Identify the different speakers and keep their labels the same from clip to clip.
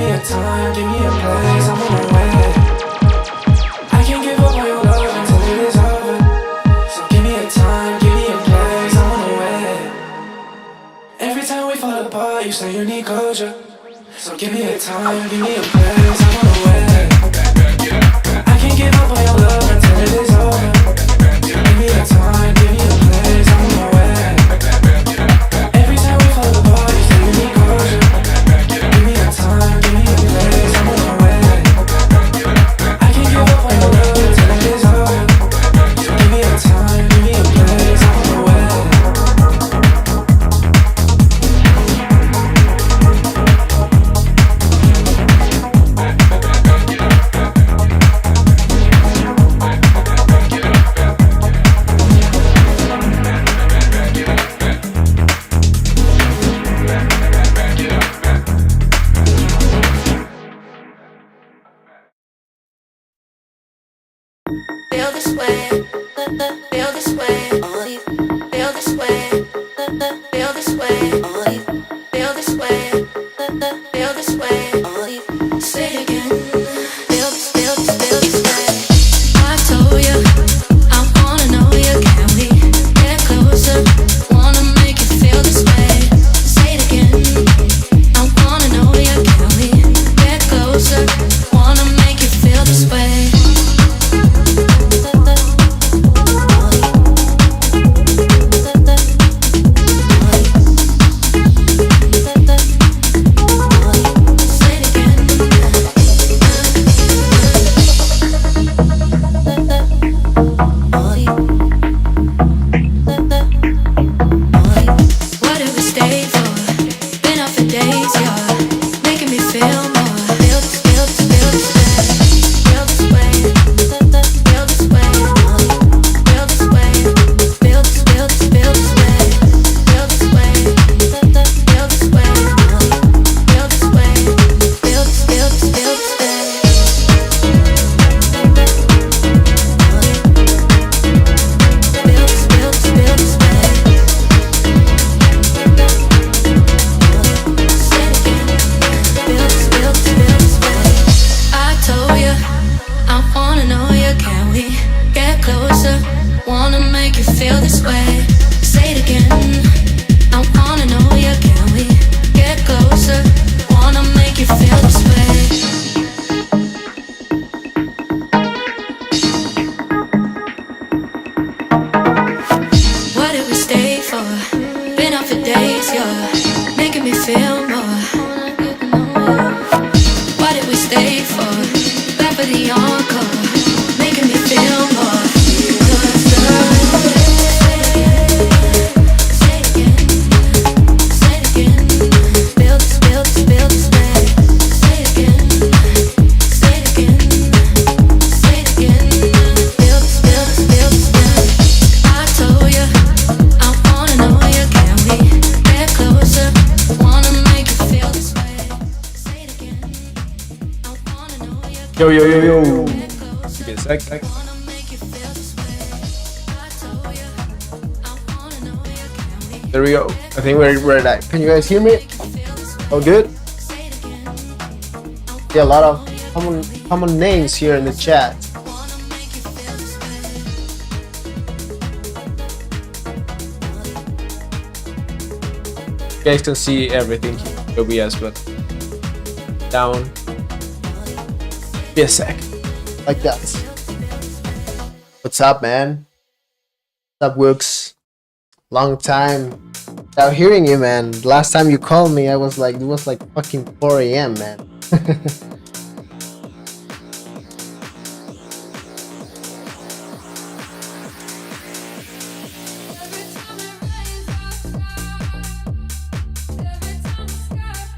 Speaker 1: me a time, give me a place, I'm on my way. I can't give up on your love until it is over. So give me a time, give me a place, I'm on the way. Every time we fall apart, you say you need closure. So give me a time, give me a place, I'm on the way. I can't give up on your love until it is over. Give me a time, give me a place, I'm on my way. Every time we fall apart, you say you need closure. Give me a time, give me a place, I'm on my way. I can't give up on your love until it is over. So give me a time, give me a place, I'm on my way.
Speaker 2: Feel this way, feel this way, feel this way, feel this way, feel this way, feel this way. Say it again. Feel this way. I told you I wanna know you. Can we get closer? Wanna make you feel this way. Say it again. I wanna know you. Can we get closer? Wanna make you feel this way.
Speaker 3: Yo. Give me a sec. There we go. I think we're at. Can you guys hear me? Oh, good. Yeah, a lot of common names here in the chat. You guys can see everything here. OBS, but down. Be a sec. Like that. What's up, man? What's up, Wooks? Long time without hearing you, man. Last time you called me, it was like fucking 4 a.m., man.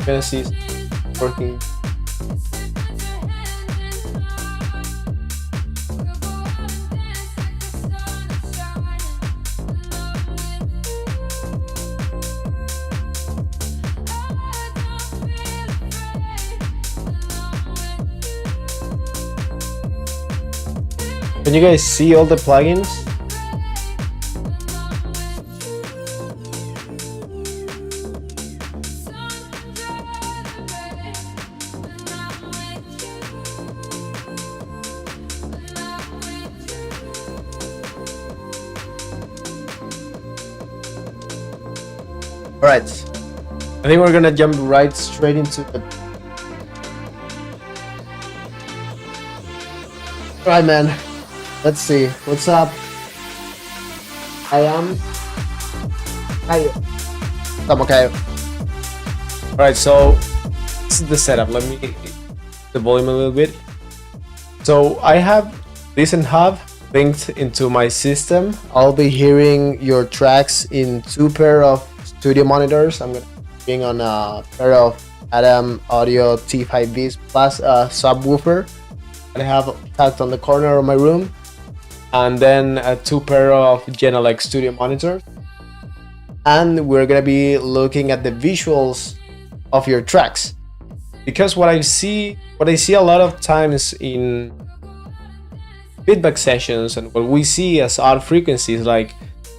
Speaker 3: Gonna see working. Can you guys see all the plugins? Alright. I think we're gonna jump right straight into the... Alright, man. Let's see. What's up? I'm okay. Alright, so this is the setup. Let me the volume a little bit. So I have Listen Hub linked into my system. I'll be hearing your tracks in 2 pair of studio monitors. I'm gonna be being on a pair of Adam Audio T5Bs plus a subwoofer that I have tucked on the corner of my room, and then 2 pair of Genelec studio monitors. And we're gonna be looking at the visuals of your tracks, because what I see a lot of times in feedback sessions and what we see as odd frequencies, like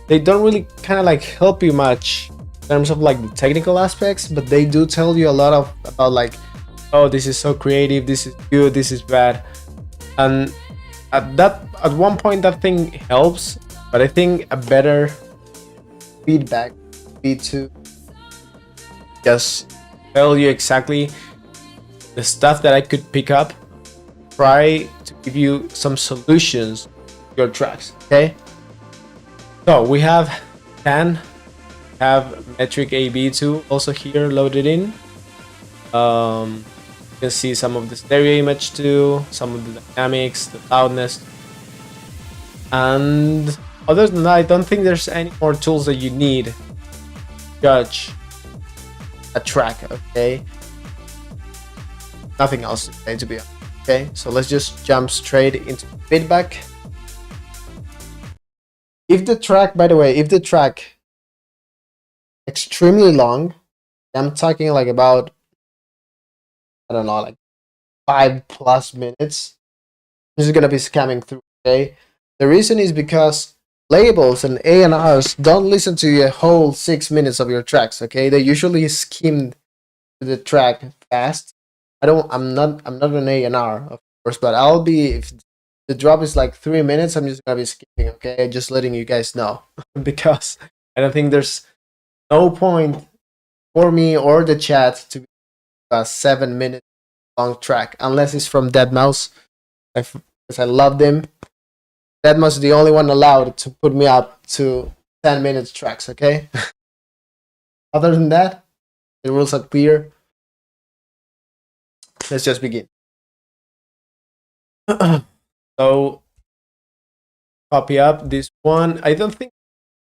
Speaker 3: they don't really kind of like help you much in terms of like the technical aspects, but they do tell you a lot of about like, oh, this is so creative, this is good, this is bad. And at one point that thing helps, but I think a better feedback would be to just tell you exactly the stuff that I could pick up, try to give you some solutions to your tracks. Okay, so we have Metric AB2 also here loaded in. You can see some of the stereo image too, some of the dynamics, the loudness, and other than that I don't think there's any more tools that you need to judge a track. Okay, nothing else to be honest. Okay, so let's just jump straight into feedback. If the track, by the way, if the track extremely long, I'm talking like about, I don't know, like 5+ minutes, this is gonna be scamming through. Okay, the reason is because labels and A&Rs don't listen to a whole 6 minutes of your tracks. Okay, they usually skim the track fast. I'm not an A&R, of course, but I'll be, if the drop is like 3 minutes, I'm just gonna be skipping. Okay, just letting you guys know because I don't think there's no point for me or the chat to be a 7-minute long track unless it's from Deadmau5, because I love them. Deadmau5 is the only one allowed to put me up to 10-minute tracks. Okay. Other than that, the rules are clear. Let's just begin. So copy up this one. I don't think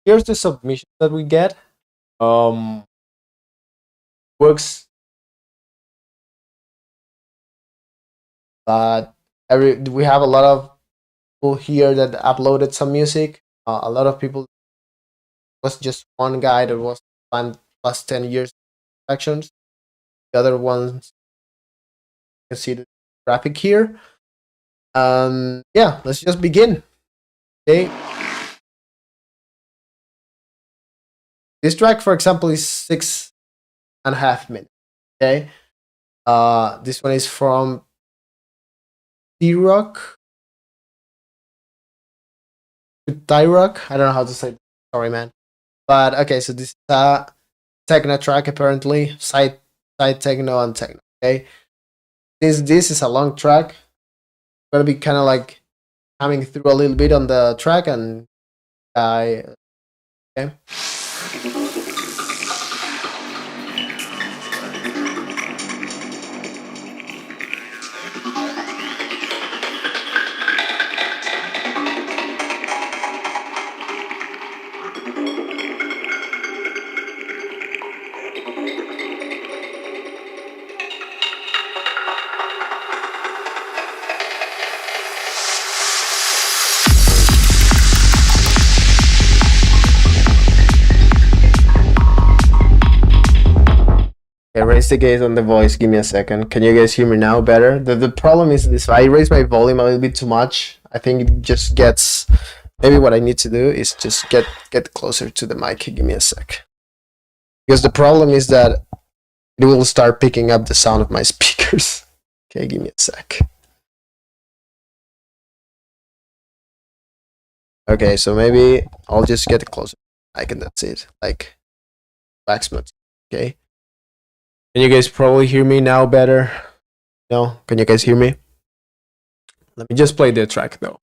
Speaker 3: here's the submission that we get. Works, but we have a lot of people here that uploaded some music. A lot of people. It was just one guy that was planned plus 10 years actions. The other ones, you can see the graphic here. Yeah, let's just begin. Okay. This track, for example, is 6.5 minutes. Okay. This one is from T-Rock. T-Rock. I don't know how to say it. Sorry, man. But okay, so this is a techno track apparently. Side techno and techno. Okay. Since this is a long track, I'm gonna be kind of like coming through a little bit on the track and okay. Raise the gain on the voice. Give me a second. Can you guys hear me now better? The problem is this. If I raise my volume a little bit too much, I think it just gets... Maybe what I need to do is just get closer to the mic. Give me a sec. Because the problem is that it will start picking up the sound of my speakers. Okay, give me a sec. Okay, so maybe I'll just get closer. I can, that's it. Like, wax mode. Okay. Can you guys probably hear me now better? No? Can you guys hear me? Let me just play the track though.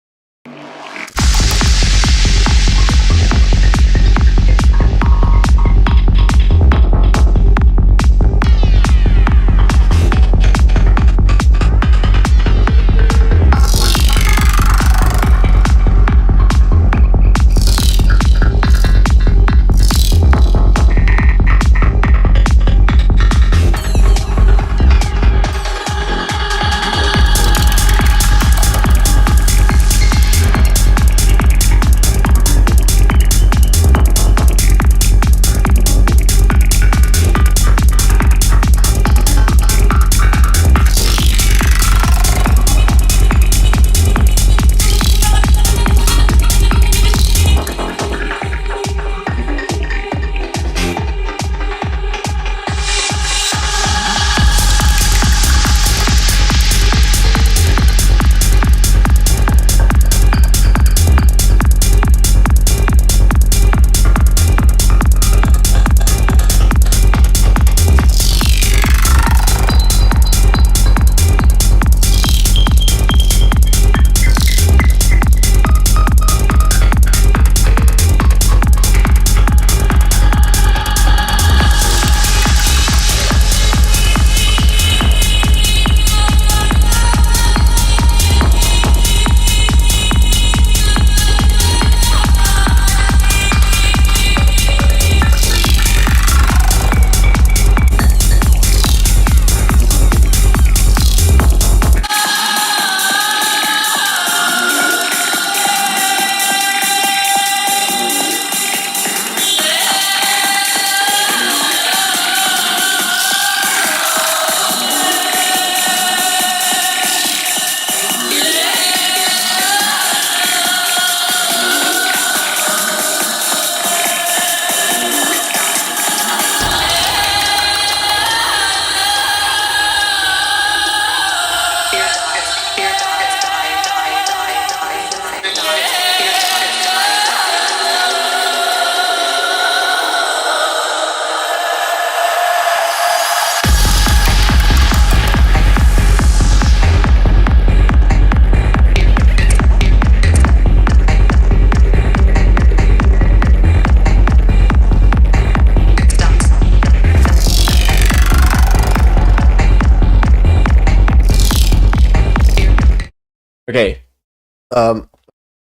Speaker 3: Okay.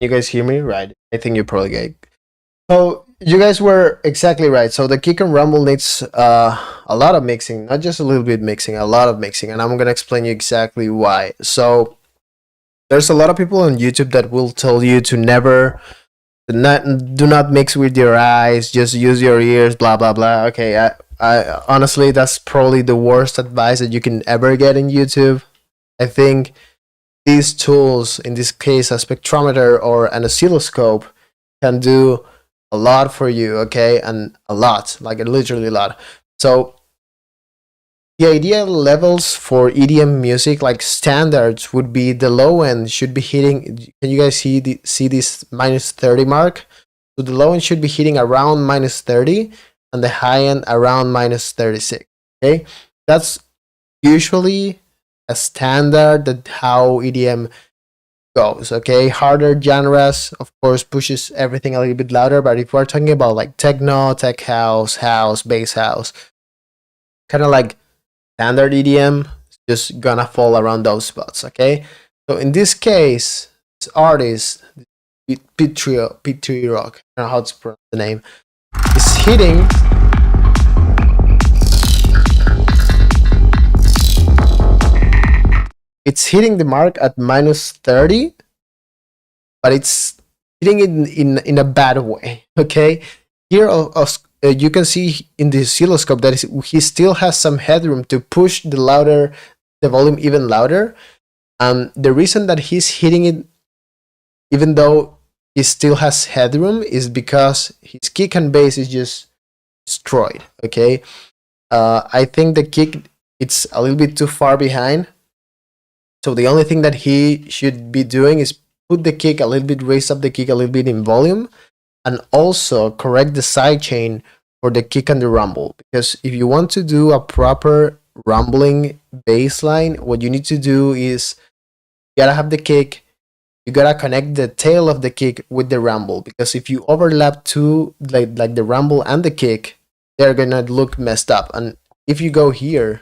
Speaker 3: You guys hear me? Right. I think you probably get. So you guys were exactly right. So the kick and rumble needs a lot of mixing, not just a little bit mixing, a lot of mixing, and I'm gonna explain you exactly why. So there's a lot of people on YouTube that will tell you to never, do not mix with your eyes, just use your ears, blah blah blah. Okay, I honestly that's probably the worst advice that you can ever get in YouTube. I think these tools, in this case a spectrometer or an oscilloscope, can do a lot for you, okay? And a lot, like literally a lot. So the ideal levels for EDM music, like standards, would be the low end should be hitting, can you guys see this minus 30 mark? So the low end should be hitting around minus 30 and the high end around minus 36, okay? That's usually a standard that how EDM goes, okay? Harder genres, of course, pushes everything a little bit louder, but if we're talking about like techno, tech house, house, bass house, kind of like standard EDM, it's just gonna fall around those spots, okay? So in this case, this artist, P3 Rock, I don't know how to pronounce the name, is hitting it's hitting the mark at minus 30, but it's hitting it in a bad way, okay? Here you can see in the oscilloscope that he still has some headroom to push the volume even louder. The reason that he's hitting it even though he still has headroom is because his kick and bass is just destroyed, okay? I think the kick, it's a little bit too far behind. So the only thing that he should be doing is put the kick a little bit, raise up the kick a little bit in volume, and also correct the sidechain for the kick and the rumble, because if you want to do a proper rumbling bass line, what you need to do is you gotta have the kick, you gotta connect the tail of the kick with the rumble, because if you overlap two, like the rumble and the kick, they're gonna look messed up. And if you go here,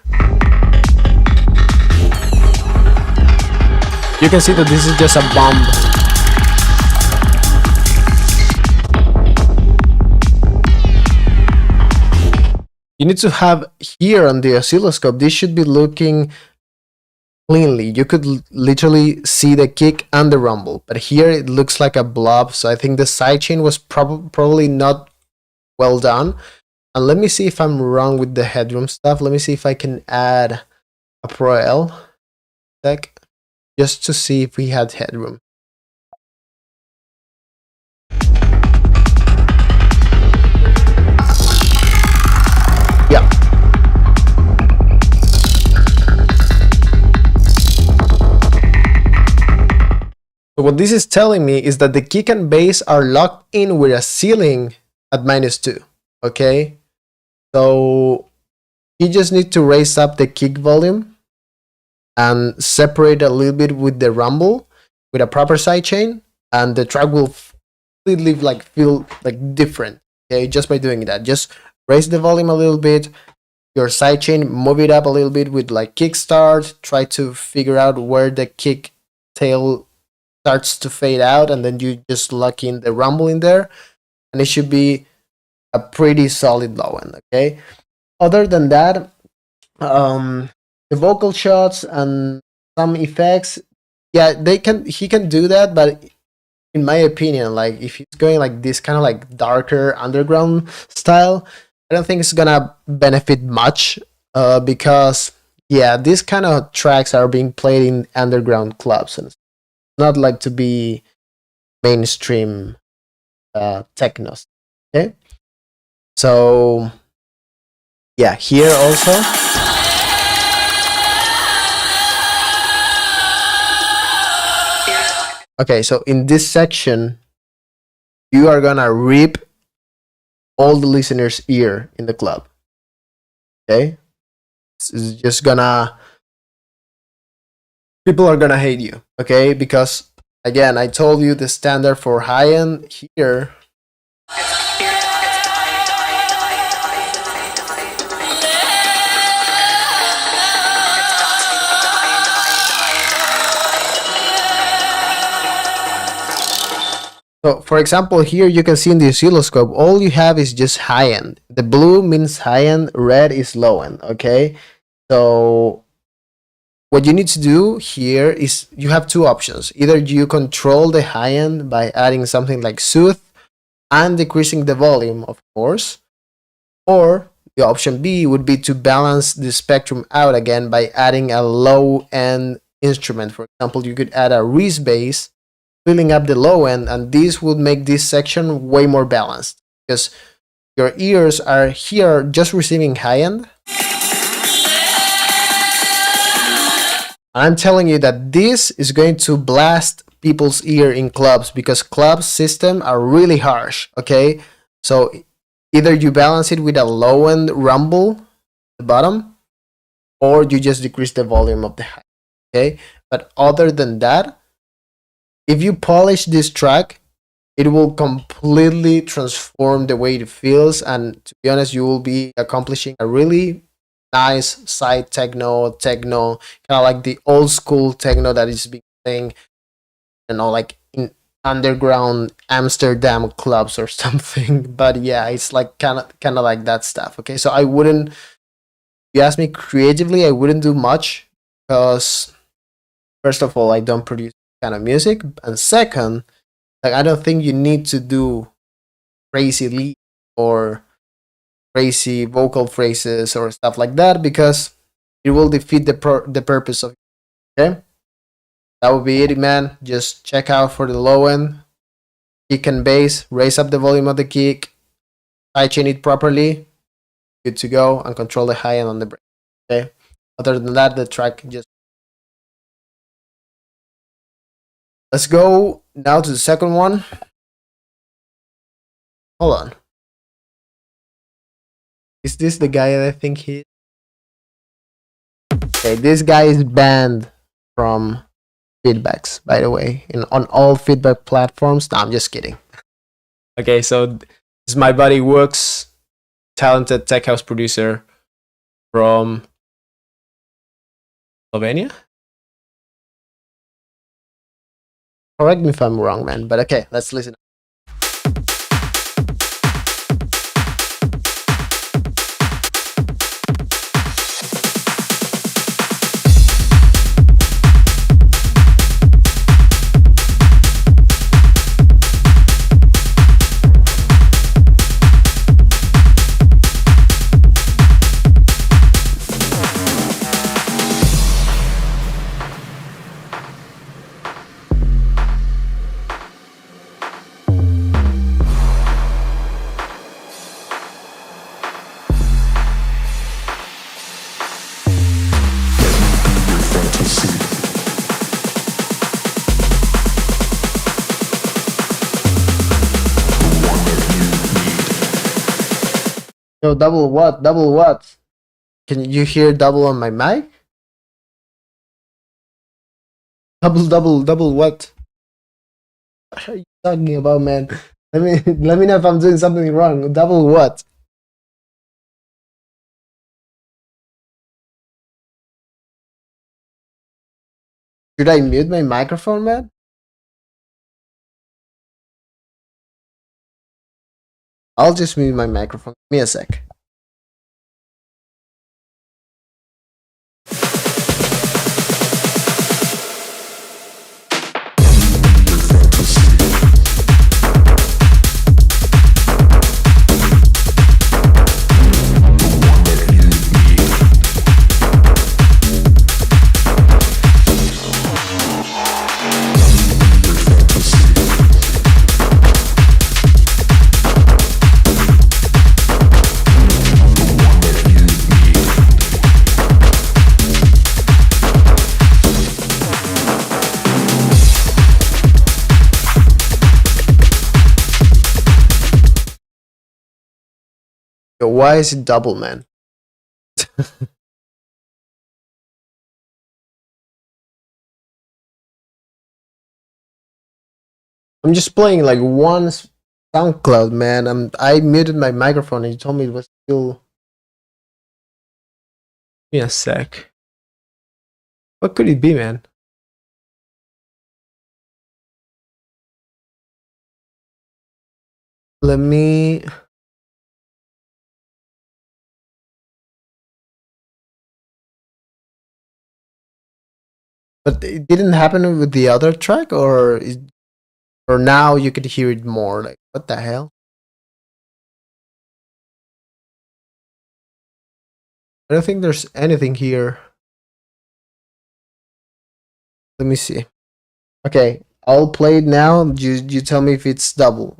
Speaker 3: you can see that this is just a bomb. You need to have here on the oscilloscope, this should be looking cleanly. You could literally see the kick and the rumble, but here it looks like a blob. So I think the sidechain was probably not well done. And let me see if I'm wrong with the headroom stuff. Let me see if I can add a Pro L deck just to see if we had headroom. Yeah. So what this is telling me is that the kick and bass are locked in with a ceiling at -2. Okay, so you just need to raise up the kick volume and separate a little bit with the rumble with a proper sidechain, and the track will completely like feel like different. Okay, just by doing that, just raise the volume a little bit, your sidechain, move it up a little bit with like kickstart, try to figure out where the kick tail starts to fade out, and then you just lock in the rumble in there, and it should be a pretty solid low end. Okay, other than that, the vocal shots and some effects, yeah, he can do that, but in my opinion, like if he's going like this kind of like darker underground style, I don't think it's gonna benefit much, because yeah, these kind of tracks are being played in underground clubs and not like to be mainstream techno. Okay, so yeah, here also. Okay, so in this section, you are gonna rip all the listeners' ear in the club. Okay, it's just gonna, people are gonna hate you. Okay, because again, I told you the standard for high end here. So, for example, here you can see in the oscilloscope, all you have is just high end. The blue means high end, red is low end, okay? So, what you need to do here is you have two options. Either you control the high end by adding something like soothe and decreasing the volume, of course, or the option B would be to balance the spectrum out again by adding a low end instrument. For example, you could add a Reese bass, filling up the low end, and this would make this section way more balanced because your ears are here just receiving high end. I'm telling you that this is going to blast people's ear in clubs because club system are really harsh. Okay, so either you balance it with a low end rumble at the bottom, or you just decrease the volume of the high. Okay, but other than that, if you polish this track, it will completely transform the way it feels, and to be honest, you will be accomplishing a really nice side techno, kind of like the old school techno that is being playing, like in underground Amsterdam clubs or something. But yeah, it's like kind of like that stuff. Okay, so I wouldn't, if you ask me creatively, I wouldn't do much because first of all, I don't produce kind of music, and second, like I don't think you need to do crazy lead or crazy vocal phrases or stuff like that because it will defeat the purpose of it. Okay, that would be it, man. Just check out for the low end, kick and bass, raise up the volume of the kick, sidechain it properly, good to go, and control the high end on the break. Okay, other than that, the track just. Let's go now to the second one. Hold on. Is this the guy that I think he is? Okay, this guy is banned from feedbacks, by the way, on all feedback platforms. No, I'm just kidding. Okay, so this is my buddy Works, talented tech house producer from Slovenia. Correct me if I'm wrong, man, but okay, let's listen. Yo, double what? Double what? Can you hear double on my mic? Double what? What are you talking about, man? Let me know if I'm doing something wrong. Double what? Should I mute my microphone, man? I'll just mute my microphone. Give me a sec. Yo, why is it double, man? I'm just playing like one SoundCloud, man. I muted my microphone and you told me it was still. Give me a sec. What could it be, man? Let me. But it didn't happen with the other track, or now you could hear it more. Like, what the hell? I don't think there's anything here. Let me see. Okay, I'll play it now. You tell me if it's double.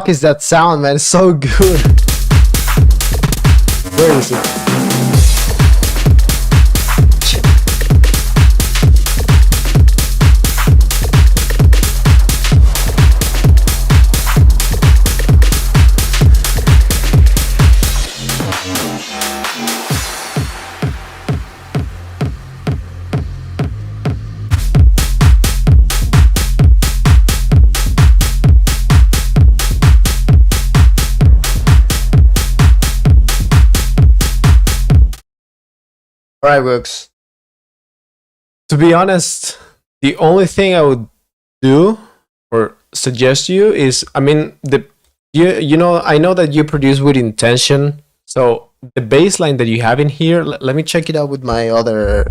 Speaker 3: fuck is that sound, man? It's so good. Where is it? Alright, Wooks. To be honest, the only thing I would do or suggest you is, I mean, you know, I know that you produce with intention, so the baseline that you have in here, let me check it out with my other.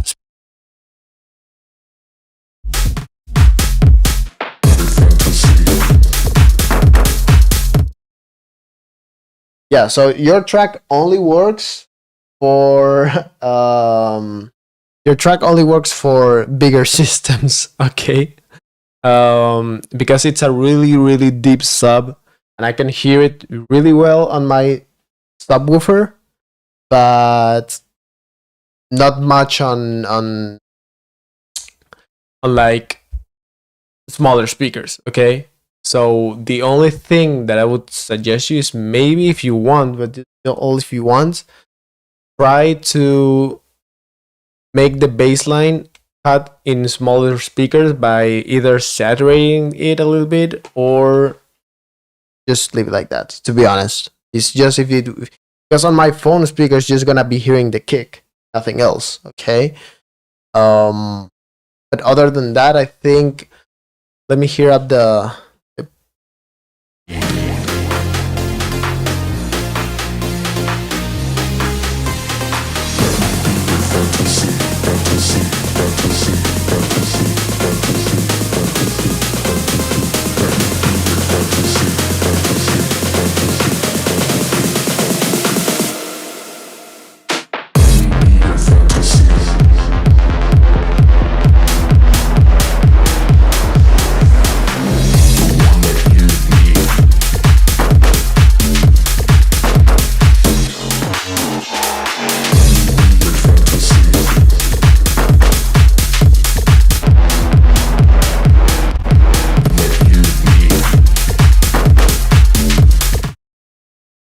Speaker 3: Yeah, so your track only works for your track only works for bigger systems, okay? Because it's a really deep sub, and I can hear it really well on my subwoofer, but not much on like smaller speakers, okay? So the only thing that I would suggest you is, maybe if you want, but all if you want, try to make the baseline cut in smaller speakers by either saturating it a little bit or just leave it like that. To be honest, it's just because on my phone speakers, just gonna be hearing the kick, nothing else. Okay. But other than that, I think, let me hear up the.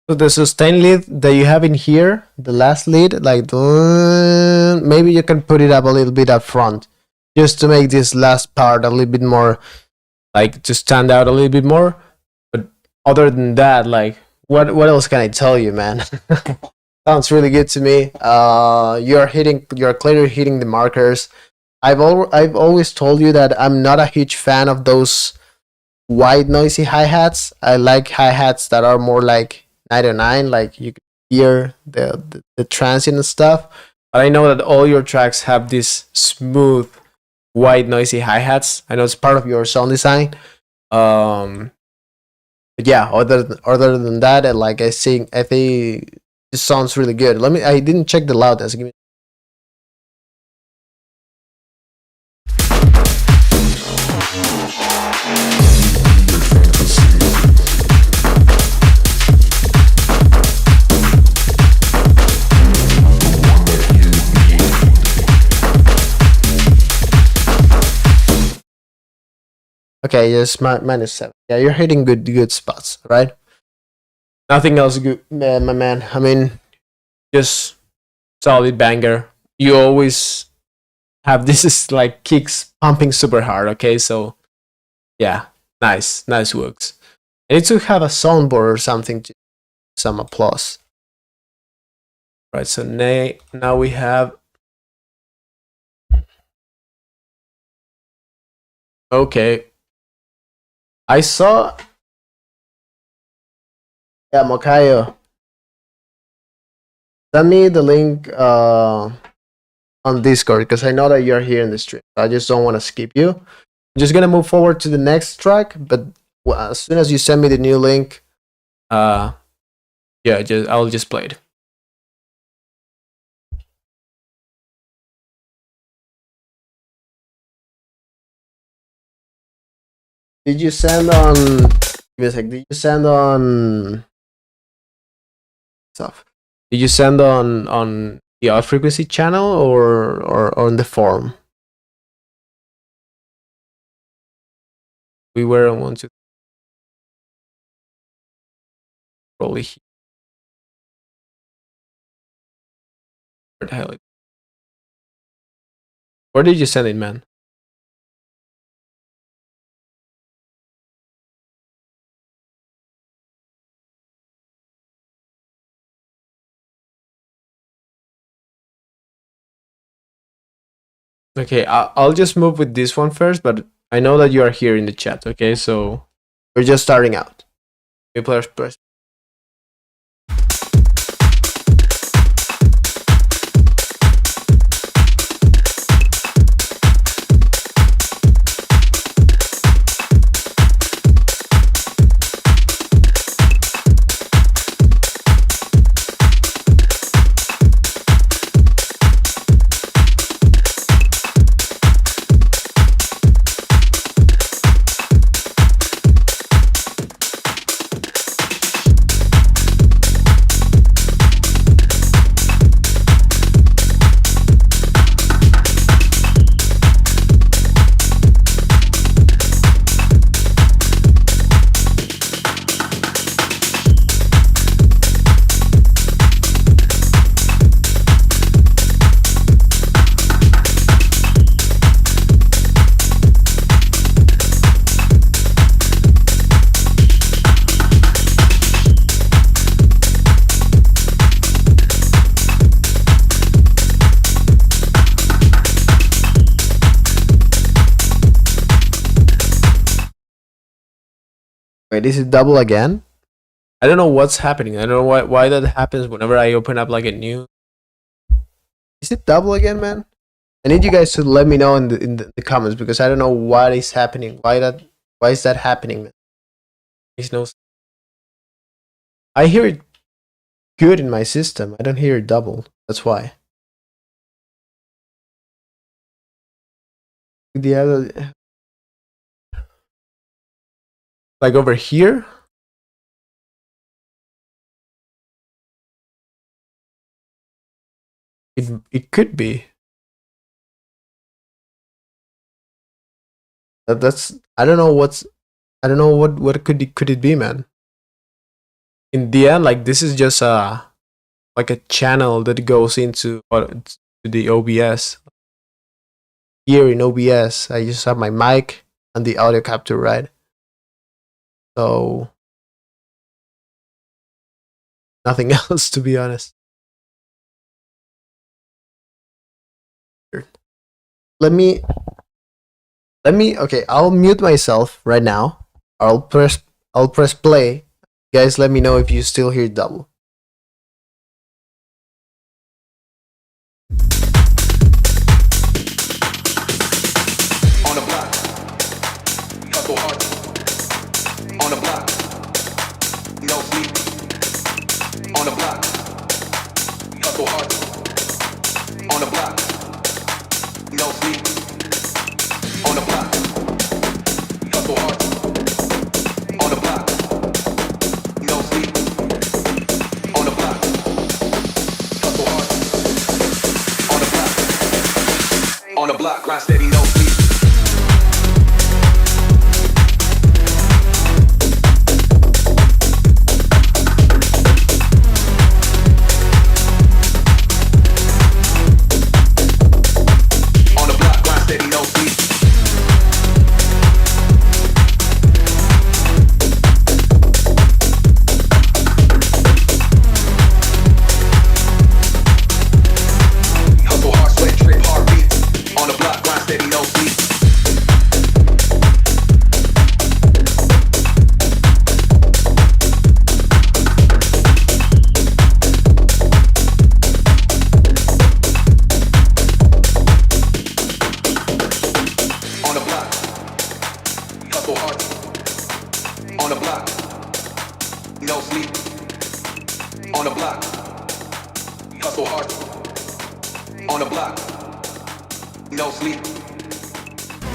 Speaker 3: So the sustain lead that you have in here, the last lead, like maybe you can put it up a little bit up front, just to make this last part a little bit more, like, to stand out a little bit more. But other than that, like, what else can I tell you, man? Sounds really good to me. You're clearly hitting the markers. I've always told you that I'm not a huge fan of those wide noisy hi-hats. I like hi-hats that are more like 909, like you can hear the transient and stuff. But I know that all your tracks have this smooth, wide, noisy hi-hats. I know it's part of your sound design. But yeah, other than that, like I think this sounds really good. I didn't check the loudness. Give me. Okay, yes, -7. Yeah, you're hitting good spots, right? Nothing else good, my man. I mean, just solid banger. You always have this like kicks pumping super hard. Okay, so yeah, nice works. I need to have a soundboard or something to some applause. Right, so now we have. Okay. I saw. Yeah, Mokayo. Send me the link on Discord, because I know that you're here in the stream. I just don't want to skip you. I'm just gonna move forward to the next track, but as soon as you send me the new link, yeah, I'll just play it. Did you send on Give me a sec. Did you send on stuff? Did you send on the odd frequency channel or on the forum? We were on 1, 2, probably here. Where the hell? Where did you send it, man? Okay, I'll just move with this one first, but I know that you are here in the chat, okay? So we're just starting out. People press. Wait, is it double again? I don't know what's happening. I don't know why that happens whenever I open up like a new. Is it double again, man? I need you guys to let me know in the comments because I don't know what is happening. Why is that happening, man? There's no. I hear it good in my system. I don't hear it double. That's why. The other. Like over here? It could be. That's I don't know what could it be, man. In the end, like this is just like a channel that goes into to the OBS. Here in OBS, I just have my mic and the audio capture, right? So nothing else, to be honest. Let me okay, I'll mute myself right now. I'll press play. Guys, let me know if you still hear double.
Speaker 4: On the block, hustle hard. On the block, no sleep. On the block, hustle hard. On the block, no sleep. On the block, hustle hard. On the block, no sleep. On the block, hustle hard. On the block, on the block, grind steady, no sleep.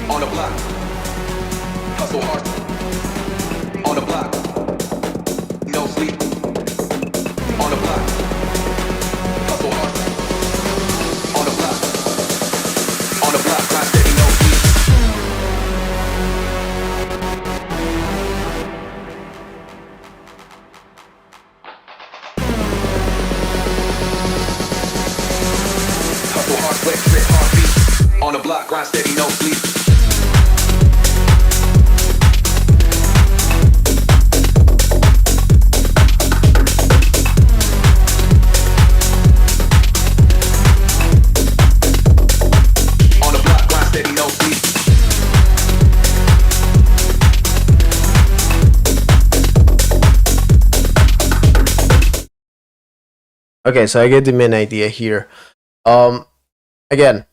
Speaker 4: On the block, hustle hard. On the block. grind steady, no sleep. On the block, grind steady, no sleep.
Speaker 3: Okay, so I get the main idea here. Again,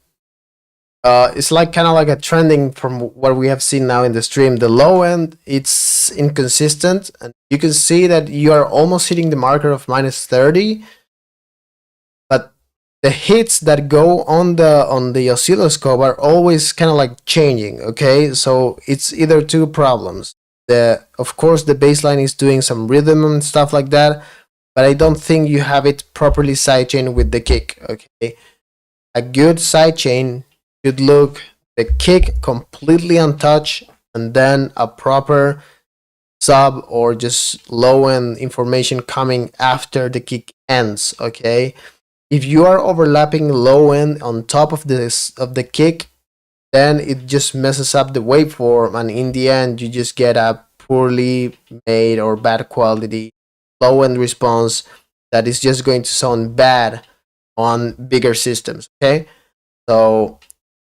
Speaker 3: it's like kind of like a trending from what we have seen now in the stream. The low end, it's inconsistent, and you can see that you are almost hitting the marker of -30, but the hits that go on the oscilloscope are always kind of like changing. Okay, so it's either two problems. Of course the baseline is doing some rhythm and stuff like that, but I don't think you have it properly sidechained with the kick. Okay, a good sidechain should look the kick completely untouched, and then a proper sub or just low end information coming after the kick ends. Okay, if you are overlapping low end on top of the kick, then it just messes up the waveform, and in the end you just get a poorly made or bad quality low end response that is just going to sound bad on bigger systems. Okay, so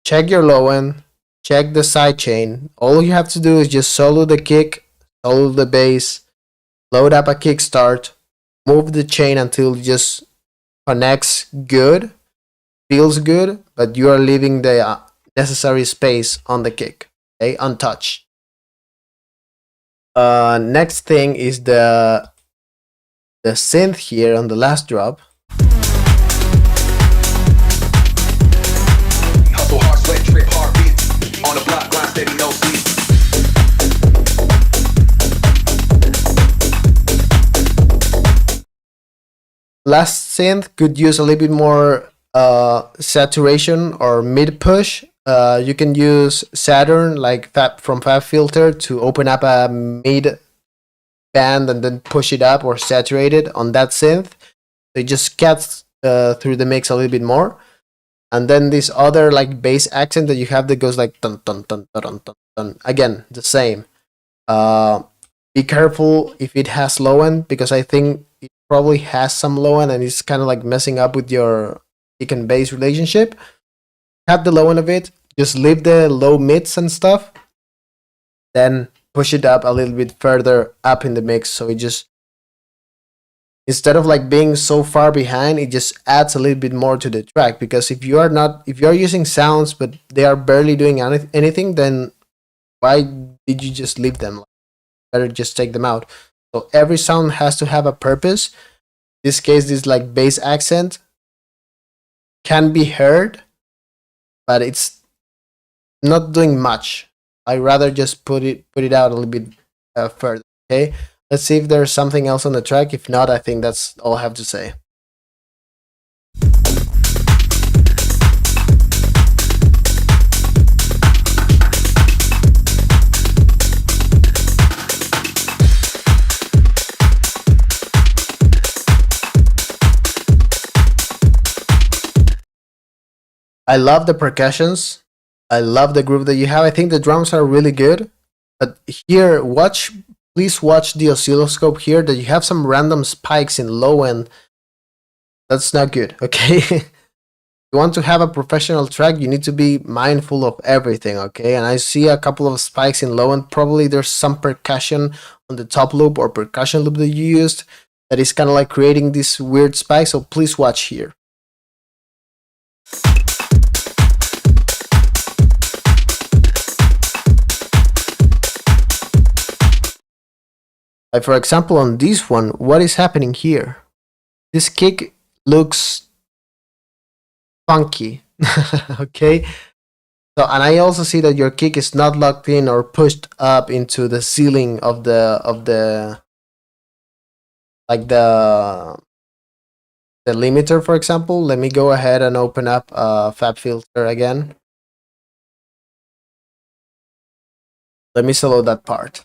Speaker 3: check your low end, check the side chain. All you have to do is just solo the kick, solo the bass, load up a kickstart, move the chain until it just connects good, feels good, but you are leaving the necessary space on the kick, okay, untouched. Next thing is the synth here on the last drop.
Speaker 4: Hustle hard, sweat, drip, hard beats. On the block, grind steady, no sleep.
Speaker 3: Last synth could use a little bit more saturation or mid push. You can use Saturn like from FabFilter to open up a mid band and then push it up or saturate it on that synth. So it just cuts through the mix a little bit more. And then this other like bass accent that you have that goes like dun dun dun dun dun dun. Again, the same. Be careful if it has low end, because I think it probably has some low end and it's kind of like messing up with your kick and bass relationship. Cut the low end of it, just leave the low mids and stuff, then push it up a little bit further up in the mix, so it just, instead of like being so far behind, it just adds a little bit more to the track. Because if you are using sounds but they are barely doing anything, then why did you just leave them? Better just take them out. So every sound has to have a purpose. In this case, this like bass accent can be heard, but it's not doing much. I rather just put it out a little bit further. Okay, let's see if there's something else on the track. If not, I think that's all I have to say. I love the percussions. I love the groove that you have. I think the drums are really good. But here, please watch the oscilloscope here, that you have some random spikes in low end. That's not good, okay? If you want to have a professional track, you need to be mindful of everything, okay? And I see a couple of spikes in low end. Probably there's some percussion on the top loop or percussion loop that you used that is kind of like creating this weird spike. So please watch here. Like for example, on this one, what is happening here? This kick looks funky, okay? So, and I also see that your kick is not locked in or pushed up into the ceiling of the limiter, for example. Let me go ahead and open up FabFilter again. Let me solo that part.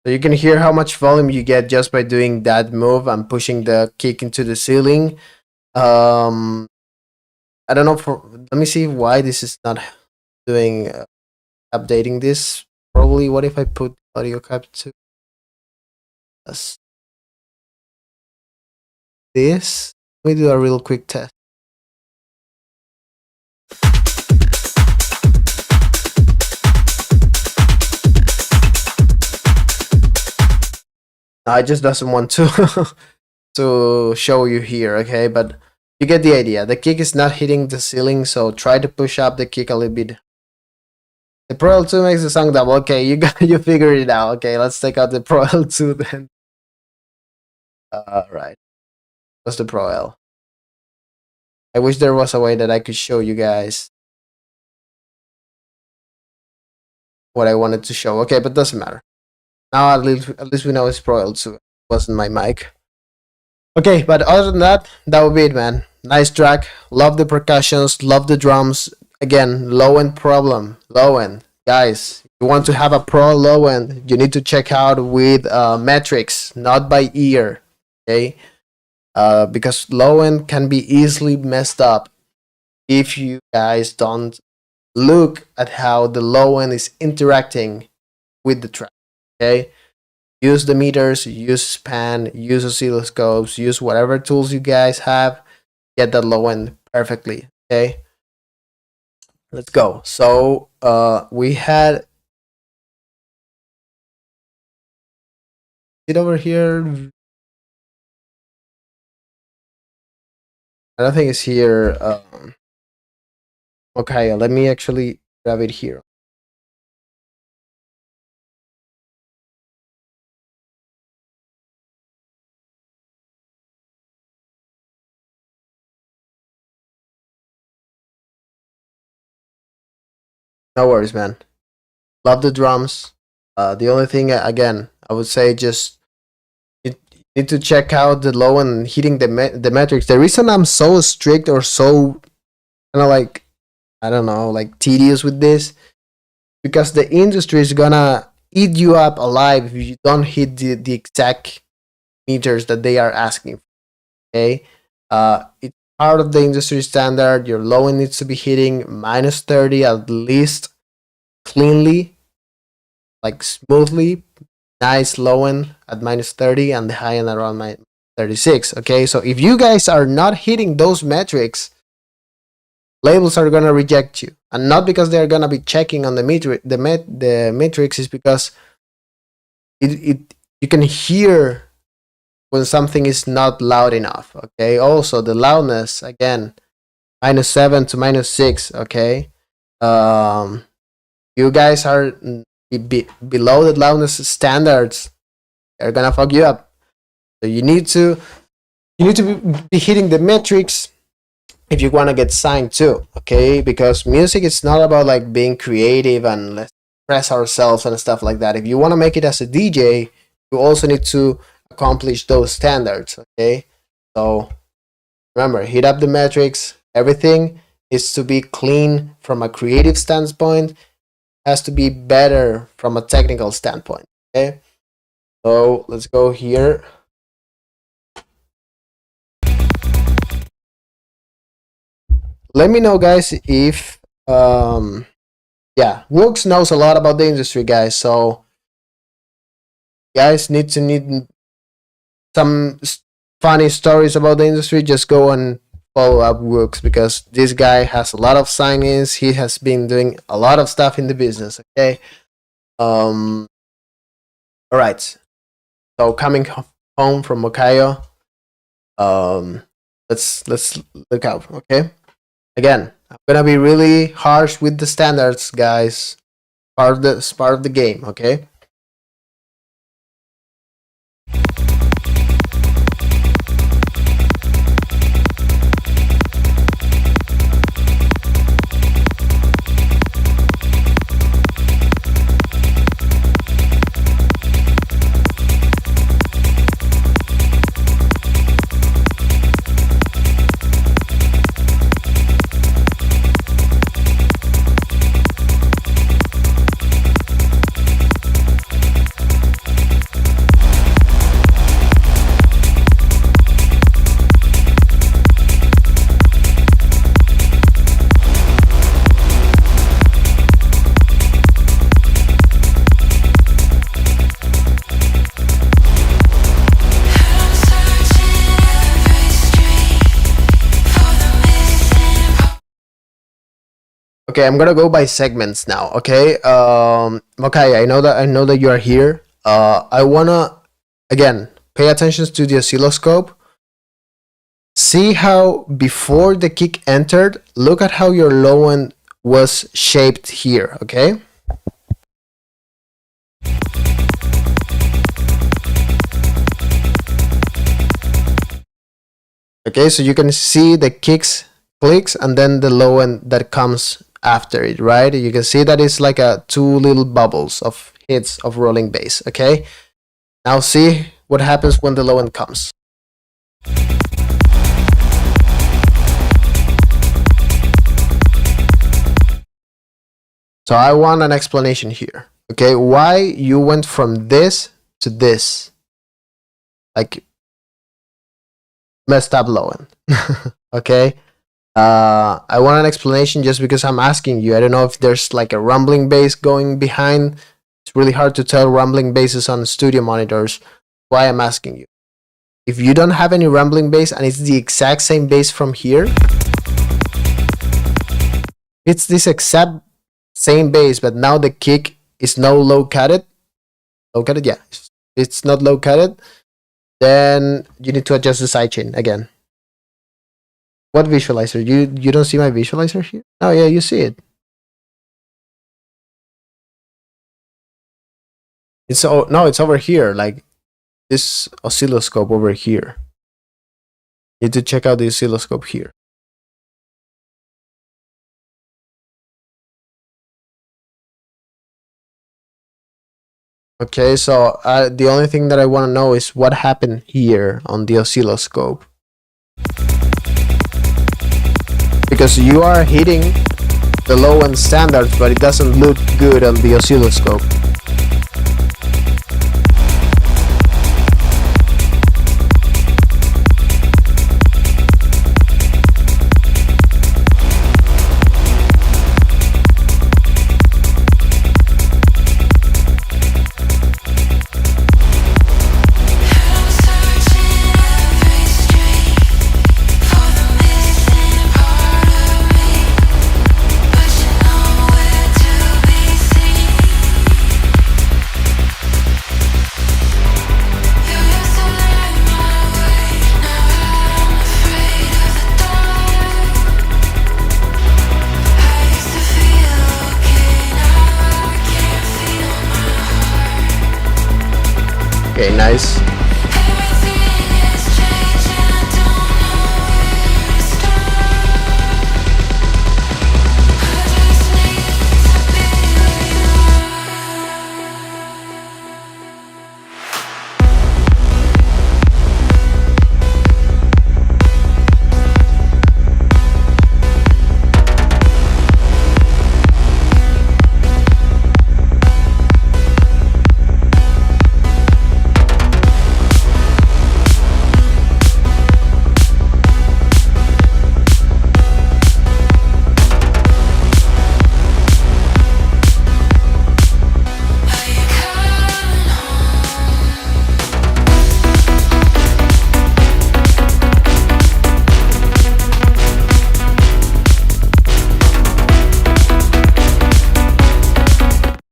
Speaker 3: So you can hear how much volume you get just by doing that move and pushing the kick into the ceiling. I don't know, let me see why this is not doing updating this. Probably, what if I put audio capture as this? Let me do a real quick test. I just doesn't want to to show you here, okay? But you get the idea. The kick is not hitting the ceiling, so try to push up the kick a little bit. The Pro L2 makes the song double. Okay, you figured it out. Okay, let's take out the Pro L2 then. Right. What's the Pro L? I wish there was a way that I could show you guys what I wanted to show. Okay, but doesn't matter. Now at least we know it's Pro L2. It wasn't my mic. Okay, but other than that, that would be it, man. Nice track. Love the percussions. Love the drums. Again, low end problem. Low end, guys. If you want to have a pro low end, you need to check out with metrics, not by ear. Okay, because low end can be easily messed up if you guys don't look at how the low end is interacting with the track. Okay, use the meters, use span, use oscilloscopes, use whatever tools you guys have, get that low end perfectly. Okay, let's go. So we had it over here. I don't think it's here. Okay, let me actually grab it here. No worries, man. Love the drums. The only thing, again, I would say just you need to check out the low and hitting the metrics. The reason I'm so strict or so kind of like, I don't know, like tedious with this, because the industry is gonna eat you up alive if you don't hit the exact meters that they are asking for. Okay, it's part of the industry standard. Your low end needs to be hitting -30 at least, cleanly, like smoothly. Nice low end at -30 and the high end around -36. Okay, so if you guys are not hitting those metrics, labels are gonna reject you, and not because they're gonna be checking on the metrics, is because you can hear when something is not loud enough. Okay, also the loudness, again, -7 to -6. Okay, you guys are below the loudness standards, they're gonna fuck you up. So you need to be hitting the metrics if you want to get signed too. Okay, because music is not about like being creative and let's express ourselves and stuff like that. If you want to make it as a DJ, you also need to accomplish those standards. Okay, so remember, hit up the metrics. Everything is to be clean from a creative standpoint, has to be better from a technical standpoint. Okay, so let's go here. Let me know, guys, if yeah, Wooks knows a lot about the industry, guys. So guys need some funny stories about the industry. Just go and follow up Wooks, because this guy has a lot of signings. He has been doing a lot of stuff in the business. Okay. All right. So coming home from Mocayo, let's look out. Okay. Again, I'm gonna be really harsh with the standards, guys. Part of the game. Okay. Okay, I'm gonna go by segments now. Okay, okay, I know that you are here. I wanna again pay attention to the oscilloscope. See how before the kick entered, look at how your low end was shaped here. Okay. Okay, so you can see the clicks, and then the low end that comes after it, right? You can see that it's like a two little bubbles of hits of rolling bass. Okay, now see what happens when the low end comes. So I want an explanation here. Okay, why you went from this to this? Like messed up low end. Okay. I want an explanation just because I'm asking you. I don't know if there's like a rumbling bass going behind. It's really hard to tell rumbling basses on studio monitors. Why I'm asking you. If you don't have any rumbling bass and it's the exact same bass from here, it's this exact same bass, but now the kick is no low cutted. Low cutted, yeah. It's not low cutted. Then you need to adjust the sidechain again. What visualizer? You don't see my visualizer here? Oh yeah, you see it. It's no, it's over here, like this oscilloscope over here. You need to check out the oscilloscope here. Okay, so the only thing that I want to know is what happened here on the oscilloscope. Because you are hitting the low end standards, but it doesn't look good on the oscilloscope. Okay, nice.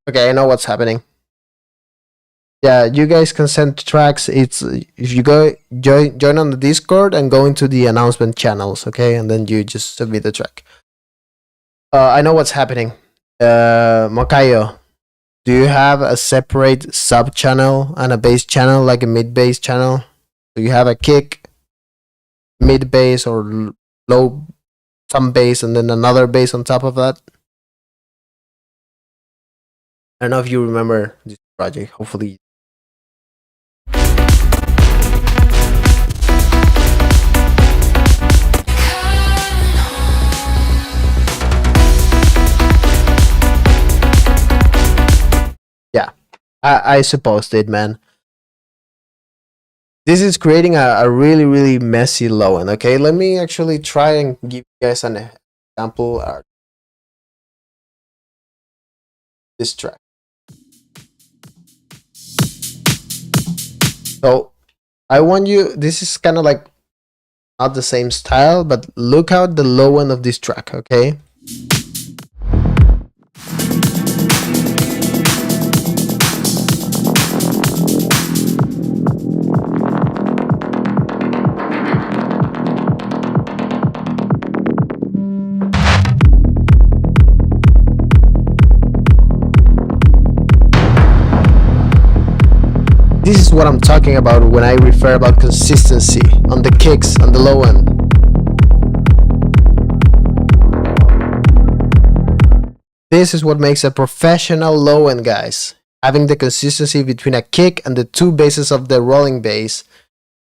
Speaker 3: Okay, I know what's happening. Yeah, you guys can send tracks. It's if you go join on the Discord and go into the announcement channels, okay, and then you just submit the track. I know what's happening. Mokayo, do you have a separate sub channel and a bass channel, like a mid bass channel? Do you have a kick, mid bass, or low some bass, and then another bass on top of that? I don't know if you remember this project. Hopefully. Yeah, I suppose it, man. This is creating a really, really messy low end. Okay, let me actually try and give you guys an example. This track. So I want you, this is kind of like not the same style, but look out the low end of this track, okay? This is what I'm talking about when I refer about consistency on the kicks, on the low end. This is what makes a professional low end, guys. Having the consistency between a kick and the two bases of the rolling bass.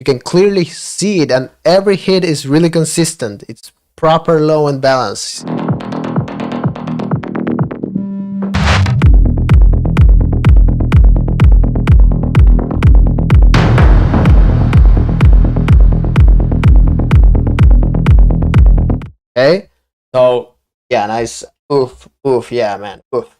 Speaker 3: You can clearly see it, and every hit is really consistent. It's proper low end balance. Okay, so yeah, nice. Oof, oof, yeah, man, oof.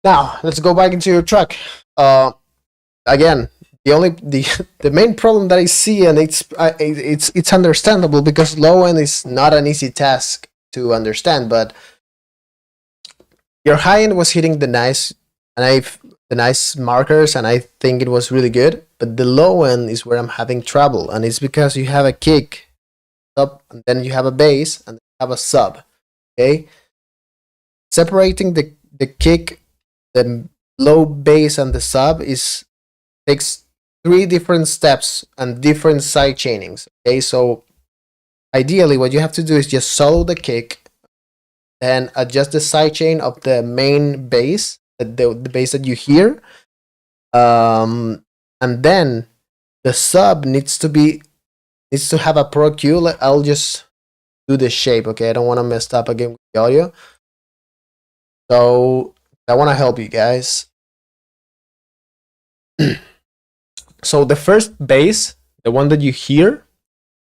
Speaker 3: Now let's go back into your track. Again, the main problem that I see, and it's understandable because low end is not an easy task to understand, but your high end was hitting the nice markers, and I think it was really good. But the low end is where I'm having trouble, and it's because you have a kick up, and then you have a bass, and then you have a sub. Okay, separating the kick, the low bass, and the sub takes 3 different steps and different side chainings. Okay, so ideally what you have to do is just solo the kick, then adjust the side chain of the main bass, the bass that you hear, and then the sub needs to have a pro cue. I'll just do the shape. Okay, I don't want to mess up again with the audio, so I want to help you guys. So the first bass, the one that you hear,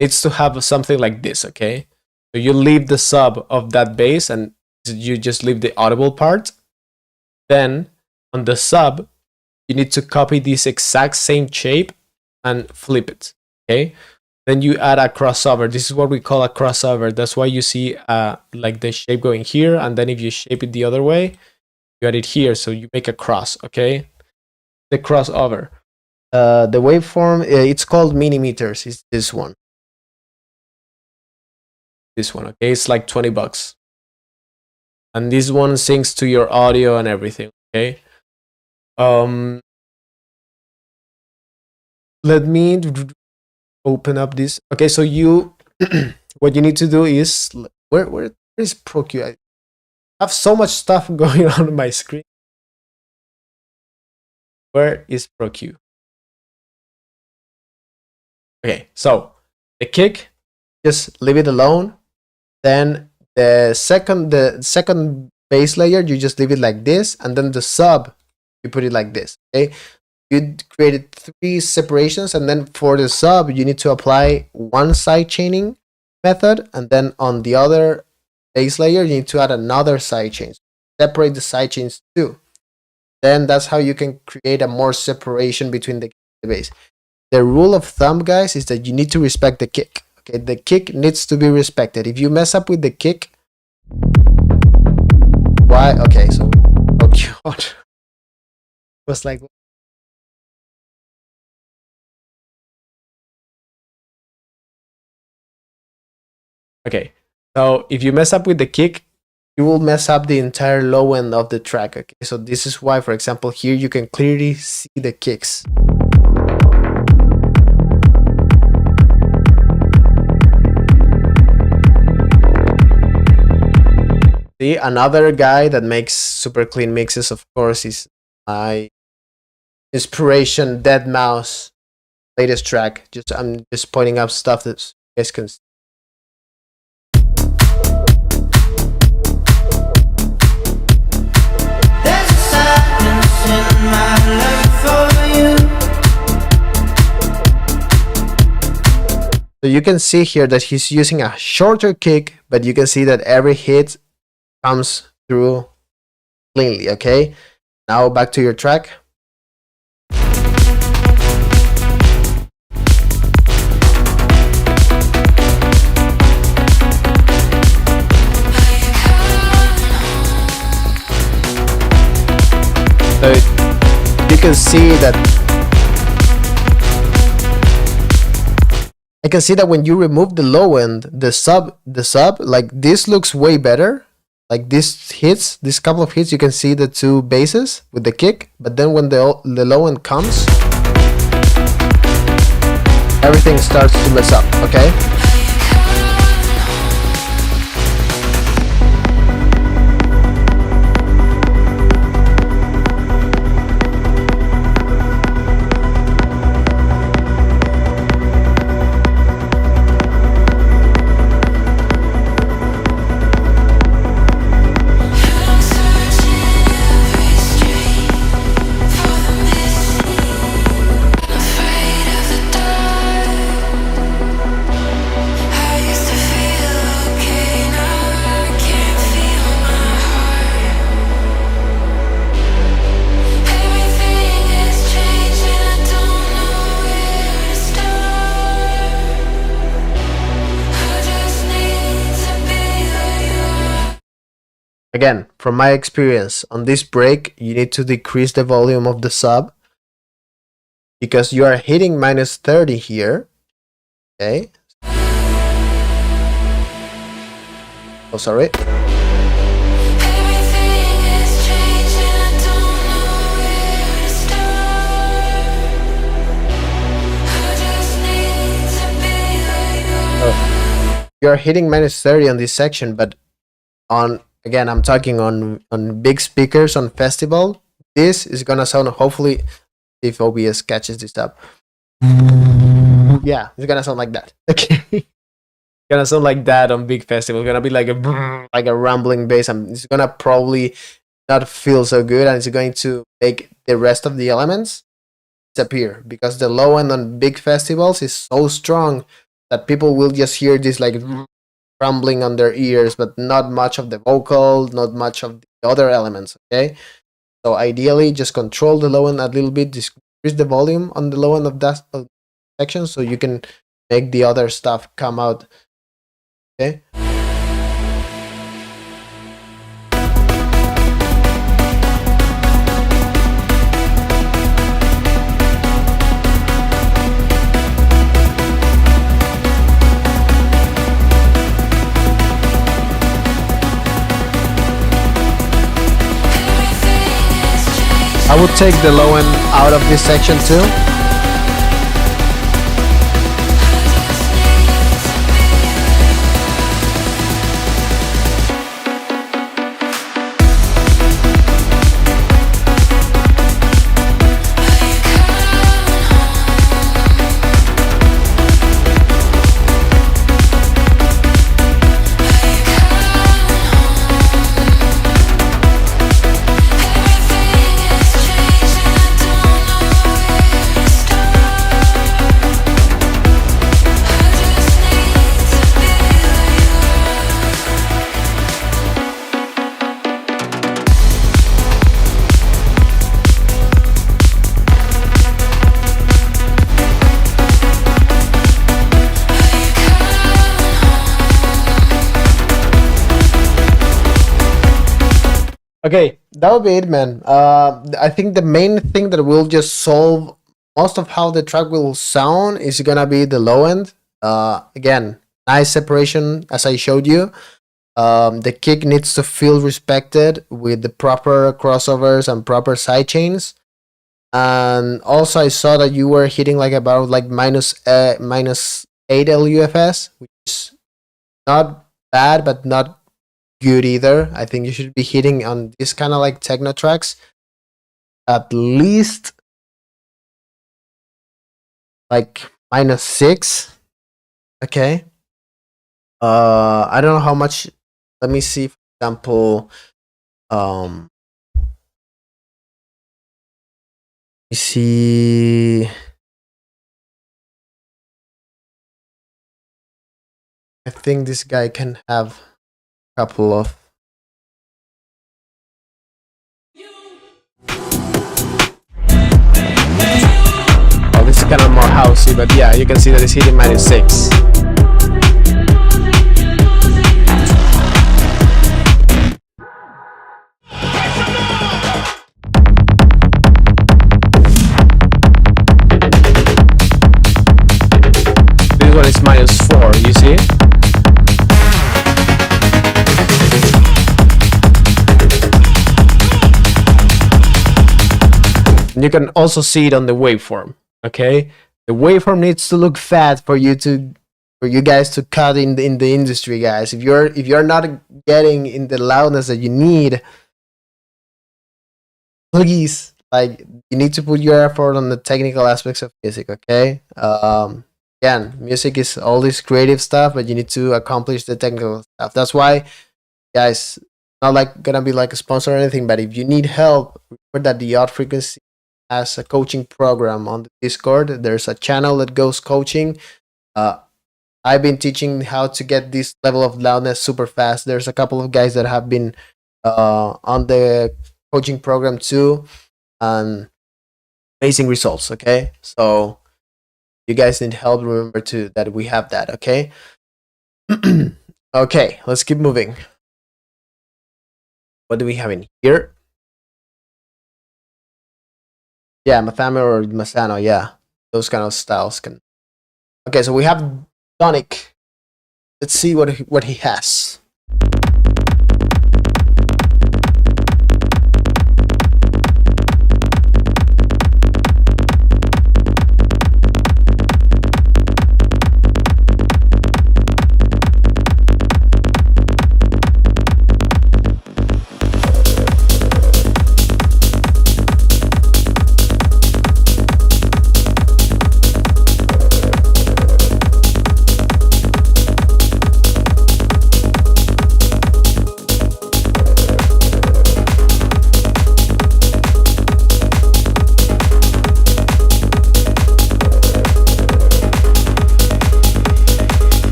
Speaker 3: needs to have something like this. Okay, so you leave the sub of that bass and you just leave the audible part. Then on the sub, you need to copy this exact same shape and flip it. Okay, then you add a crossover. This is what we call a crossover. That's why you see like the shape going here, and then if you shape it the other way, you add it here, so you make a cross. Okay, the crossover. The waveform, it's called millimeters. It's this one. This one, okay? It's like $20. And this one syncs to your audio and everything, okay? Let me open up this. Okay, so you, what you need to do is, where is ProQ? I have so much stuff going on my screen. Where is ProQ? Okay, so the kick, just leave it alone. Then the second bass layer, you just leave it like this, and then the sub, you put it like this. Okay, you created 3 separations, and then for the sub, you need to apply one side chaining method, and then on the other bass layer, you need to add another side chain. Separate the side chains too. Then that's how you can create a more separation between the bass. The rule of thumb, guys, is that you need to respect the kick. Okay, the kick needs to be respected. If you mess up with the kick, why? Okay, so oh god, was like, okay, so if you mess up with the kick, you will mess up the entire low end of the track. Okay, so this is why, for example, here you can clearly see the kicks. See, another guy that makes super clean mixes, of course, is my inspiration, Deadmau5 latest track. I'm just pointing out stuff that you guys can see.
Speaker 5: There's a sadness in my life for you.
Speaker 3: So you can see here that he's using a shorter kick, but you can see that every hit comes through cleanly. Okay, now back to your track. So you can see that I can see that when you remove the low end, the sub, like this looks way better. Like this couple of hits, you can see the 2 basses with the kick, but then when the low end comes, everything starts to mess up, okay? Again, from my experience, on this break, you need to decrease the volume of the sub because you are hitting minus 30 here. Okay. Oh, sorry. You're hitting minus 30 on this section, but on, again, I'm talking on big speakers on festival, this is gonna sound, hopefully, if OBS catches this up. Yeah, it's gonna sound like that. Okay. It's gonna sound like that on big festival. It's gonna be like a rumbling bass, and it's gonna probably not feel so good, and it's going to make the rest of the elements disappear because the low end on big festivals is so strong that people will just hear this like rumbling on their ears, but not much of the vocal, not much of the other elements, okay? So ideally, just control the low end a little bit, decrease the volume on the low end of that section so you can make the other stuff come out, okay? I would take the low end out of this section too. Okay, that would be it, man. I think the main thing that will just solve most of how the track will sound is gonna be the low end. Again, nice separation as I showed you. The kick needs to feel respected with the proper crossovers and proper side chains. And also, I saw that you were hitting like about like minus 8 LUFS, which is not bad, but not good either. I think you should be hitting on this kind of like techno tracks at least like minus 6. Okay. I don't know how much. Let me see, for example, you see, I think this guy can have a couple of this is kind of more housey, but yeah, you can see that it's hitting minus 6. This one is minus 4, you see? And you can also see it on the waveform. Okay, The waveform needs to look fat for you guys to cut in the industry, guys. If you're not getting in the loudness that you need, please, like, you need to put your effort on the technical aspects of music, okay? Again, music is all this creative stuff, but you need to accomplish the technical stuff. That's why, guys, not like gonna be like a sponsor or anything, but if you need help, remember that the Odd Frequency has a coaching program on the Discord. There's a channel that goes coaching. I've been teaching how to get this level of loudness super fast. There's a couple of guys that have been on the coaching program too, and amazing results. Okay, so you guys need help, remember to that we have that. Okay. Okay, let's keep moving. What do we have in here? Yeah, Mathame or Masano. Yeah, those kind of styles can. Okay, so we have Donic. Let's see what he has.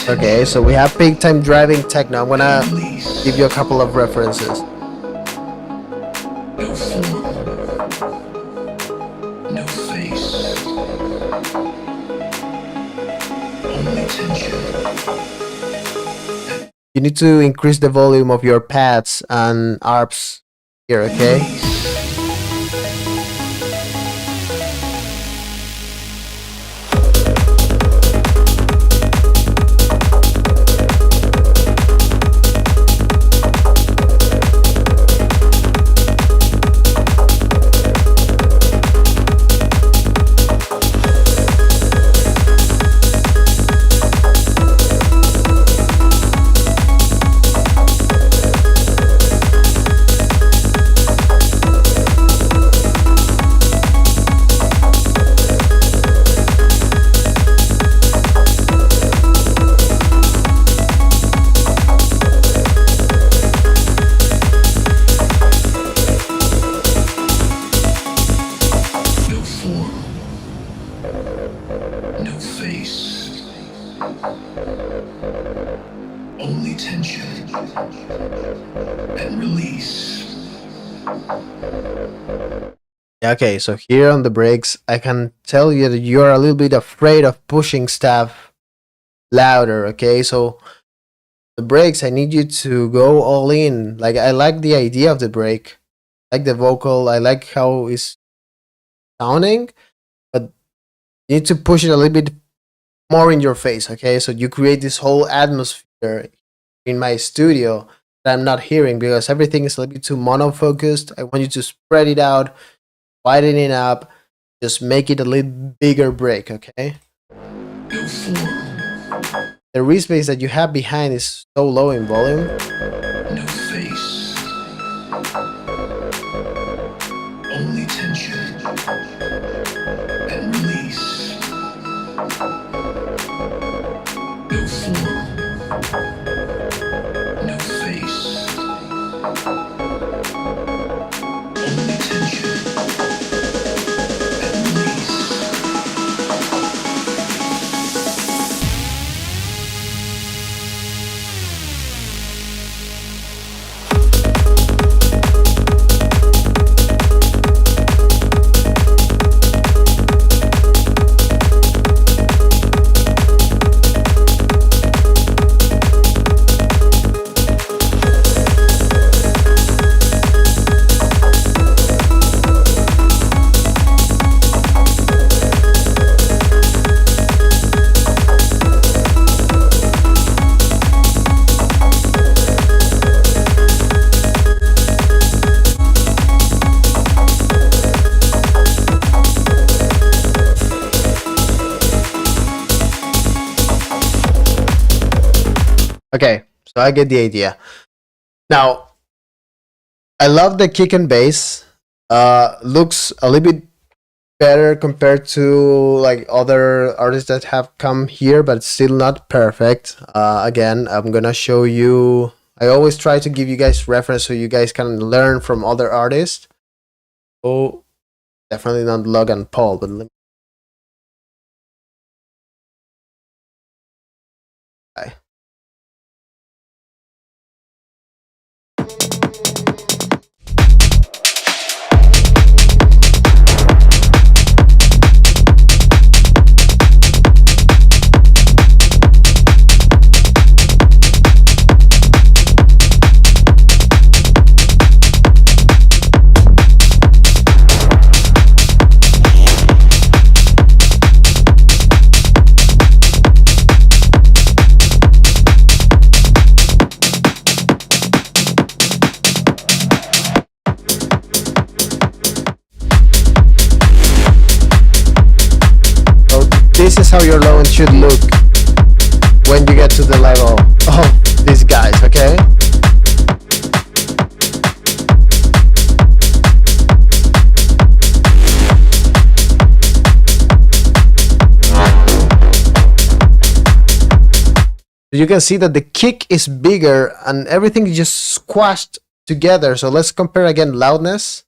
Speaker 3: Okay, so we have big time driving techno. I'm gonna give you a couple of references.
Speaker 6: No form, no face, only tension.
Speaker 3: You need to increase the volume of your pads and ARPs here, okay?
Speaker 6: No face, only tension and release.
Speaker 3: Okay, so here on the breaks, I can tell you that you're a little bit afraid of pushing stuff louder, okay? So the breaks, I need you to go all in. Like, I like the idea of the break, I like the vocal, I like how it's sounding, but you need to push it a little bit more in your face, okay? So you create this whole atmosphere in my studio that I'm not hearing because everything is a little bit too monofocused. I want you to spread it out, widen it up, just make it a little bigger break, okay?
Speaker 6: No form,
Speaker 3: The respace that you have behind is so low in volume.
Speaker 6: no face, only tension and release. No form, no face, only tension and release.
Speaker 3: Okay, so I get the idea. Now, I love the kick and bass. Looks a little bit better compared to like other artists that have come here, but it's still not perfect. Again, I'm gonna show you. I always try to give you guys reference so you guys can learn from other artists. Oh, definitely not Logan Paul, but let me. Try. So this is how your low end should look when you get to the level of these guys, okay? You can see that the kick is bigger and everything is just squashed together. So let's compare again loudness.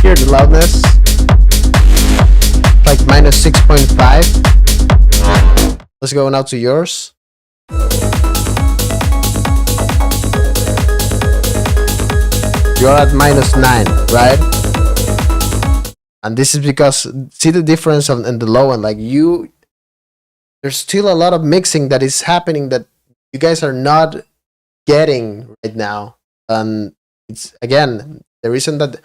Speaker 3: Here the loudness, like minus 6.5. Let's go now to yours. You're at minus 9, right? And this is because, see the difference in the low end, like there's still a lot of mixing that is happening that you guys are not getting right now. And it's, again, the reason that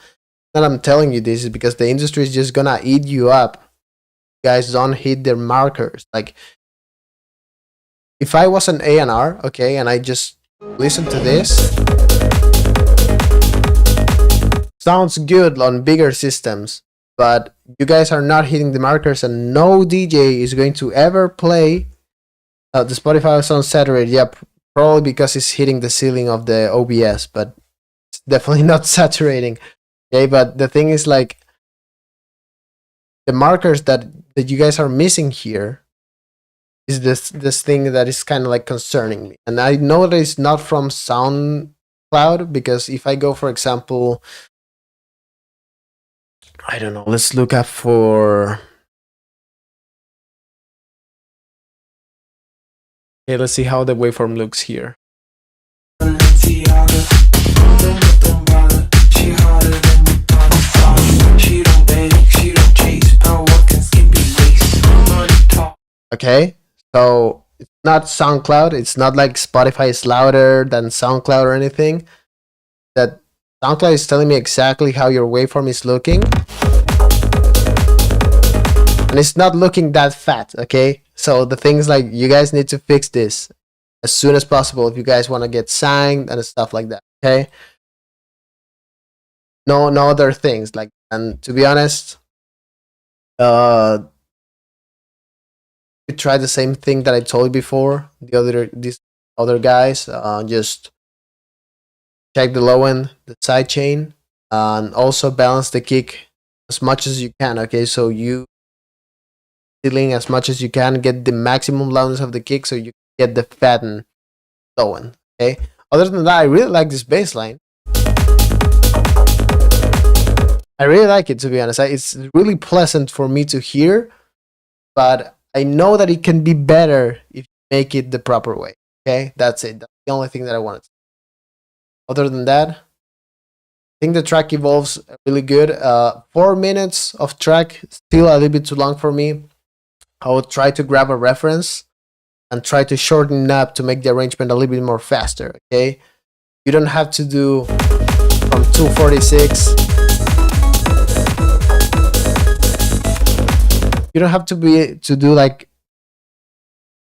Speaker 3: I'm telling you this is because the industry is just gonna eat you up. You guys don't hit their markers. Like, if I was an A&R, okay, and I just listen to this, sounds good on bigger systems, but you guys are not hitting the markers, and no DJ is going to ever play the Spotify sound saturated. Yeah, probably because it's hitting the ceiling of the OBS, but it's definitely not saturating. Okay, but the thing is, like, the markers that you guys are missing here is this thing that is kind of like concerning me. And I know that it's not from SoundCloud, because if I go, for example, I don't know, let's look up for... Okay, let's see how the waveform looks here. Okay, so it's not SoundCloud. It's not like Spotify is louder than SoundCloud or anything. That SoundCloud is telling me exactly how your waveform is looking. And it's not looking that fat, okay? So the thing is, like, you guys need to fix this as soon as possible if you guys want to get signed and stuff like that, okay? No other things. Like, and to be honest, try the same thing that I told you before. These other guys, just check the low end, the side chain, and also balance the kick as much as you can. Okay, so you stealing as much as you can, get the maximum loudness of the kick, so you get the fatten low end. Okay. Other than that, I really like this bass line. I really like it, to be honest. It's really pleasant for me to hear, but I know that it can be better if you make it the proper way. Okay, that's it. That's the only thing that I wanted to say. Other than that, I think the track evolves really good. 4 minutes of track, still a little bit too long for me. I would try to grab a reference and try to shorten it up to make the arrangement a little bit more faster. Okay, you don't have to do from 246. You don't have to do like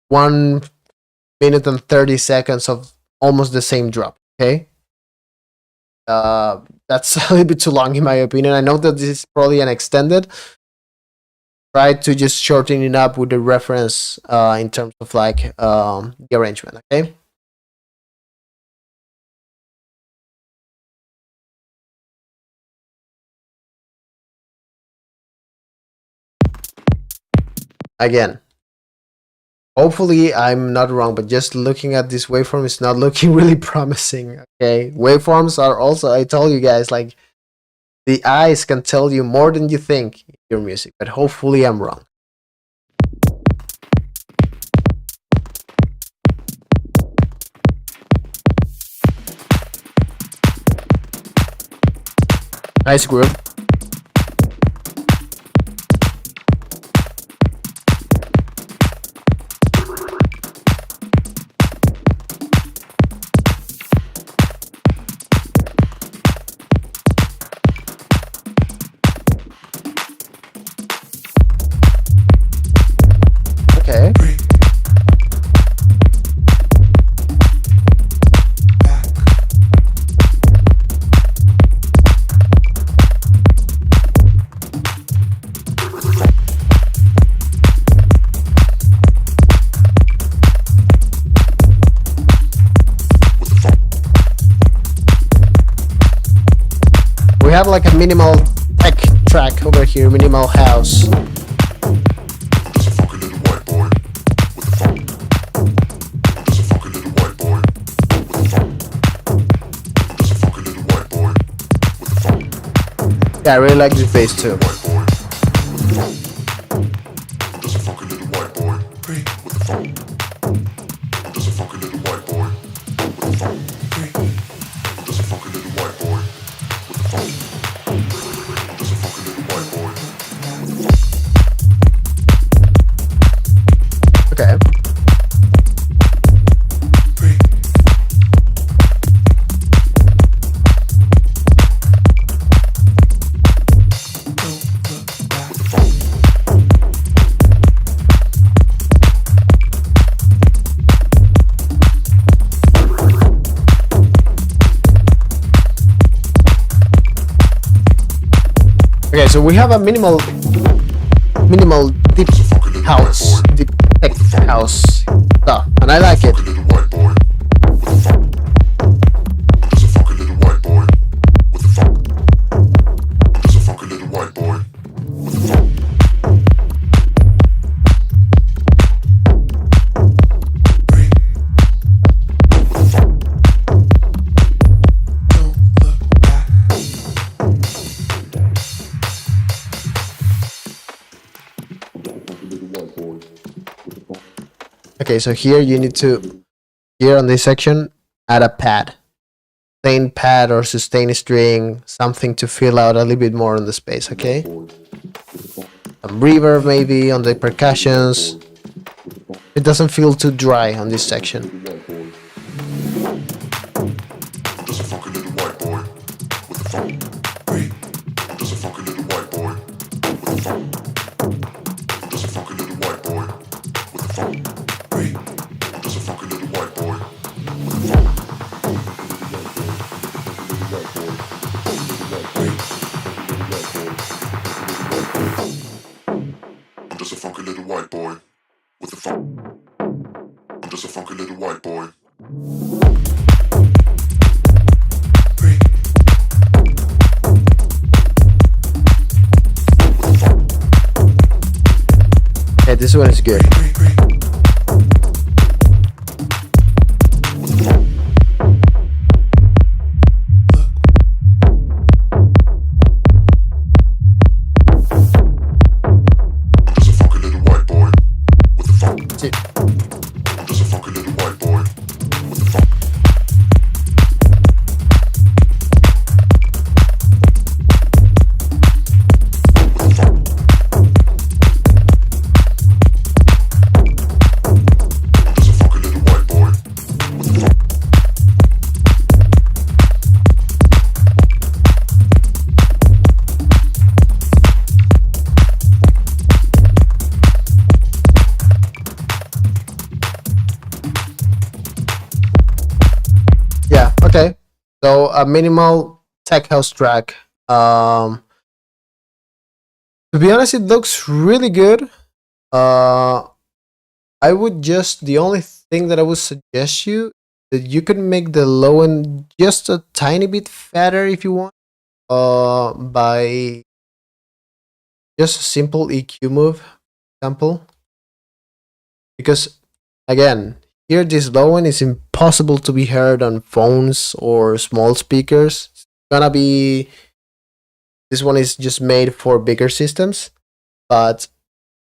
Speaker 3: 1 minute and 30 seconds of almost the same drop. Okay, that's a little bit too long in my opinion. I know that this is probably an extended, try to just shorten it up with the reference in terms of like the arrangement. Okay. Again, hopefully I'm not wrong, but just looking at this waveform is not looking really promising. Okay, waveforms are also, I told you guys, like the eyes can tell you more than you think in your music, but hopefully I'm wrong. Nice groove. Okay. We have like a minimal tech track over here, minimal house. Yeah, I really like this bass too. Okay. Okay, so we have a minimal deep house, deep tech house stuff, and I like it. Okay, so here you need to, here on this section, add a pad. Plain pad or sustain string, something to fill out a little bit more on the space, okay? Some reverb maybe on the percussions. It doesn't feel too dry on this section. Yeah, this one is good. Yeah, okay. So a minimal tech house track. To To be honest, it looks really good. I would just, the only thing that I would suggest you, that you could make the low end just a tiny bit fatter if you want, by just a simple EQ move example. Because again, here this low end is impossible to be heard on phones or small speakers. It's gonna be, this one is just made for bigger systems, but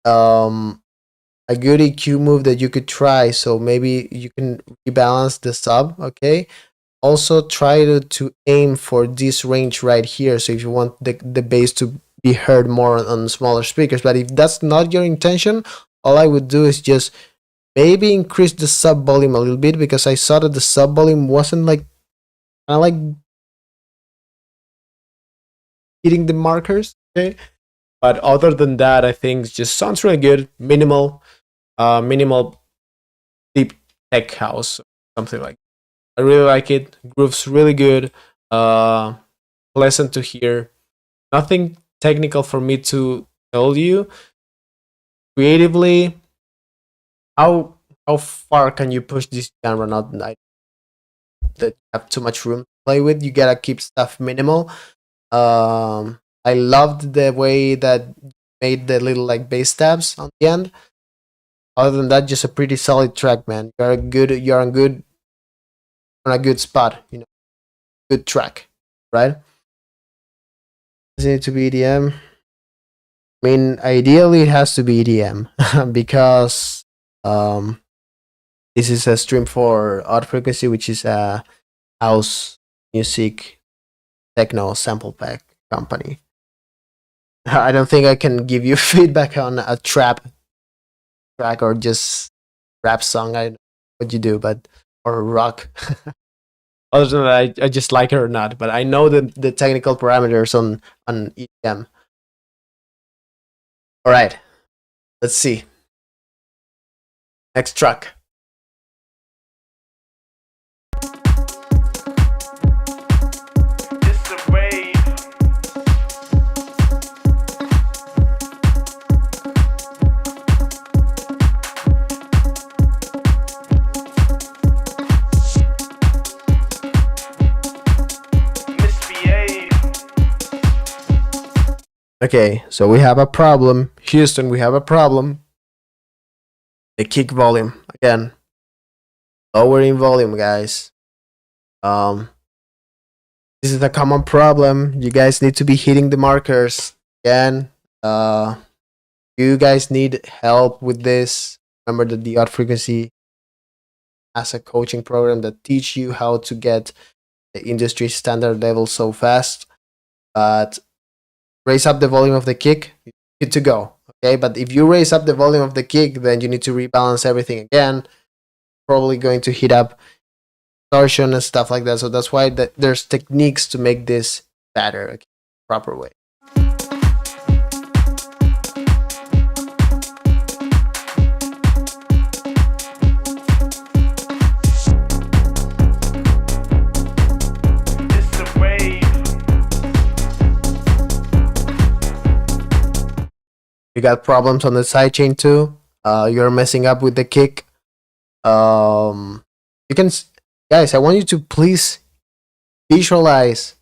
Speaker 3: a good EQ move that you could try, so maybe you can rebalance the sub. Okay, also try to aim for this range right here, so if you want the bass to be heard more on smaller speakers. But if that's not your intention, all I would do is just maybe increase the sub volume a little bit, because I saw that the sub volume wasn't like kind of like hitting the markers. Okay, but other than that, I think it just sounds really good. Minimal deep tech house, something like that. I really like it. Grooves really good, pleasant to hear. Nothing technical for me to tell you. Creatively, how far can you push this genre? Not that you have too much room to play with. You gotta keep stuff minimal. I loved the way that you made the little like bass tabs on the end. Other than that, just a pretty solid track, man. You're on a good spot, you know. Good track, right? Does it need to be EDM? I mean, ideally it has to be EDM because this is a stream for Odd Frequency, which is a house music techno sample pack company. I don't think I can give you feedback on a trap track or just rap song. I don't know what you do, but or rock. Other than that, I just like it or not. But I know the technical parameters on EDM. All right, let's see. Next track. Okay, so we have a problem. Houston, we have a problem. The kick volume. Again, lowering volume, guys. This is a common problem. You guys need to be hitting the markers. Again, you guys need help with this. Remember that the Odd Frequency has a coaching program that teach you how to get the industry standard level so fast. But raise up the volume of the kick, good to go. Okay, but if you raise up the volume of the kick, then you need to rebalance everything again. Probably going to hit up distortion and stuff like that. So that's why there's techniques to make this better, okay, proper way. You got problems on the sidechain too. You're messing up with the kick. You can, guys, I want you to please visualize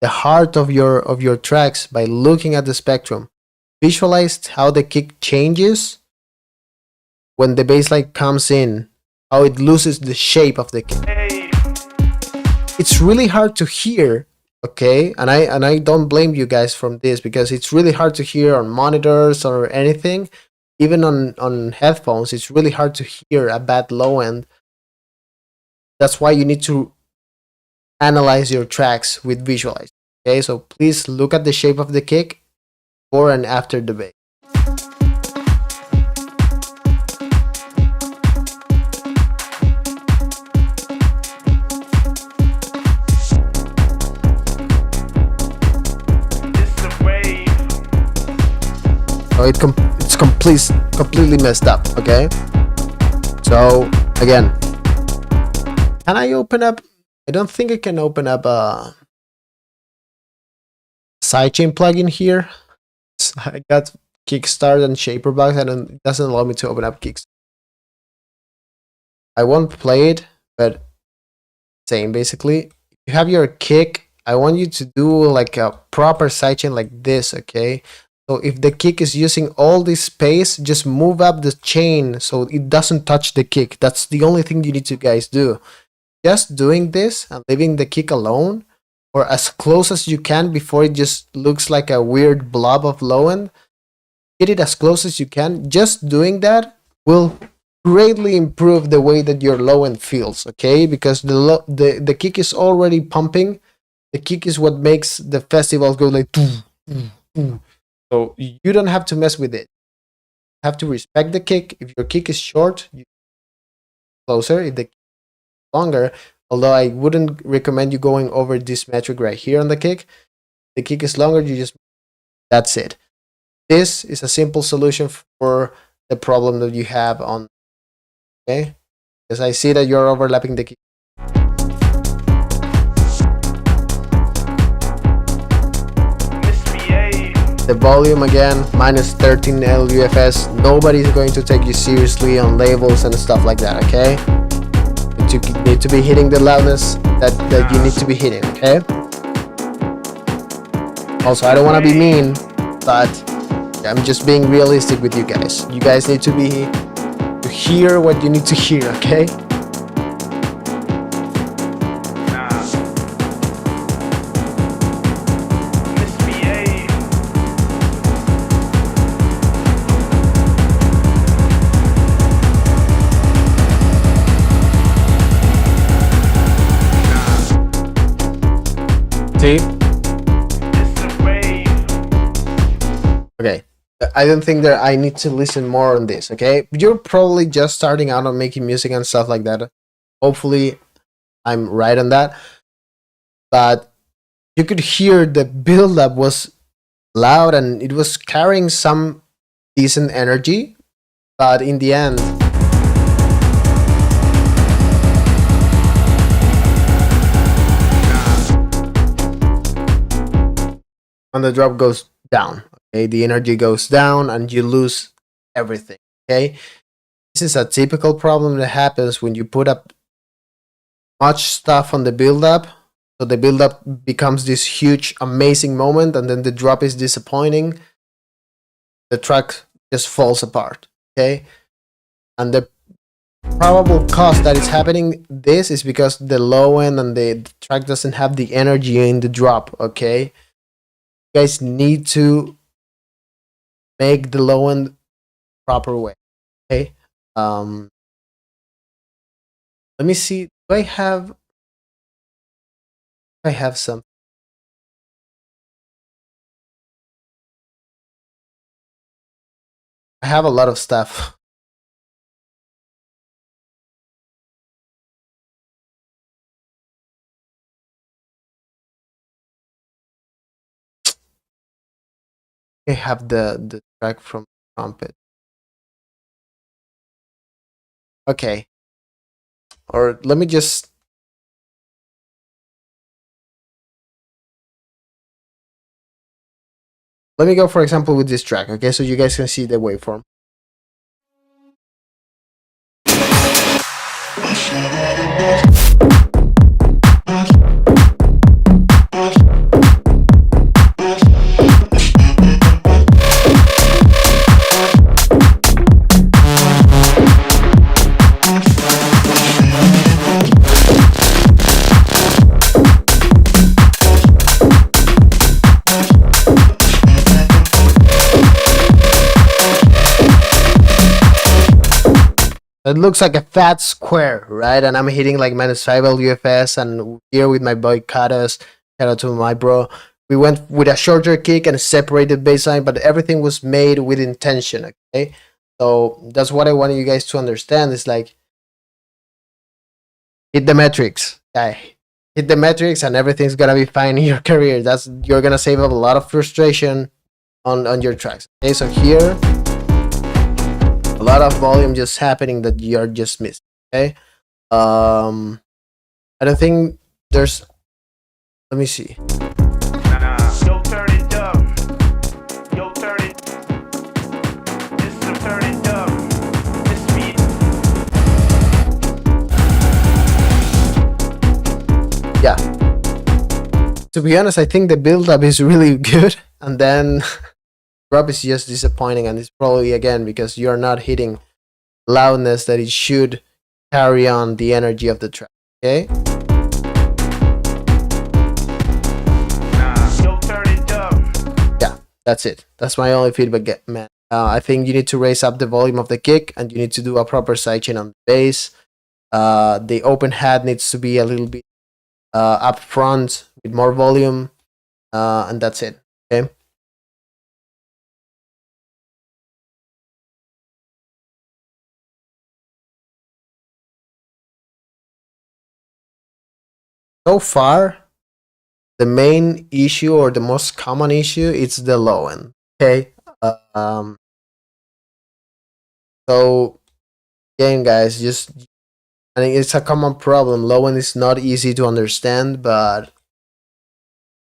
Speaker 3: the heart of your tracks by looking at the spectrum. Visualize how the kick changes when the bassline comes in, how it loses the shape of the kick. It's really hard to hear. Okay, and I don't blame you guys from this, because it's really hard to hear on monitors or anything. Even on headphones, it's really hard to hear a bad low end. That's why you need to analyze your tracks with visualize. Okay, so please look at the shape of the kick before and after the bass. So it's completely messed up. Okay, so again, can I open up? I don't think I can open up a sidechain plugin here. I got Kickstart and Shaperbox, and it doesn't allow me to open up Kickstart. I won't play it, but same basically. If you have your kick, I want you to do like a proper sidechain like this, okay? So if the kick is using all this space, just move up the chain so it doesn't touch the kick. That's the only thing you need to guys do. Just doing this and leaving the kick alone, or as close as you can before it just looks like a weird blob of low end. Get it as close as you can. Just doing that will greatly improve the way that your low end feels, okay? Because the kick is already pumping. The kick is what makes the festivals go like so you don't have to mess with it. You have to respect the kick. If your kick is short, you closer. If the kick is longer, although I wouldn't recommend you going over this metric right here on the kick. The kick is longer, you just that's it. This is a simple solution for the problem that you have on, okay? Because I see that you're overlapping the kick. The volume again, minus 13 LUFS. Nobody's going to take you seriously on labels and stuff like that, okay? You need to be hitting the loudness that you need to be hitting, okay? Also, I don't want to be mean, but I'm just being realistic with you guys. You guys need to hear what you need to hear, okay? See? Okay. I don't think that I need to listen more on this, okay? You're probably just starting out on making music and stuff like that. Hopefully, I'm right on that. But you could hear the build-up was loud and it was carrying some decent energy. But in the end, when the drop goes down, okay, the energy goes down and you lose everything, okay? This is a typical problem that happens when you put up much stuff on the build-up. So the build-up becomes this huge, amazing moment, and then the drop is disappointing. The track just falls apart, okay? And the probable cause that is happening this is because the low end and the track doesn't have the energy in the drop, okay? You guys need to make the low end proper way, okay? Let me see. Do I have some? I have a lot of stuff. I have the track from Trumpet. Okay. Or let me just let me go, for example, with this track, okay? So you guys can see the waveform. It looks like a fat square, right? And I'm hitting like -5 LUFS, and here with my boy Katas, shout out to my bro. We went with a shorter kick and a separated baseline, but everything was made with intention, okay? So that's what I want you guys to understand. It's like, hit the metrics, guy. Hit the metrics and everything's gonna be fine in your career. You're gonna save up a lot of frustration on your tracks. Okay, so here, a lot of volume just happening that you're just missing, okay? I don't think there's, let me see.
Speaker 7: Yo, turn it up. Yo, turn it
Speaker 3: to be honest, I think the build up is really good, and then drop is just disappointing, and it's probably again because you're not hitting loudness that it should carry on the energy of the track. Okay. Yeah, that's it. That's my only feedback, man. I think you need to raise up the volume of the kick, and you need to do a proper sidechain on the bass. The open hat needs to be a little bit up front with more volume, and that's it. Okay. So far, the main issue or the most common issue is the low end. Okay. So again, guys, I think it's a common problem. Low end is not easy to understand, but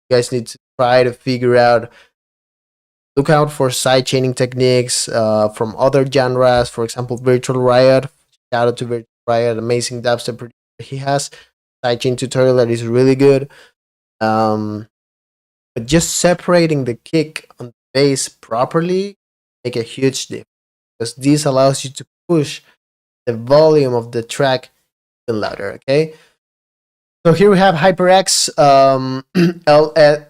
Speaker 3: you guys need to try to figure out. Look out for sidechaining techniques from other genres. For example, Virtual Riot. Shout out to Virtual Riot, amazing dubstep producer he has. Sidechain tutorial that is really good. But just separating the kick on the bass properly make a huge difference, because this allows you to push the volume of the track even louder. Okay. So here we have HyperX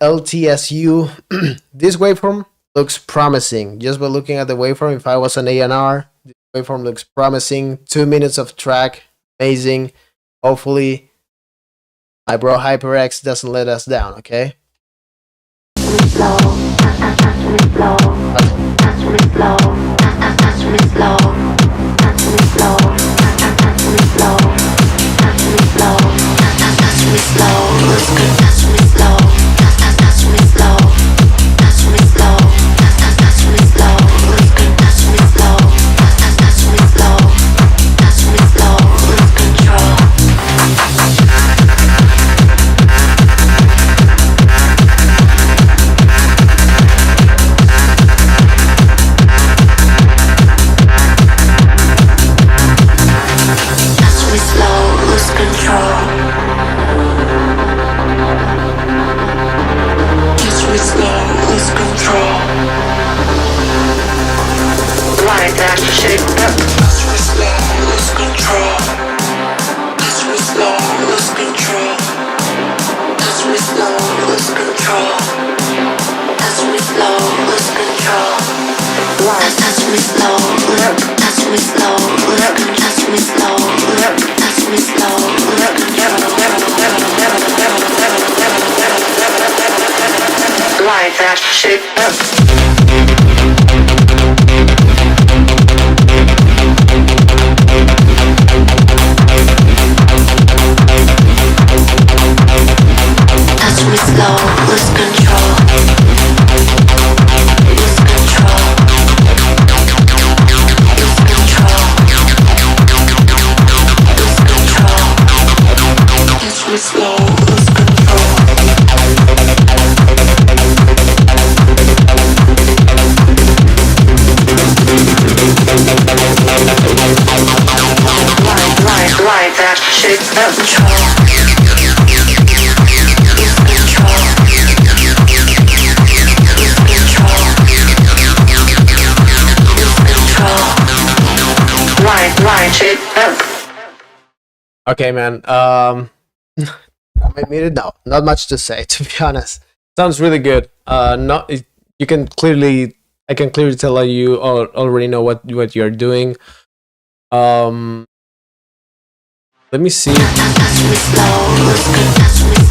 Speaker 3: LTSU. This waveform looks promising. Just by looking at the waveform, if I was an A&R, this waveform looks promising. 2 minutes of track, amazing. Hopefully, my bro HyperX doesn't let us down, okay? Okay, man. Am I muted? No, not much to say, to be honest. Sounds really good. You can clearly, I can clearly tell that you already know what you're doing. Let me see.
Speaker 2: Touch me slow, lose control.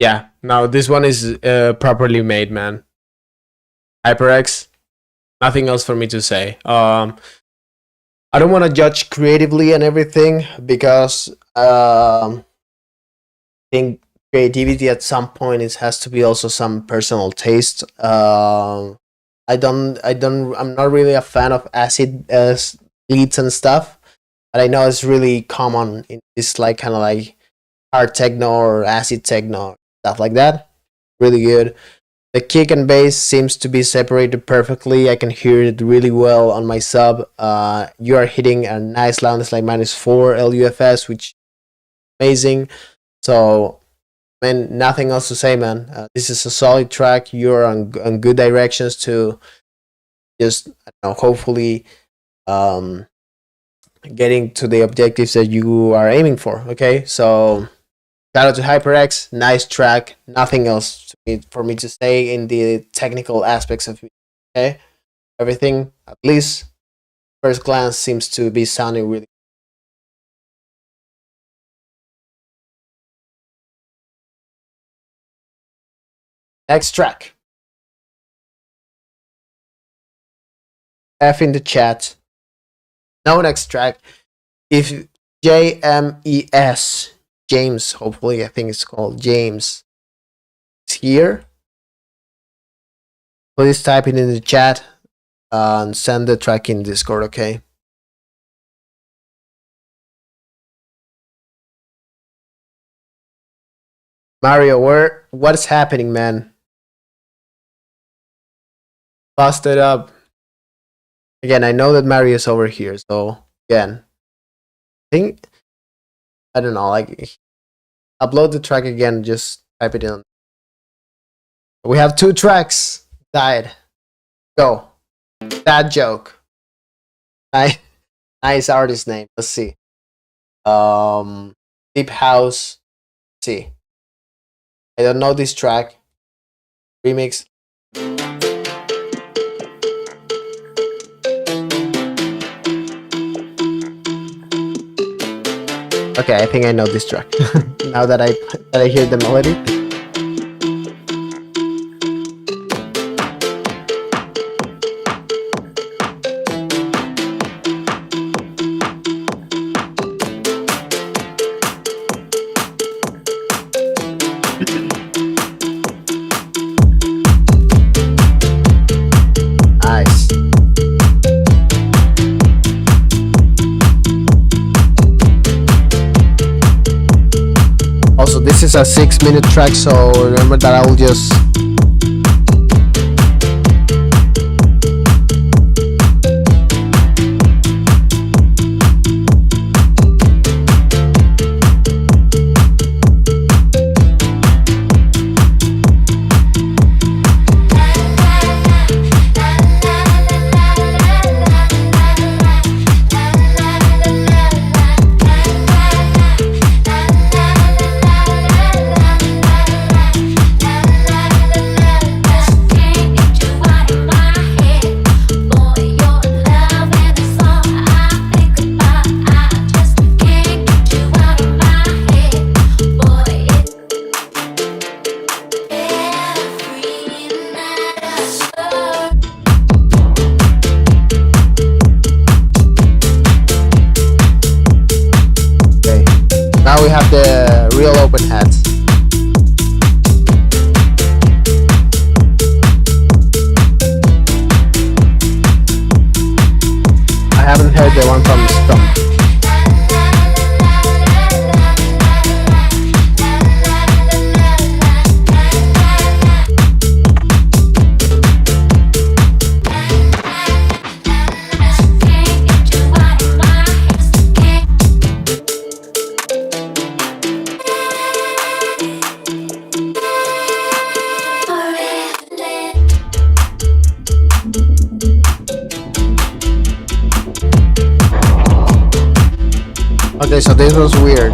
Speaker 3: yeah, no, this one is properly made, man. HyperX, nothing else for me to say. I don't want to judge creatively and everything because I think creativity at some point has to be also some personal taste. I'm not really a fan of acid beats and stuff, but I know it's really common in this like kind of like hard techno or acid techno stuff like that. Really good. The kick and bass seems to be separated perfectly. I can hear it really well on my sub. You are hitting a nice loudness like -4 LUFS, which is amazing. So, man, nothing else to say, man. This is a solid track. You're on good directions to just, I don't know, hopefully getting to the objectives that you are aiming for. Okay, so shout out to HyperX. Nice track. Nothing else for me to say in the technical aspects of it. Okay, everything at least first glance seems to be sounding really. Next track. F in the chat. No next track. If JMES, James, hopefully I think it's called James, is here, please type it in the chat and send the track in Discord, okay? Mario, what's happening, man? Busted up. Again, I know that Mario is over here, so again, I don't know, like upload the track again, just type it in. We have 2 tracks. Died. Go. Bad joke. Nice artist name. Let's see. Deep House. Let's see. I don't know this track. Remix. Okay, I think I know this track. Now that I hear the melody. Nice. Also, this is a 6-minute track, so remember that I will just now we have the real open hats. I haven't heard the one from Stump. Okay, so this was weird.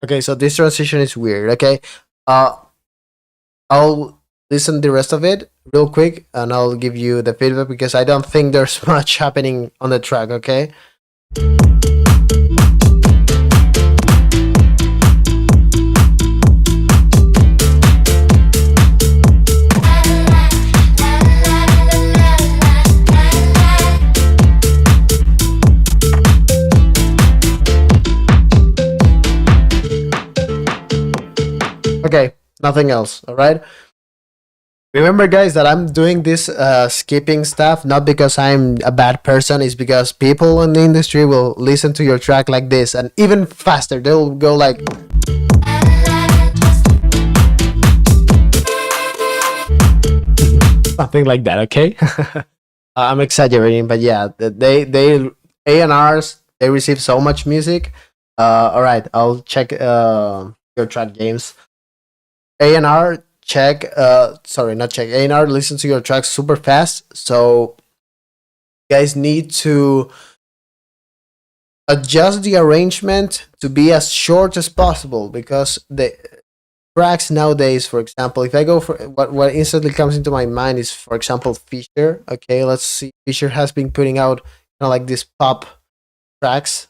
Speaker 3: Okay, so this transition is weird, okay? I'll listen the rest of it real quick and I'll give you the feedback because I don't think there's much happening on the track, okay? Okay, nothing else. All right. Remember, guys, that I'm doing this skipping stuff not because I'm a bad person. It's because people in the industry will listen to your track like this, and even faster. They'll go like. Something like that. Okay. I'm exaggerating, but yeah, they A&Rs, they receive so much music. All right, I'll check your track games. A&R check. Sorry, not check. A&R listen to your tracks super fast, so you guys need to adjust the arrangement to be as short as possible, because the tracks nowadays, for example, if I go for what instantly comes into my mind is, for example, Fisher. Okay, let's see. Fisher has been putting out kind of like this pop tracks.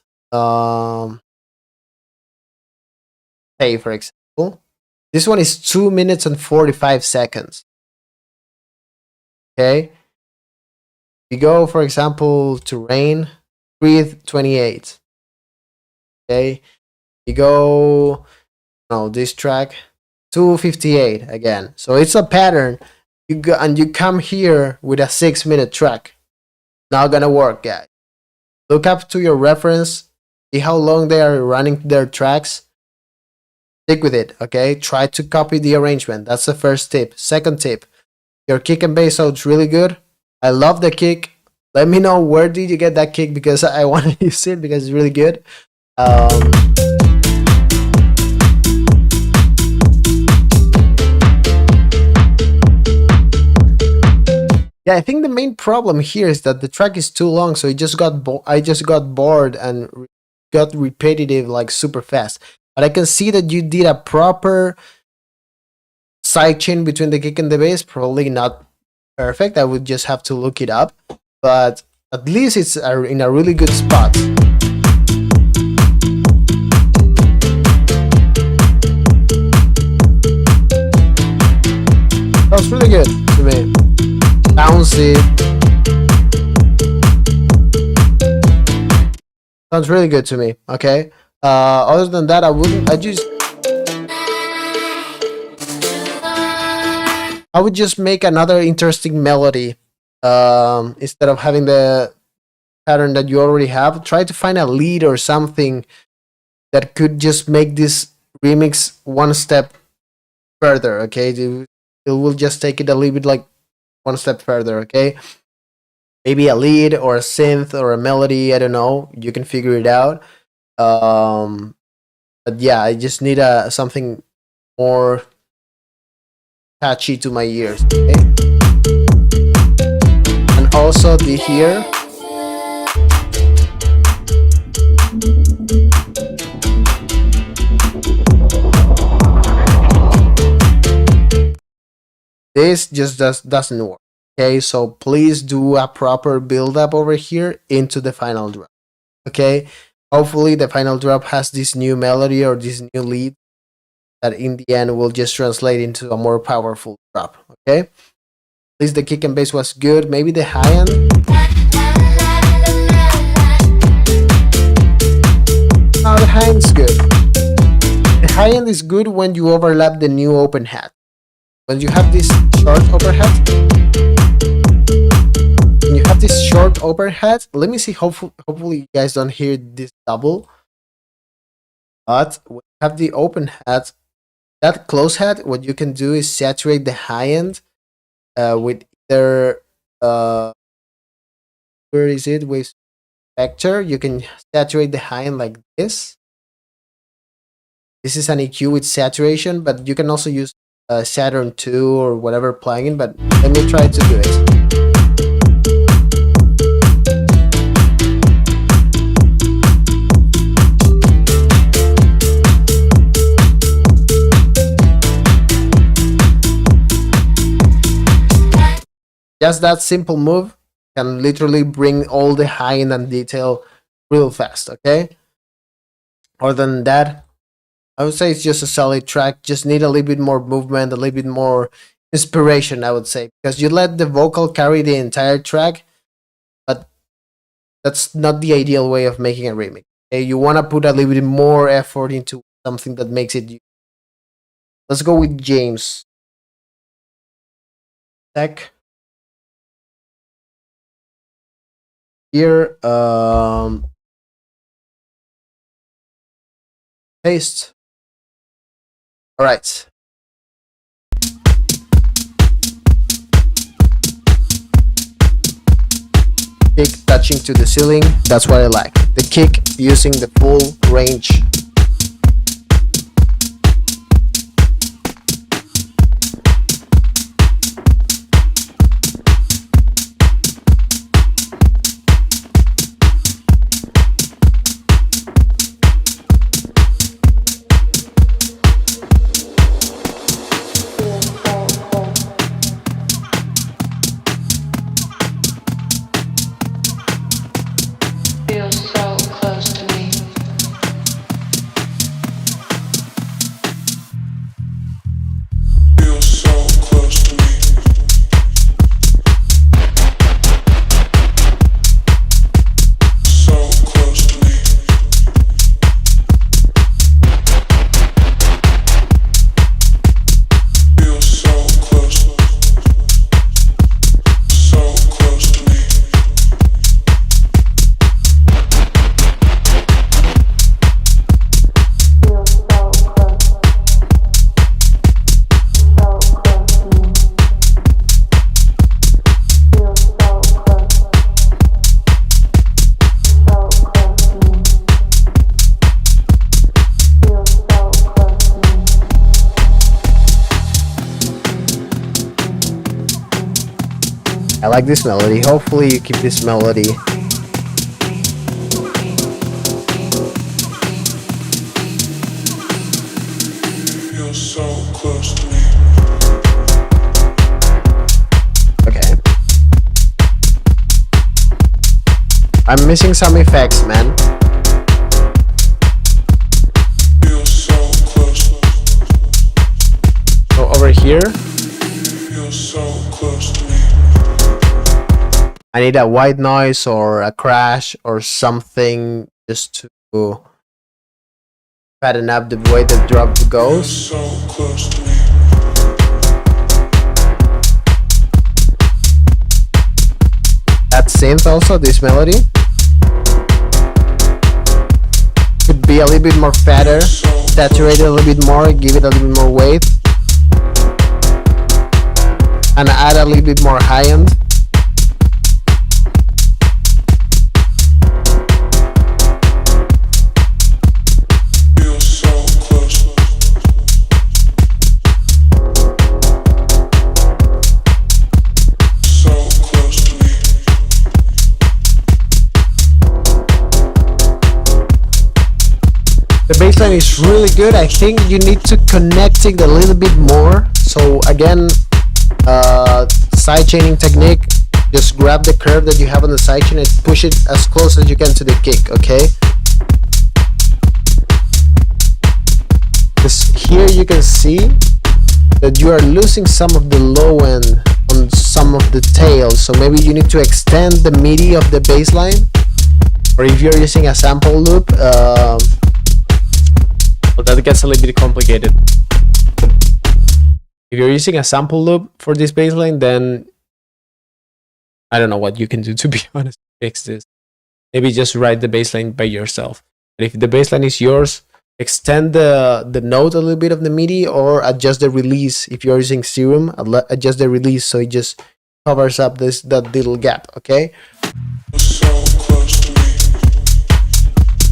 Speaker 3: Hey, for example, this one is 2 minutes and 45 seconds. Okay, we go, for example, to Rain, Breathe 28. Okay, you go, no, this track 258 again. So it's a pattern. You go and you come here with a 6-minute track. Not gonna work, guys. Look up to your reference, see how long they are running their tracks. Stick with it, okay? Try to copy the arrangement. That's the first tip. Second tip, your kick and bass sounds really good. I love the kick. Let me know where did you get that kick, because I want to use it because it's really good. Yeah, I think the main problem here is that the track is too long, so I just got bored and got repetitive like super fast. But I can see that you did a proper sidechain between the kick and the bass. Probably not perfect. I would just have to look it up, but at least it's in a really good spot. That was really good to me. Bouncy. Sounds really good to me. Okay. Other than that, I would just make another interesting melody. Instead of having the pattern that you already have, try to find a lead or something that could just make this remix one step further. Okay. It will just take it a little bit like one step further, okay? Maybe a lead or a synth or a melody, I don't know. You can figure it out. But yeah, I just need something more catchy to my ears, okay? And also the here. This just doesn't work. Okay, so please do a proper build up over here into the final drop. Okay, hopefully the final drop has this new melody or this new lead that in the end will just translate into a more powerful drop. Okay, at least the kick and bass was good. Maybe the high end. No, the high end's good. The high end is good when you overlap the new open hat. When you have this short overhead, let me see. Hopefully, you guys don't hear this double. But when you have the open hat, that close hat, what you can do is saturate the high end with either where is it? With vector, you can saturate the high end like this. This is an EQ with saturation, but you can also use Saturn 2 or whatever plugin, but let me try to do it. Just that simple move can literally bring all the high end and detail real fast, okay? Other than that, I would say it's just a solid track. Just need a little bit more movement, a little bit more inspiration, I would say, because you let the vocal carry the entire track, but that's not the ideal way of making a remix. Okay? You want to put a little bit more effort into something that makes it Let's go with James. Tech. Here, paste. All right. Kick touching to the ceiling. That's what I like. The kick using the full range.
Speaker 7: Feel so close to me.
Speaker 1: Feel so close to me. So close to me. Feel so close. So close to me.
Speaker 7: Feel so close. So close to me. Feel so close. So close to me. Feel so close to me.
Speaker 3: I like this melody. Hopefully you keep this melody.
Speaker 1: Feel so close to me.
Speaker 3: Okay. I'm missing some effects, man.
Speaker 1: Feel so close.
Speaker 3: So over here,
Speaker 1: Feel so close to me.
Speaker 3: I need a white noise or a crash or something just to fatten up the way the drop
Speaker 1: Feel
Speaker 3: goes.
Speaker 1: so close to me.
Speaker 3: That synth also, this melody, could be a little bit more fatter, saturate it a little bit more, give it a little bit more weight, and add a little bit more high end.
Speaker 1: Feel so close. So close to me.
Speaker 3: The bassline is really good. I think you need to connect it a little bit more. So again, side chaining technique, just grab the curve that you have on the side chain and push it as close as you can to the kick, okay? Because here you can see that you are losing some of the low end on some of the tails, so maybe you need to extend the MIDI of the bass line, or if you're using a sample loop, well, that gets a little bit complicated. If you're using a sample loop for this bass line, then I don't know what you can do, to be honest, to fix this. Maybe just write the bass line by yourself. And if the bass line is yours, extend the note a little bit of the MIDI, or adjust the release. If you're using Serum, adjust the release so it just covers up that little gap, okay?
Speaker 1: So close to me.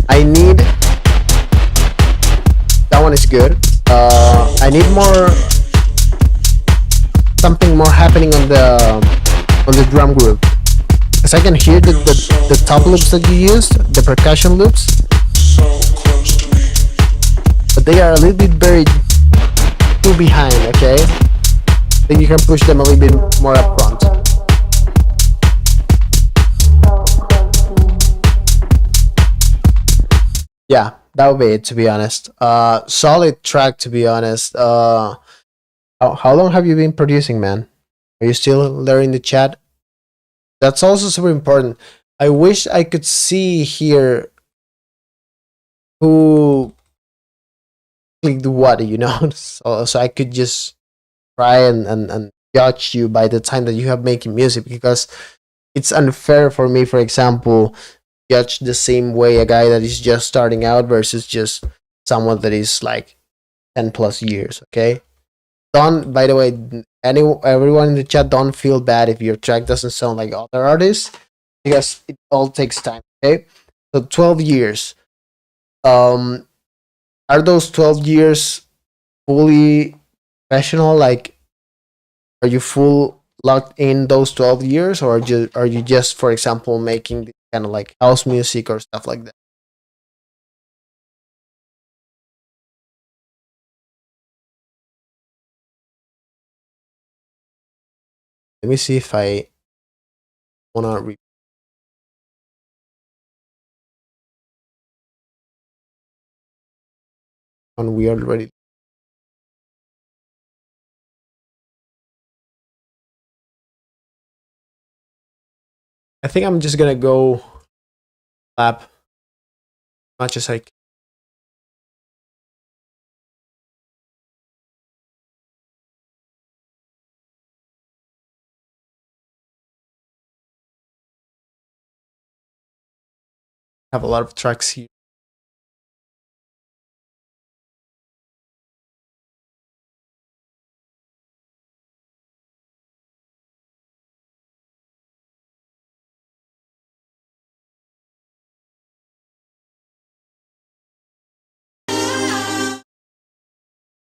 Speaker 3: I need, that one is good. I need more, something more happening on the drum group, because I can hear the top loops that you used, the percussion loops,
Speaker 1: So close to me.
Speaker 3: but they are a little bit buried too behind, okay? Then you can push them a little bit more up front. Yeah, that would be it, to be honest. Solid track, to be honest. How long have you been producing, man? Are you still there in the chat? That's also super important. I wish I could see here who clicked what, you know? So I could just try and judge you by the time that you have making music, because it's unfair for me, for example, judge the same way a guy that is just starting out versus just someone that is like 10 plus years. Okay, don't, by the way, everyone in the chat, don't feel bad if your track doesn't sound like other artists, because it all takes time. Okay, so 12 years. Are those 12 years fully professional? Like, are you full locked in those 12 years, or are you just, for example, making kind of like house music or stuff like that? Let me see if I wanna on we already. I think I'm just gonna go lap much as I can. Have a lot of tracks here.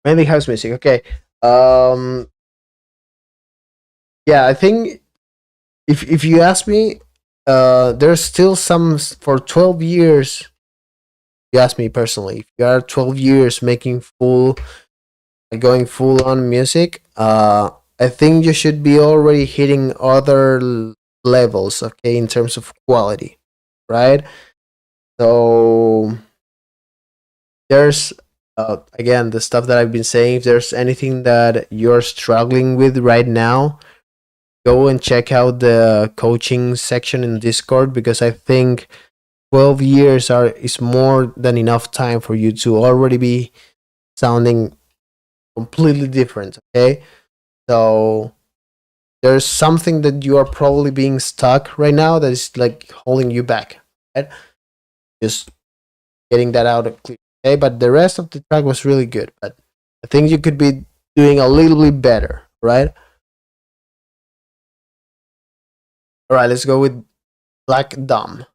Speaker 3: Mainly house music. Okay. Yeah, I think if you ask me, there's still some for 12 years. You ask me personally, if you are 12 years making going full on music, I think you should be already hitting other levels, okay, in terms of quality, right? So there's again the stuff that I've been saying. If there's anything that you're struggling with right now, go and check out the coaching section in Discord, because I think 12 years is more than enough time for you to already be sounding completely different. Okay, so there's something that you are probably being stuck right now that is like holding you back, right? Just getting that out of clear. Okay, but the rest of the track was really good, but I think you could be doing a little bit better, right? All right, let's go with Black Dom.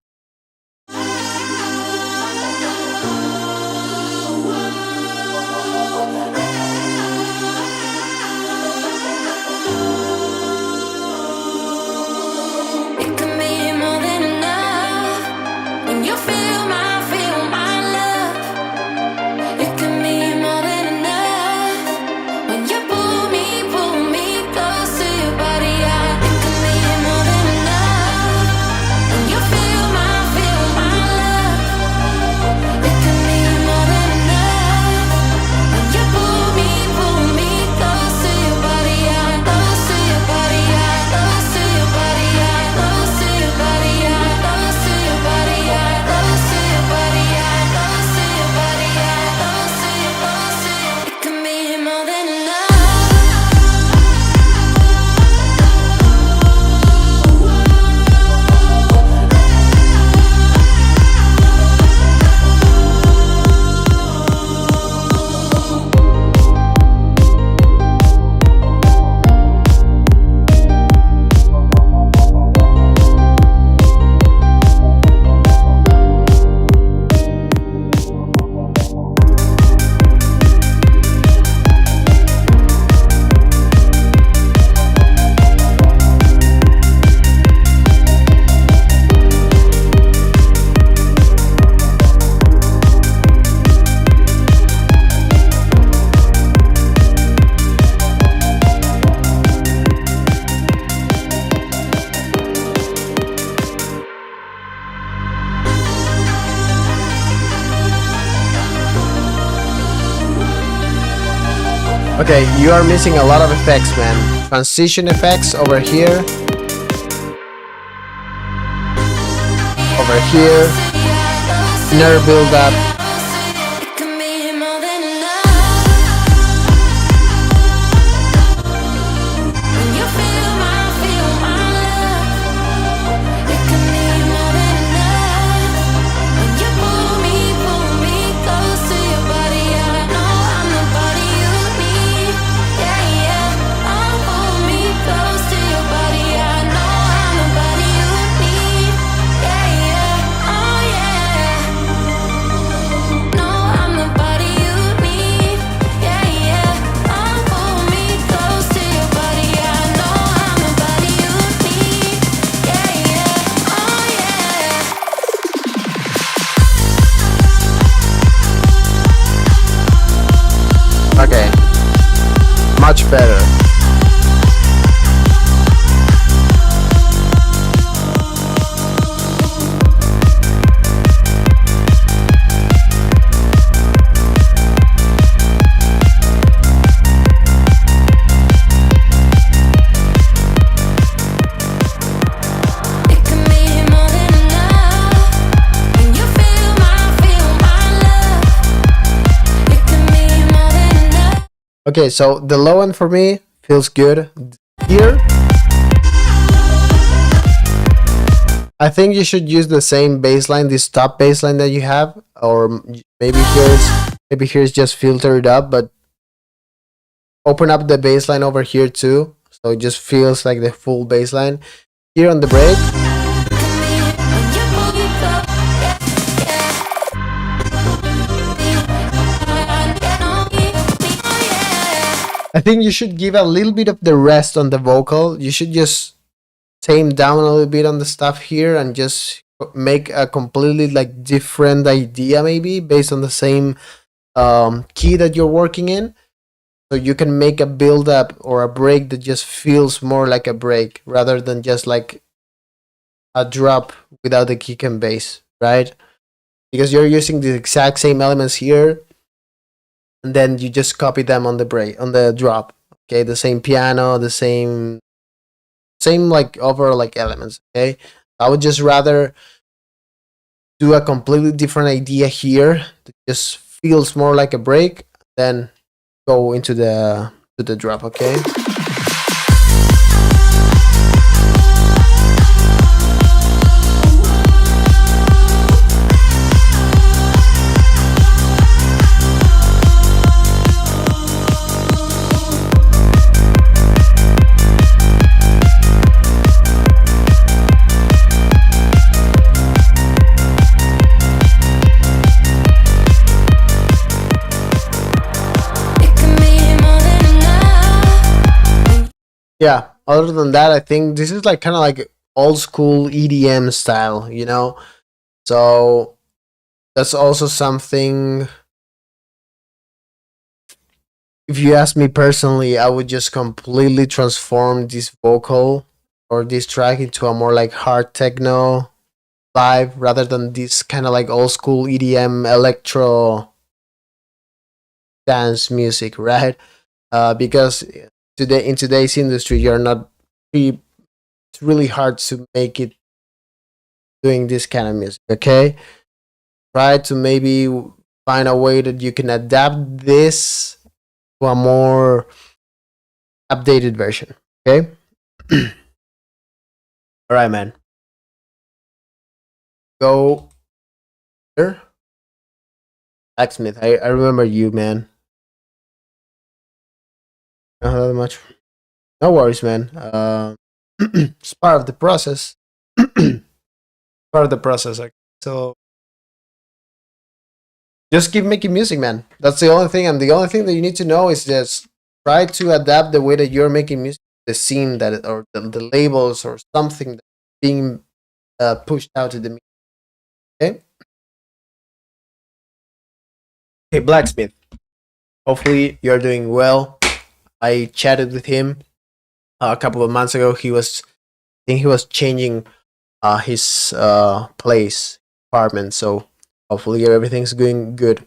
Speaker 2: It can be more than enough when you feel my love. It can be more than enough when you pull me close to your body. It can be more than enough when you feel my love. It can be more than enough when you pull me close to your body. Close to your body. Close to your body. Close to your body. Close to your body. Close to your body. Close to your body. Close to your, close to your. It can be more than enough.
Speaker 3: Okay, you are missing a lot of effects, man. Transition effects over here. Over here. Snare build up.
Speaker 2: It can be more than enough.
Speaker 3: much better.
Speaker 2: It can mean more than enough when you feel my love. It can mean more than enough.
Speaker 3: Okay, so the low end for me feels good here. I think you should use the same baseline, this top baseline that you have, or maybe here's just filtered up, but open up the baseline over here too, so it just feels like the full baseline. Here on the break, I think you should give a little bit of the rest on the vocal. You should just tame down a little bit on the stuff here and just make a completely like different idea, maybe based on the same key that you're working in. So you can make a build up or a break that just feels more like a break rather than just like a drop without the kick and bass, right? Because you're using the exact same elements here, and then you just copy them on the break, on the drop. Okay, the same piano, the same like overall like elements. Okay, I would just rather do a completely different idea here that just feels more like a break, then go into the drop. Okay. Yeah, other than that, I think this is like kind of like old school EDM style, you know? So that's also something. If you ask me personally, I would just completely transform this vocal or this track into a more like hard techno vibe rather than this kind of like old school EDM electro dance music, right? Because in today's industry, it's really hard to make it doing this kind of music. Okay, try to maybe find a way that you can adapt this to a more updated version. Okay. All right, man. Go here. Blacksmith, I remember you, man. Not that much. No worries, man. It's part of the process. Part of the process. So just keep making music, man. That's the only thing. And the only thing that you need to know is just try to adapt the way that you're making music, the scene that, or the labels or something that's being pushed out to the music. Okay. Hey, Blacksmith. Hopefully you're doing well. I chatted with him a couple of months ago. I think he was changing his place, apartment. So hopefully everything's going good.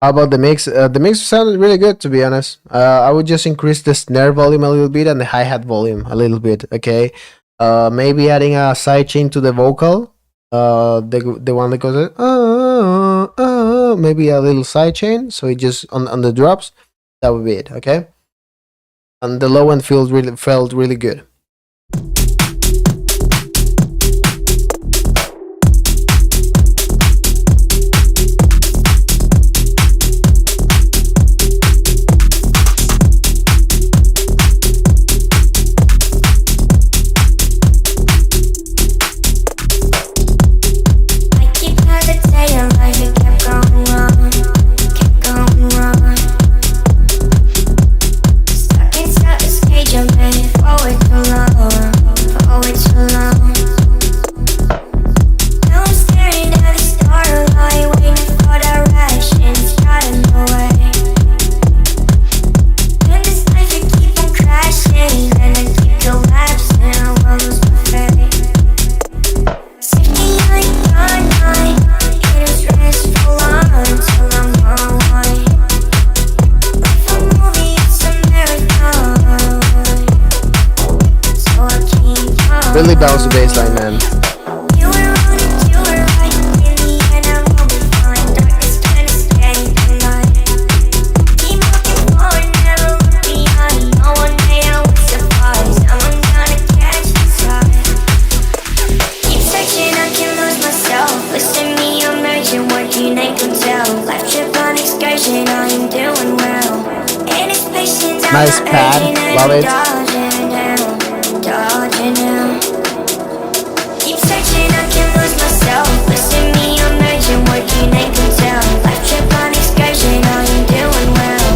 Speaker 3: How about the mix? The mix sounded really good, to be honest. I would just increase the snare volume a little bit and the hi-hat volume a little bit, okay? Maybe adding a sidechain to the vocal. The one that goes, maybe a little sidechain, so it just, on the drops, that would be it, okay? And the low end felt really good.
Speaker 2: Stuck inside this cage, I'm headed forward too long.
Speaker 3: really bouncy bass line, man.
Speaker 2: You were wrong, you were right. In the end, I won't be fine. Darkest kind of steady tonight. Keep looking forward, never look behind. No one day I will surprise. Someone's gonna catch the side. Keep searching, I can lose myself. Listen me, I'm urgent, working, they can tell. Life trip on excursion, I am doing well. And it's patience, I'm
Speaker 3: Nice
Speaker 2: not
Speaker 3: pad,
Speaker 2: urgent, and
Speaker 3: love
Speaker 2: I'm
Speaker 3: it.
Speaker 2: dodging now. Keep searching, I can lose myself. Listen me, I'm urgent, working, they can tell. Life trip on excursion, I am doing well.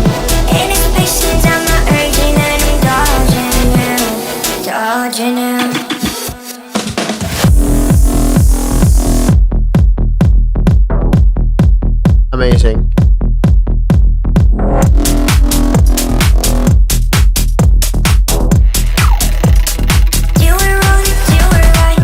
Speaker 2: And it's patience, I'm not urgent, and I'm dodging now.
Speaker 3: Amazing.
Speaker 2: You were wrong, you were right.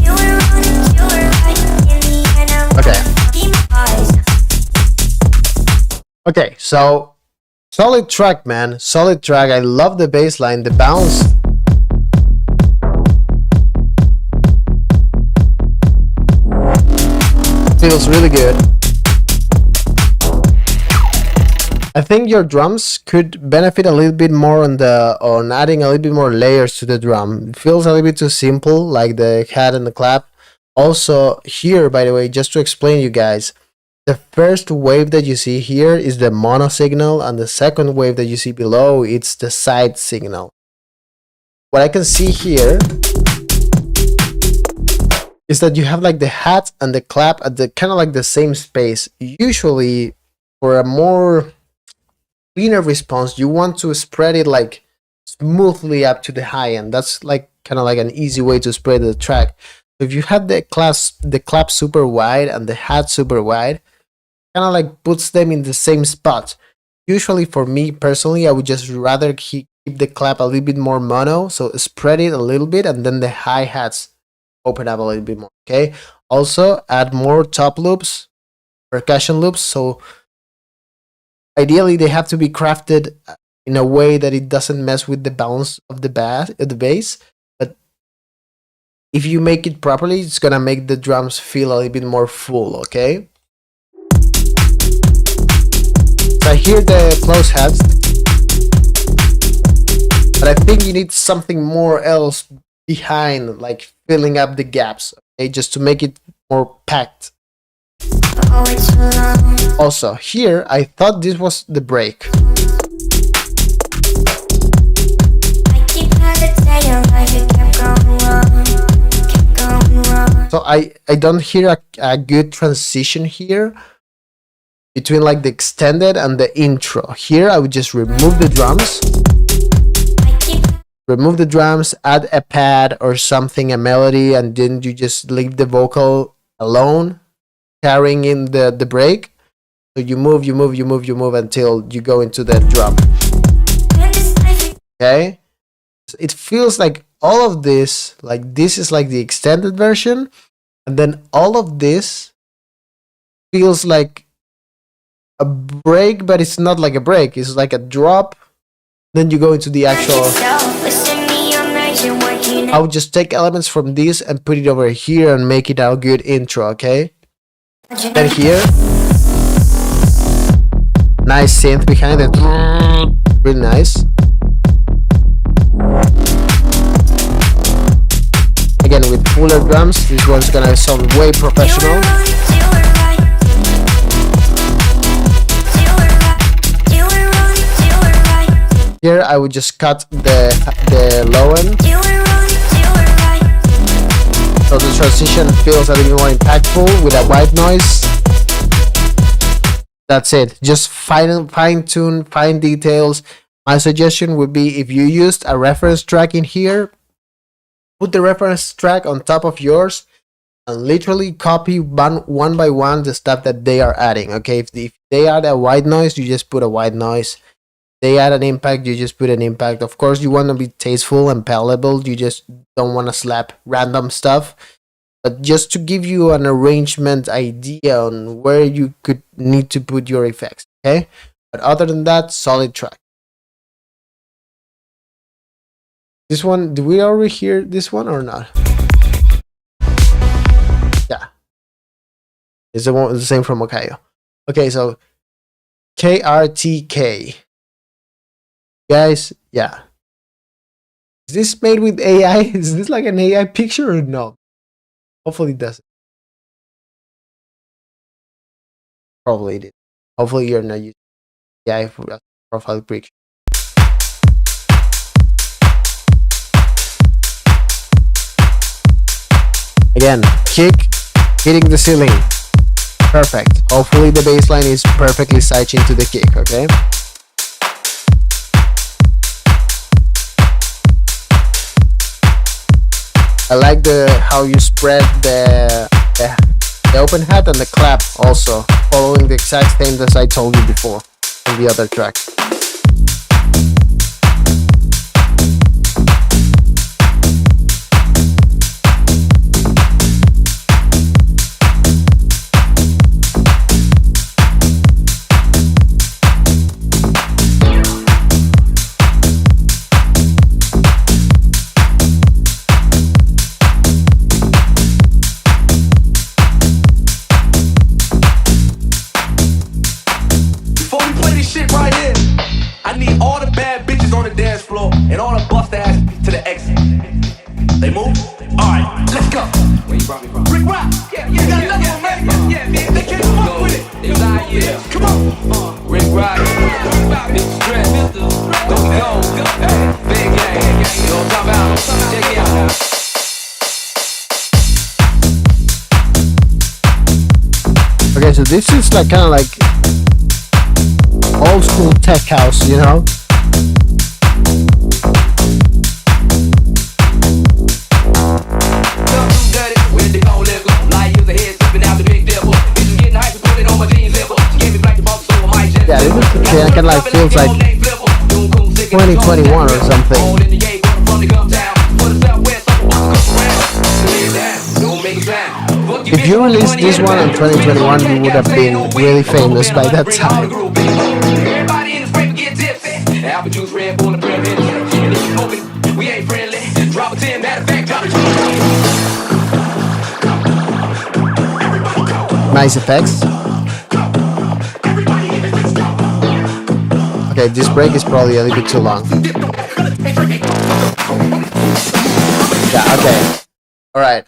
Speaker 2: You were wrong, you were right. In the end, I won't
Speaker 3: Okay.
Speaker 2: keep my eyes.
Speaker 3: Okay, so solid track, man. Solid track. I love the bass line, the bounce. Feels really good. I think your drums could benefit a little bit more on adding a little bit more layers to the drum. It feels a little bit too simple, like the hat and the clap. Also, here, by the way, just to explain you guys, the first wave that you see here is the mono signal, and the second wave that you see below, it's the side signal. What I can see here is that you have like the hat and the clap at the kind of like the same space. Usually, for a more cleaner response, you want to spread it like smoothly up to the high end. That's like kind of like an easy way to spread the track. If you have the clap super wide and the hat super wide, kind of like puts them in the same spot. Usually for me personally, I would just rather keep the clap a little bit more mono, so spread it a little bit, and then the hi-hats open up a little bit more. Okay, also add more top loops, percussion loops, so ideally they have to be crafted in a way that it doesn't mess with the bounce of the bass. But if you make it properly, it's gonna make the drums feel a little bit more full. Okay, so I hear the close hats, but I think you need something more else behind, like filling up the gaps, okay, just to make it more packed.
Speaker 2: Oh, it's so long.
Speaker 3: Also, here I thought this was the break.
Speaker 2: I keep hesitating like it kept going wrong. Kept going wrong.
Speaker 3: So I don't hear a good transition here between like the extended and the intro. Here I would just remove the drums.
Speaker 2: I keep
Speaker 3: Remove the drums, add a pad or something, a melody, and then you just leave the vocal alone, carrying in the break. So you move until you go into the drum.
Speaker 2: in this life.
Speaker 3: Okay? It feels like all of this, like this is like the extended version, and then all of this feels like a break, but it's not like a break. It's like a drop. Then you go into the actual.
Speaker 2: Listen me, I'm urgent, working.
Speaker 3: I would just take elements from this and put it over here and make it a good intro, okay? Then here, nice synth behind it, really nice. Again, with fuller drums, this one's gonna sound way professional. Here, I would just cut the low end, so the transition feels a little more impactful with a white noise. That's it. Just fine tune, fine details. My suggestion would be, if you used a reference track in here, put the reference track on top of yours and literally copy one by one the stuff that they are adding. Okay, if they add a white noise, you just put a white noise. They add an impact, you just put an impact. Of course, you want to be tasteful and palatable. You just don't want to slap random stuff. But just to give you an arrangement idea on where you could need to put your effects. Okay, but other than that, solid track. This one, do we already hear this one or not? Yeah, it's the same from Okayo. Okay, so KRTK. Guys, yeah. Is this made with AI? Is this like an AI picture or no? Hopefully it doesn't. Probably it is. Hopefully you're not using AI for a profile picture. Again, kick hitting the ceiling. Perfect. Hopefully the baseline is perfectly side into the kick, okay? I like how you spread the open hat and the clap also, following the exact same as I told you before in the other track.
Speaker 4: And all the bust ass to the exit. They move? Alright, let's go. Where you brought me from? Rick Rock. Yeah, you got another one, man. Yeah, man. They can't fuck with it. Yeah. Come on. Rick Rock. Big Stress. Go. Big gang. You know what I'm talking about? Check me out now.
Speaker 3: Okay, so this is like kind of like old school tech house, you know? Yeah, this kind of like feels like 2021 or something. If you released this one in 2021, you would have been really famous by that time. Nice effects. Okay, this break is probably a little bit too long. Yeah, okay. Alright.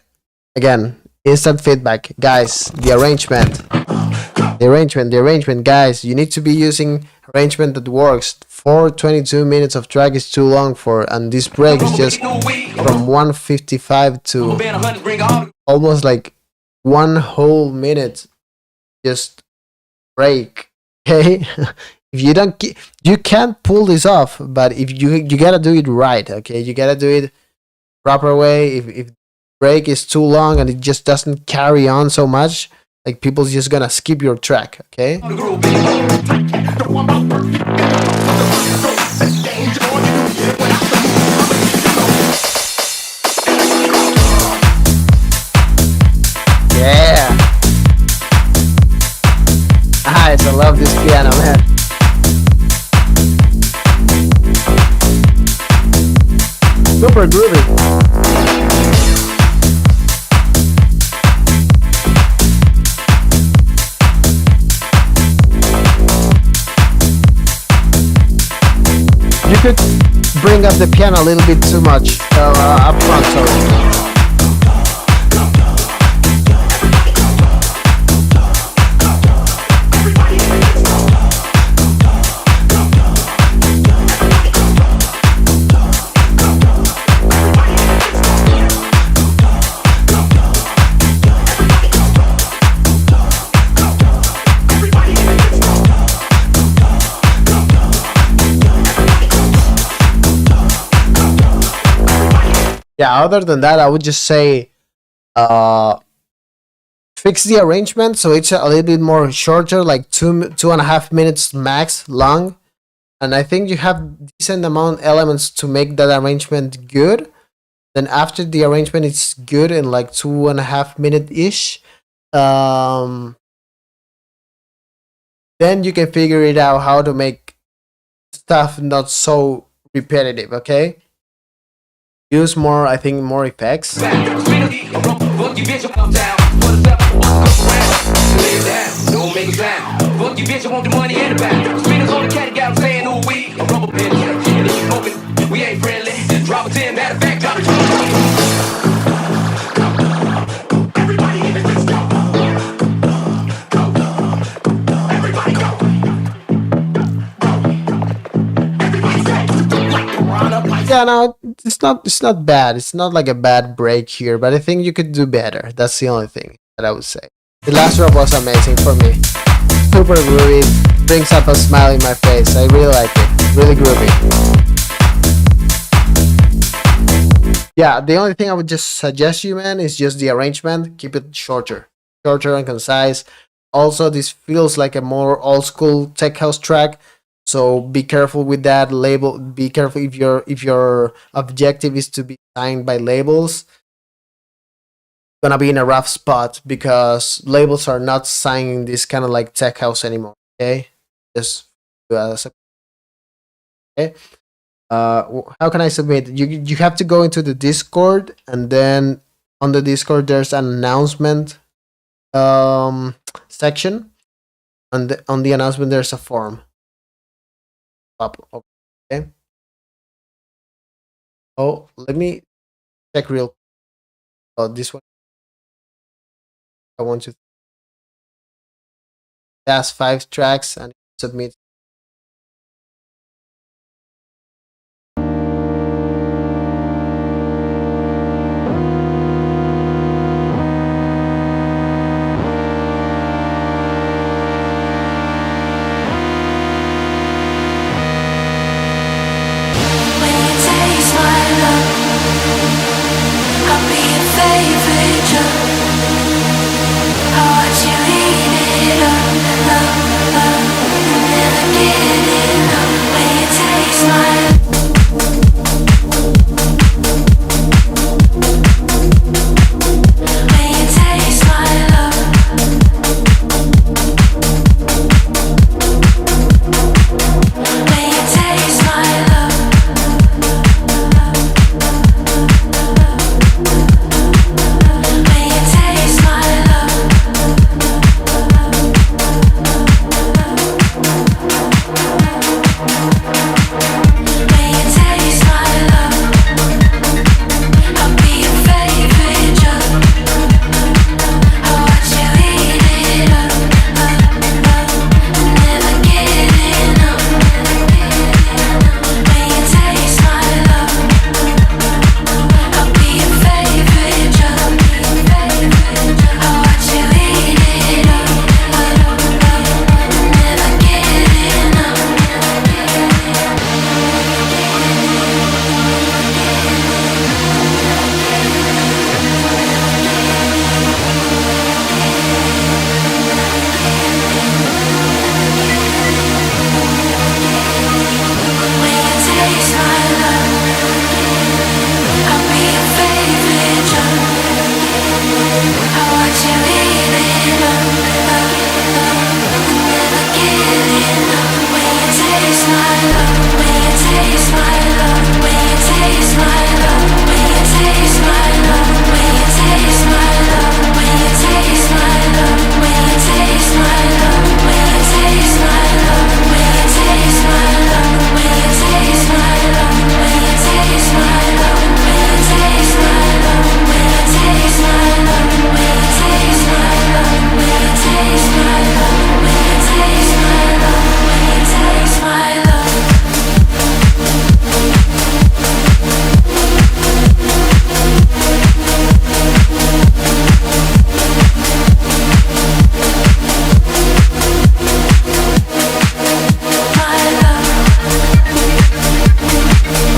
Speaker 3: Again, instant feedback. Guys, the arrangement, guys. You need to be using arrangement that works. 4:22 minutes of track is too long for, and this break is just from 1:55 to almost like 1 whole minute just break. Okay? If you don't, you can't pull this off, but if you gotta do it right, okay? You gotta do it proper way. If break is too long and it just doesn't carry on so much, like people's just gonna skip your track, okay? Yeah. Nice, I love this piano, man. Super groovy. You could bring up the piano a little bit too much up front, sorry. Yeah, other than that, I would just say fix the arrangement so it's a little bit more shorter, like 2.5 minutes max long. And I think you have decent amount elements to make that arrangement good. Then after the arrangement is good in like 2.5 minute ish, then you can figure it out how to make stuff not so repetitive. Okay, use more, I think, more effects.
Speaker 4: We ain't friendly. Drop a 10, matter of fact, drop a 20. Everybody in the let's go. Go. Everybody go. Everybody say, like the run up like.
Speaker 3: Yeah, no, it's not bad. It's not like a bad break here, but I think you could do better. That's the only thing that I would say. The last drop was amazing for me. Super groovy, brings up a smile in my face. I really like it. Really groovy. Yeah, the only thing I would just suggest you, man, is just the arrangement. Keep it shorter and concise. Also, this feels like a more old school tech house track, so be careful with that label. Be careful if your objective is to be signed by labels. Gonna be in a rough spot because labels are not signing this kind of like tech house anymore. Okay, just okay. How can I submit? You have to go into the Discord, and then on the Discord there's an announcement section, and on the announcement there's a form. Okay. Oh, let me check real. Oh, this one. I want to pass 5 tracks and submit.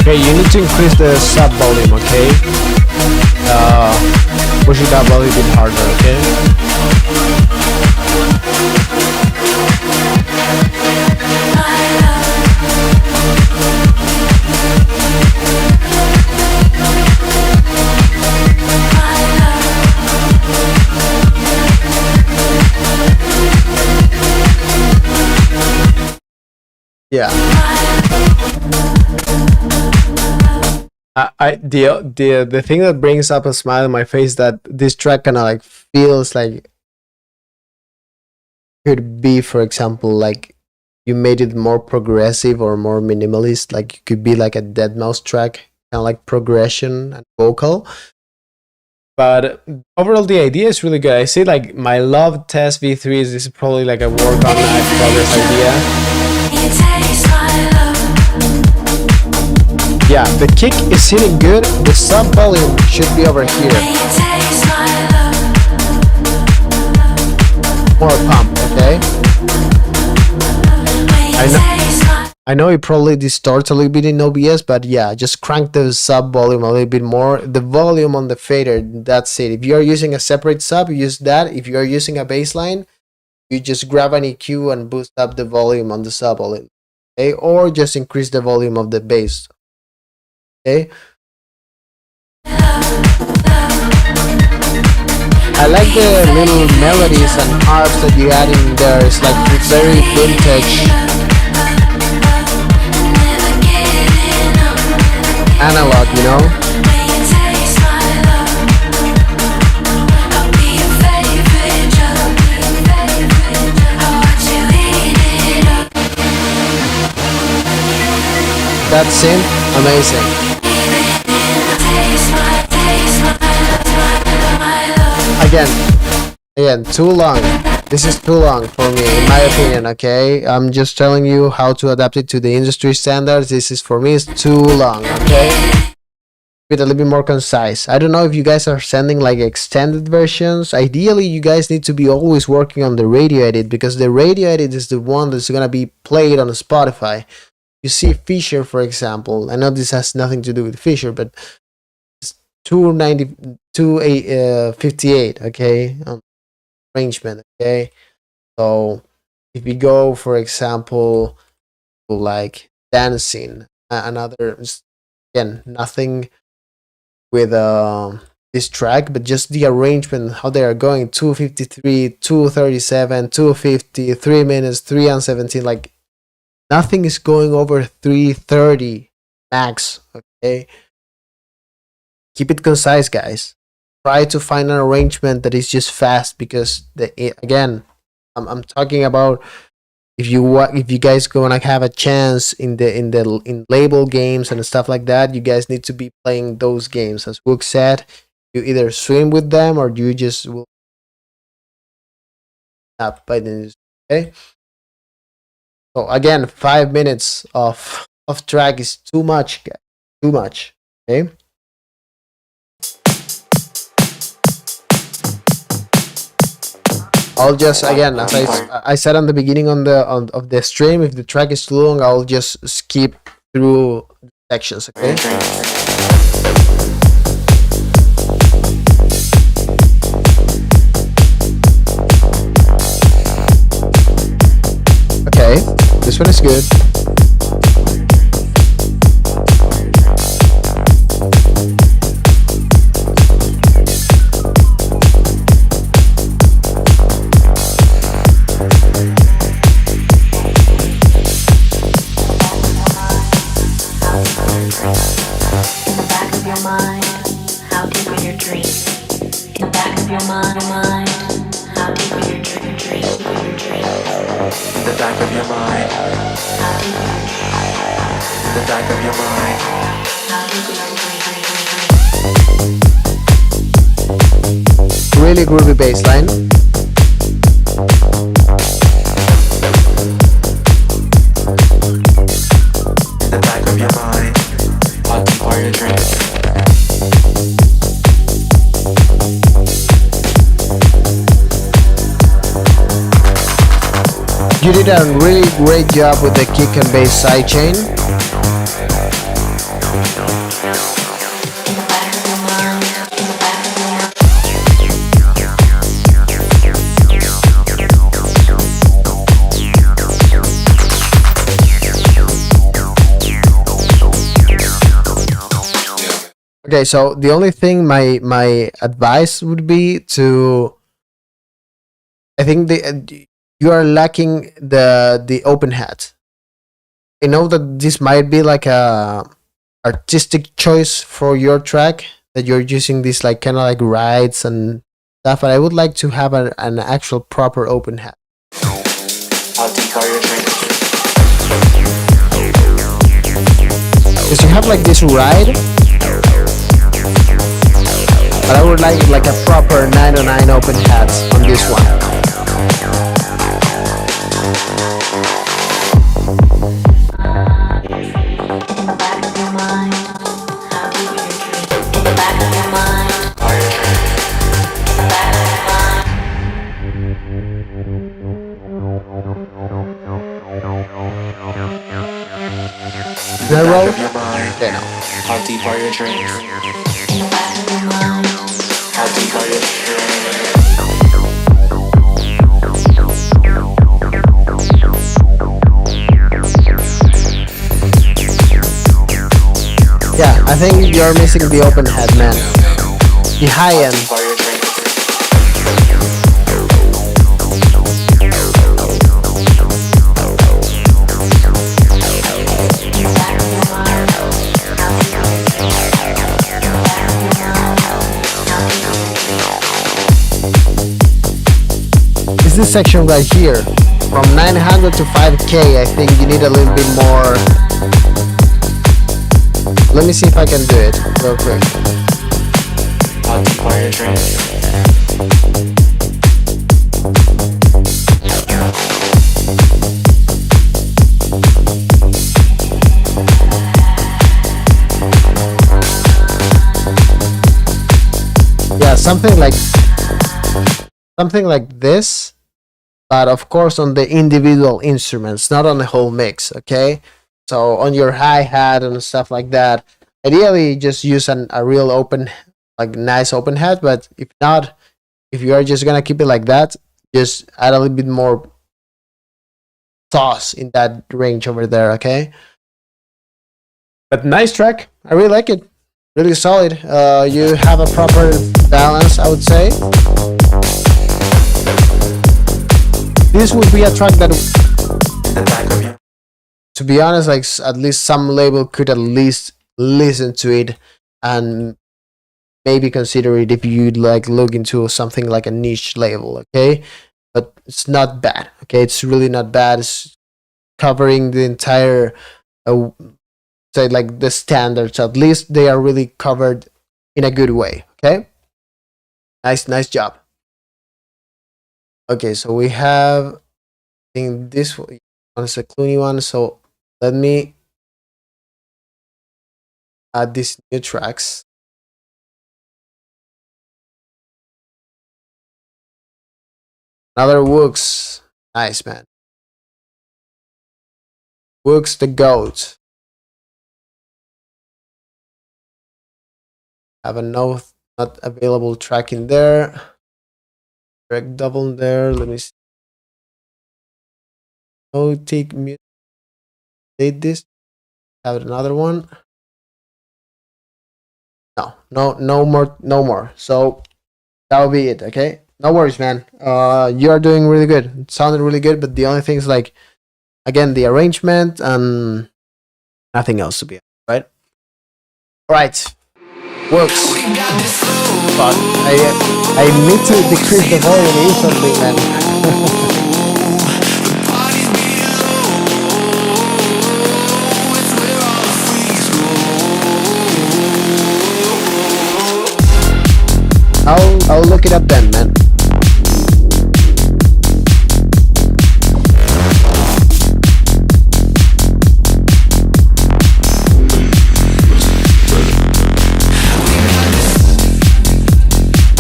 Speaker 3: Okay, you need to increase the sub volume, okay? push it up a little bit harder, okay? Yeah. The thing that brings up a smile on my face that this track kind of like feels like could be, for example, like you made it more progressive or more minimalist, like it could be like a Deadmau5 track, kind of like progression and vocal. But overall, the idea is really good. I see like My Love Test V3s. This is probably like a work on progress idea. Yeah, the kick is hitting good. The sub volume should be over here. More pump, okay? I know it probably distorts a little bit in OBS, but yeah, just crank the sub volume a little bit more. The volume on the fader, that's it. If you are using a separate sub, use that. If you are using a bassline, you just grab an EQ and boost up the volume on the sub volume, okay? Or just increase the volume of the bass, okay? I like the little melodies and harps that you add in there. It's like it's very vintage, analog, you know? That synth, amazing. Again, too long. This is too long for me, in my opinion, okay? I'm just telling you how to adapt it to the industry standards. This is, for me, it's too long, okay? With a little bit more concise. I don't know if you guys are sending like extended versions. Ideally, you guys need to be always working on the radio edit, because the radio edit is the one that's gonna be played on Spotify. You see Fisher, for example. I know this has nothing to do with Fisher, but it's 258, okay? Arrangement, okay? So if we go, for example, like Dancing, another, again, nothing with this track, but just the arrangement, how they are going, 253, 237, 250, 3 minutes, 3 and 17, like nothing is going over 330 max, okay? Keep it concise, guys. Try to find an arrangement that is just fast, because again, I'm talking about if you guys gonna have a chance in label games and stuff like that, you guys need to be playing those games. As Wook said, you either swim with them or you just will up by the, okay? So again, 5 minutes of track is too much, guys. Too much, okay? I'll just, again, as I said on the beginning of the stream, if the track is too long, I'll just skip through sections, okay? Okay, this one is good. Really groovy bass line.
Speaker 4: The back of your mind, how deep are your dreams?
Speaker 3: You did a really great job with the kick and bass sidechain. Okay, so the only thing my advice would be to, I think you are lacking the open hat. I know that this might be like a artistic choice for your track, that you're using these like kind of like rides and stuff, but I would like to have an actual proper open hat.
Speaker 1: I'll decar your drink.
Speaker 3: Because you have like this ride, but I would like a proper 909 open hat on this one.
Speaker 7: In the back of your mind, how deep are your dreams? In the back of your mind,
Speaker 1: Are your drinks?
Speaker 7: in the back of your mind.
Speaker 3: Did I roll?
Speaker 1: Your mind.
Speaker 3: Okay, no.
Speaker 1: How deep are your drinks?
Speaker 7: In the back of your mind,
Speaker 1: How deep are your drinks?
Speaker 3: Yeah, I think you're missing the open hat, man. The high end.
Speaker 1: Deep are your drinks?
Speaker 7: in the back of your mind, how deep are your dreams? In the back of your mind, how deep are your dreams?
Speaker 3: Is this section right here? From 900 to 5K, I think you need a little bit more. Let me see if I can do it real quick.
Speaker 1: How deep are your drinks?
Speaker 3: Yeah, something like this, but of course on the individual instruments, not on the whole mix. Okay, so on your hi-hat and stuff like that, ideally just use a real open, like nice open hat. But if not, if you are just gonna keep it like that, just add a little bit more sauce in that range over there. Okay, but nice track, I really like it, really solid. You have a proper balance, I would say. This would be a track that,
Speaker 1: In the back of your
Speaker 3: to be honest, like at least some label could at least listen to it and maybe consider it if you'd like look into something like a niche label. Okay, but it's not bad. Okay, it's really not bad. It's covering the entire, say like the standards. At least they are really covered in a good way. Okay, nice job. Okay, so we have, I think this one is a Clooney one. So let me add these new tracks. Another Wooks. Nice, man. Wooks the GOAT. Have a not available track in there. Direct double there. Let me see. Oh, take mute. Date this. Have another one. No more. So that'll be it. Okay. No worries, man. You are doing really good. It sounded really good, but the only thing is like, again, the arrangement and nothing else to be right. All right. Works. Fuck. I need to decrease the volume instantly, man. I'll look it up then, man.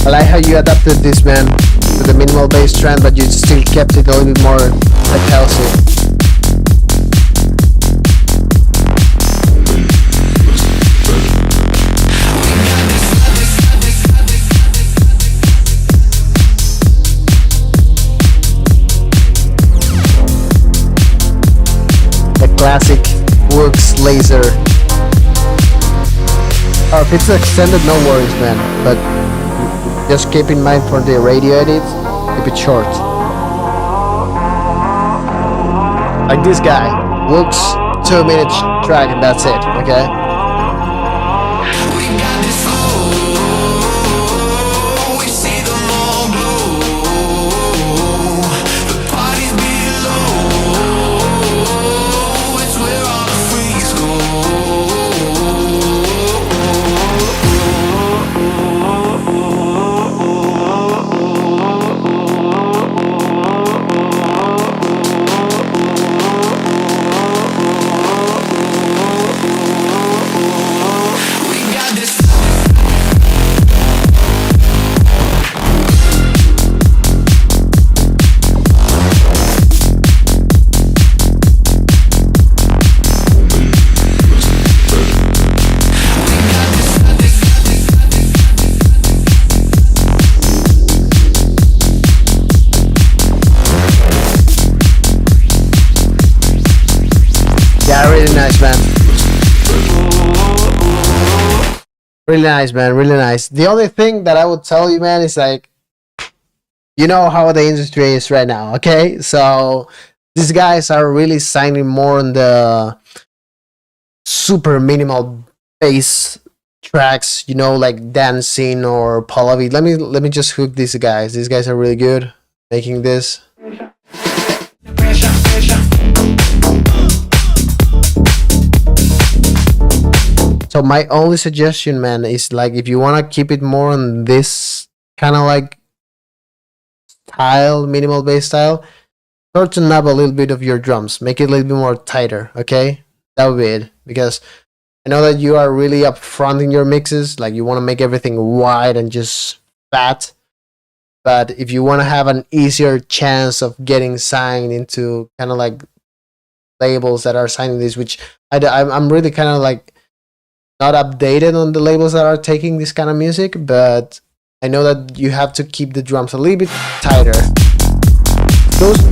Speaker 3: I like how you adapted this, man, to the minimal bass trend, but you still kept it a little bit more like healthy. The classic Works laser.
Speaker 8: Oh, if it's extended, no worries, man. But just keep in mind for the radio edits, keep it short. Like this guy, looks 2 minutes track and that's it, okay? Yeah, really nice, man. Really nice, man. Really nice. The only thing that I would tell you, man, is like, you know how the industry is right now, okay? So these guys are really signing more on the super minimal bass tracks, you know, like Dancing or Pallavi. Let me just hook these guys. These guys are really good making this. So my only suggestion, man, is like if you want to keep it more on this kind of like style, minimal bass style, shorten up a little bit of your drums. Make it a little bit more tighter, okay? That would be it. Because I know that you are really upfront in your mixes, like you want to make everything wide and just fat. But if you want to have an easier chance of getting signed into kind of like labels that are signing this, which I'm really kind of like not updated on the labels that are taking this kind of music, but I know that you have to keep the drums a little bit tighter.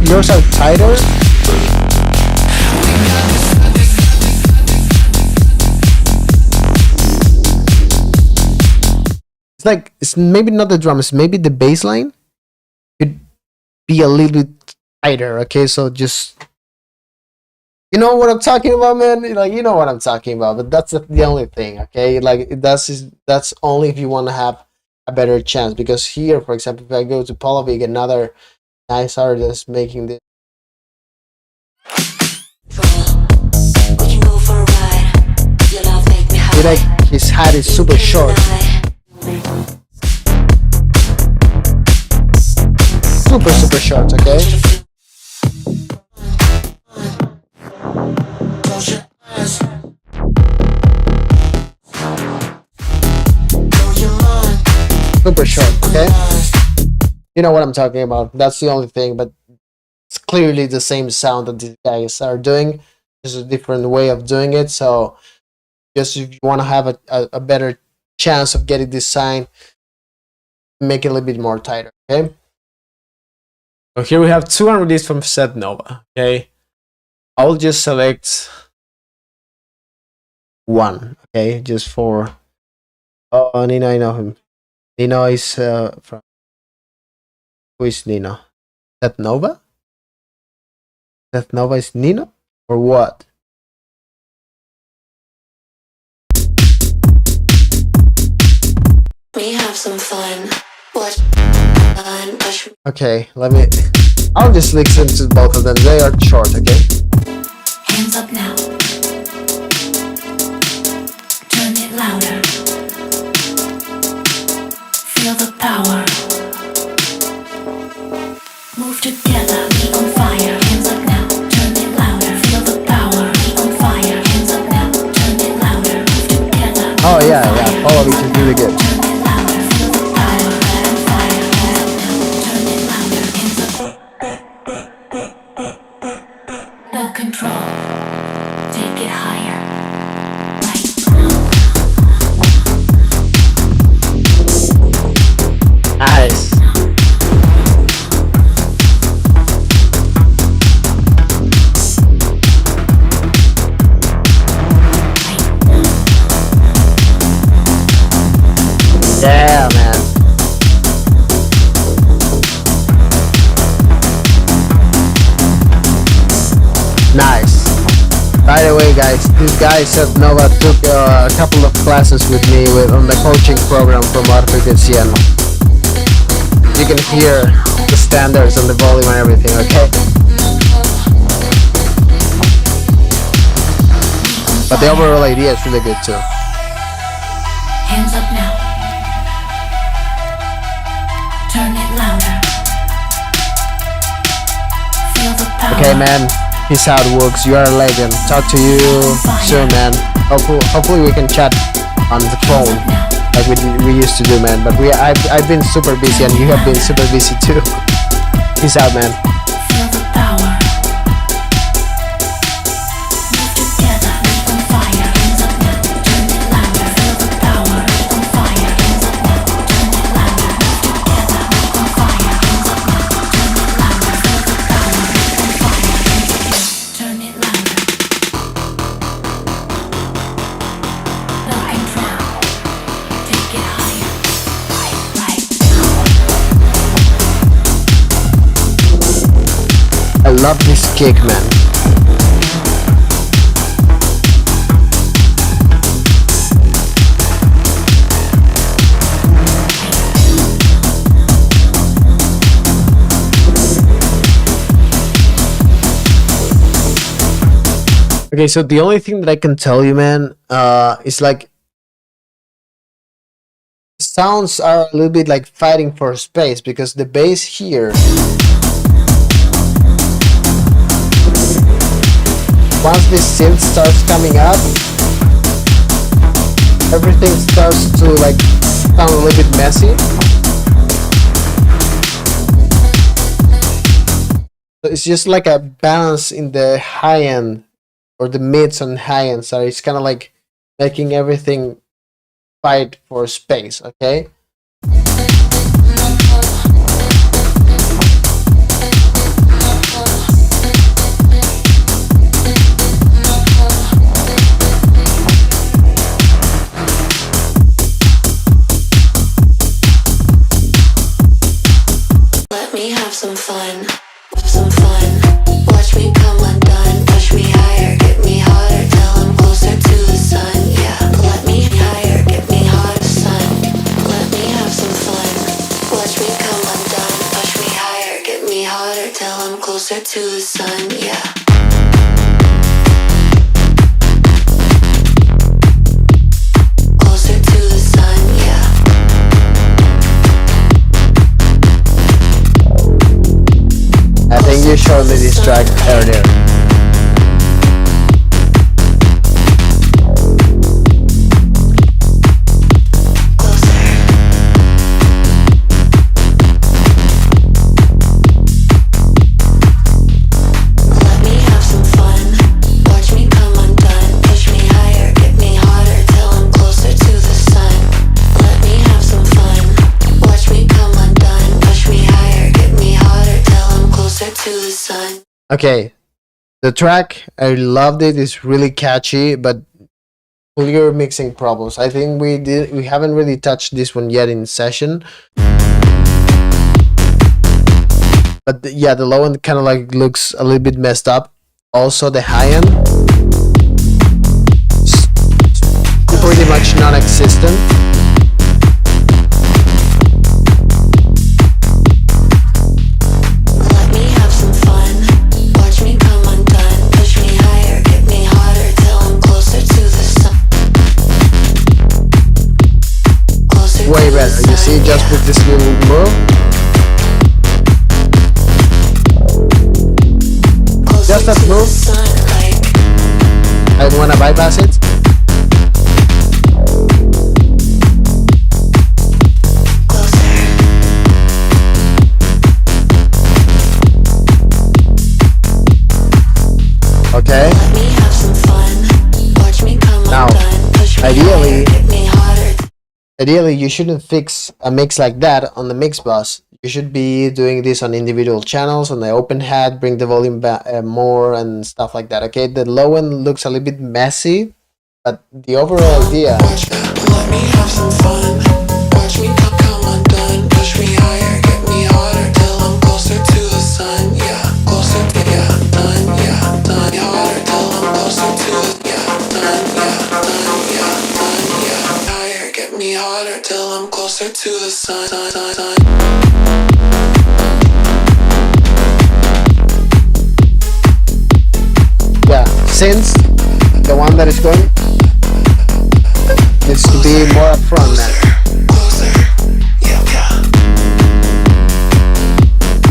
Speaker 8: Yours are tighter. It's like, it's maybe not the drums, maybe the bass line could be a little bit tighter, okay? So just, you know what I'm talking about, man? Like, you know what I'm talking about, but that's the only thing, okay? Like, that's only if you want to have a better chance. Because here, for example, if I go to Polavik, another nice artist making this.
Speaker 2: We can go for a ride. Your love make me high.
Speaker 8: Like, his hat is super short. Super short, okay? Super short, okay? You know what I'm talking about. That's the only thing, but it's clearly the same sound that these guys are doing. Just a different way of doing it. So just if you want to have a better chance of getting this sign, make it a little bit more tighter, okay?
Speaker 3: So here we have two unreleased from Seth Nova, okay? I'll just select one, okay? Just for... Oh, Nino, I know him. Nino is from... Who is Nino? Seth Nova? Seth Nova is Nino? Or what?
Speaker 2: We have some fun. What?
Speaker 8: Okay, I'll just listen to both of them. They are short, okay?
Speaker 7: Hands up now. Turn it louder. Feel the power. Move together, be on fire. Hands up now. Turn it louder. Feel the power. Be on fire. Hands up now. Turn it louder. Move together.
Speaker 8: Oh yeah. All of it is really good.
Speaker 7: Turn it louder. Feel the power. Be on fire. Hands up now. Turn it louder. Hands up. No control. Take it higher.
Speaker 8: Nice. Yeah, man. Nice. By the way, guys, these guys at Nova took a couple of classes with me on the coaching program from Arthur Cien. You can hear the standards and the volume and everything, okay? But the overall idea is really good too.
Speaker 7: Hands up now. Turn it louder. Feel the power.
Speaker 8: Okay, man. Peace out, Wooks. You are a legend. Talk to you soon, man. Hopefully we can chat on the phone like we used to do, man. But I've been super busy and you have been super busy too. Peace out, man.
Speaker 7: Feel the power. Move together, we on fire. Hands up now. Turn it louder. Feel the power. We on fire. Hands up now. Turn it louder. Move together, we on fire. Hands up now. Turn it louder. Feel the power. We on fire. Hands up now. Turn it louder. Loud and proud. Take it higher. Right.
Speaker 8: I love this kick, man. Okay, so the only thing that I can tell you, man, is like sounds are a little bit like fighting for space because the bass here, once this synth starts coming up, everything starts to like sound a little bit messy. So it's just like a balance in the high end or the mids and high end. So it's kind of like making everything fight for space, okay?
Speaker 2: Let me have some fun, some fun. Watch me come undone, push me higher, get me hotter, till I'm closer to the sun. Yeah, let me higher, get me hotter, sun. Let me have some fun. Watch me come undone, push me higher, get me hotter, till I'm closer to the sun. Yeah. Closer to the sun, yeah.
Speaker 8: I think you showed me this track earlier.
Speaker 2: Let me have some fun. Watch me come undone. Push me higher, get me hotter, till I'm closer to the sun. Let me have some fun. Watch me come undone. Push me higher, get me hotter, till I'm closer to the sun.
Speaker 8: Okay, the track, I loved it. It's really catchy, but clear mixing problems. I think we haven't really touched this one yet in session. But yeah, the low end kind of like looks a little bit messed up. Also the high end, pretty much non-existent.
Speaker 2: Let me have some fun. Watch me come undone. Push me higher, get me hotter, till I'm closer to the sun. Closer
Speaker 8: Way
Speaker 2: to the
Speaker 8: better. You see,
Speaker 2: sun,
Speaker 8: just
Speaker 2: yeah.
Speaker 8: with this little move.
Speaker 2: Closer
Speaker 8: Just that
Speaker 2: to the
Speaker 8: move.
Speaker 2: sun, like
Speaker 8: I don't want to bypass it.
Speaker 2: closer.
Speaker 8: Okay.
Speaker 2: Let me have some fun. Watch me come
Speaker 8: Now,
Speaker 2: undone. Push me
Speaker 8: ideally-
Speaker 2: higher, get me hotter.
Speaker 8: Ideally, you shouldn't fix a mix like that on the mix bus. You should be doing this on individual channels on the open hat, bring the volume back more and stuff like that. Okay, the low end looks a little bit messy, but the overall idea.
Speaker 2: Let me have some fun. Watch
Speaker 1: harder till I'm closer to the sun.
Speaker 8: Yeah, since the one that is going needs to be more upfront, man.
Speaker 1: Closer, yeah, yeah.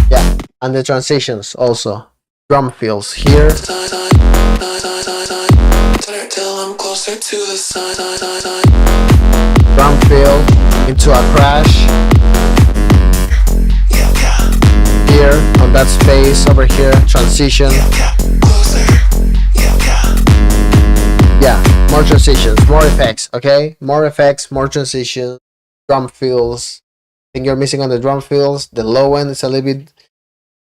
Speaker 8: Yeah, and the transitions also. Drum fills here.
Speaker 1: Harder till I'm closer to the sun.
Speaker 8: Drum fill into a crash
Speaker 1: Yeah, yeah,
Speaker 8: here on that space over here. Transition.
Speaker 1: yeah. Closer, yeah, yeah.
Speaker 8: Yeah, more transitions, more effects, okay? More effects, more transitions, drum fills. I think you're missing on the drum fills. The low end is a little bit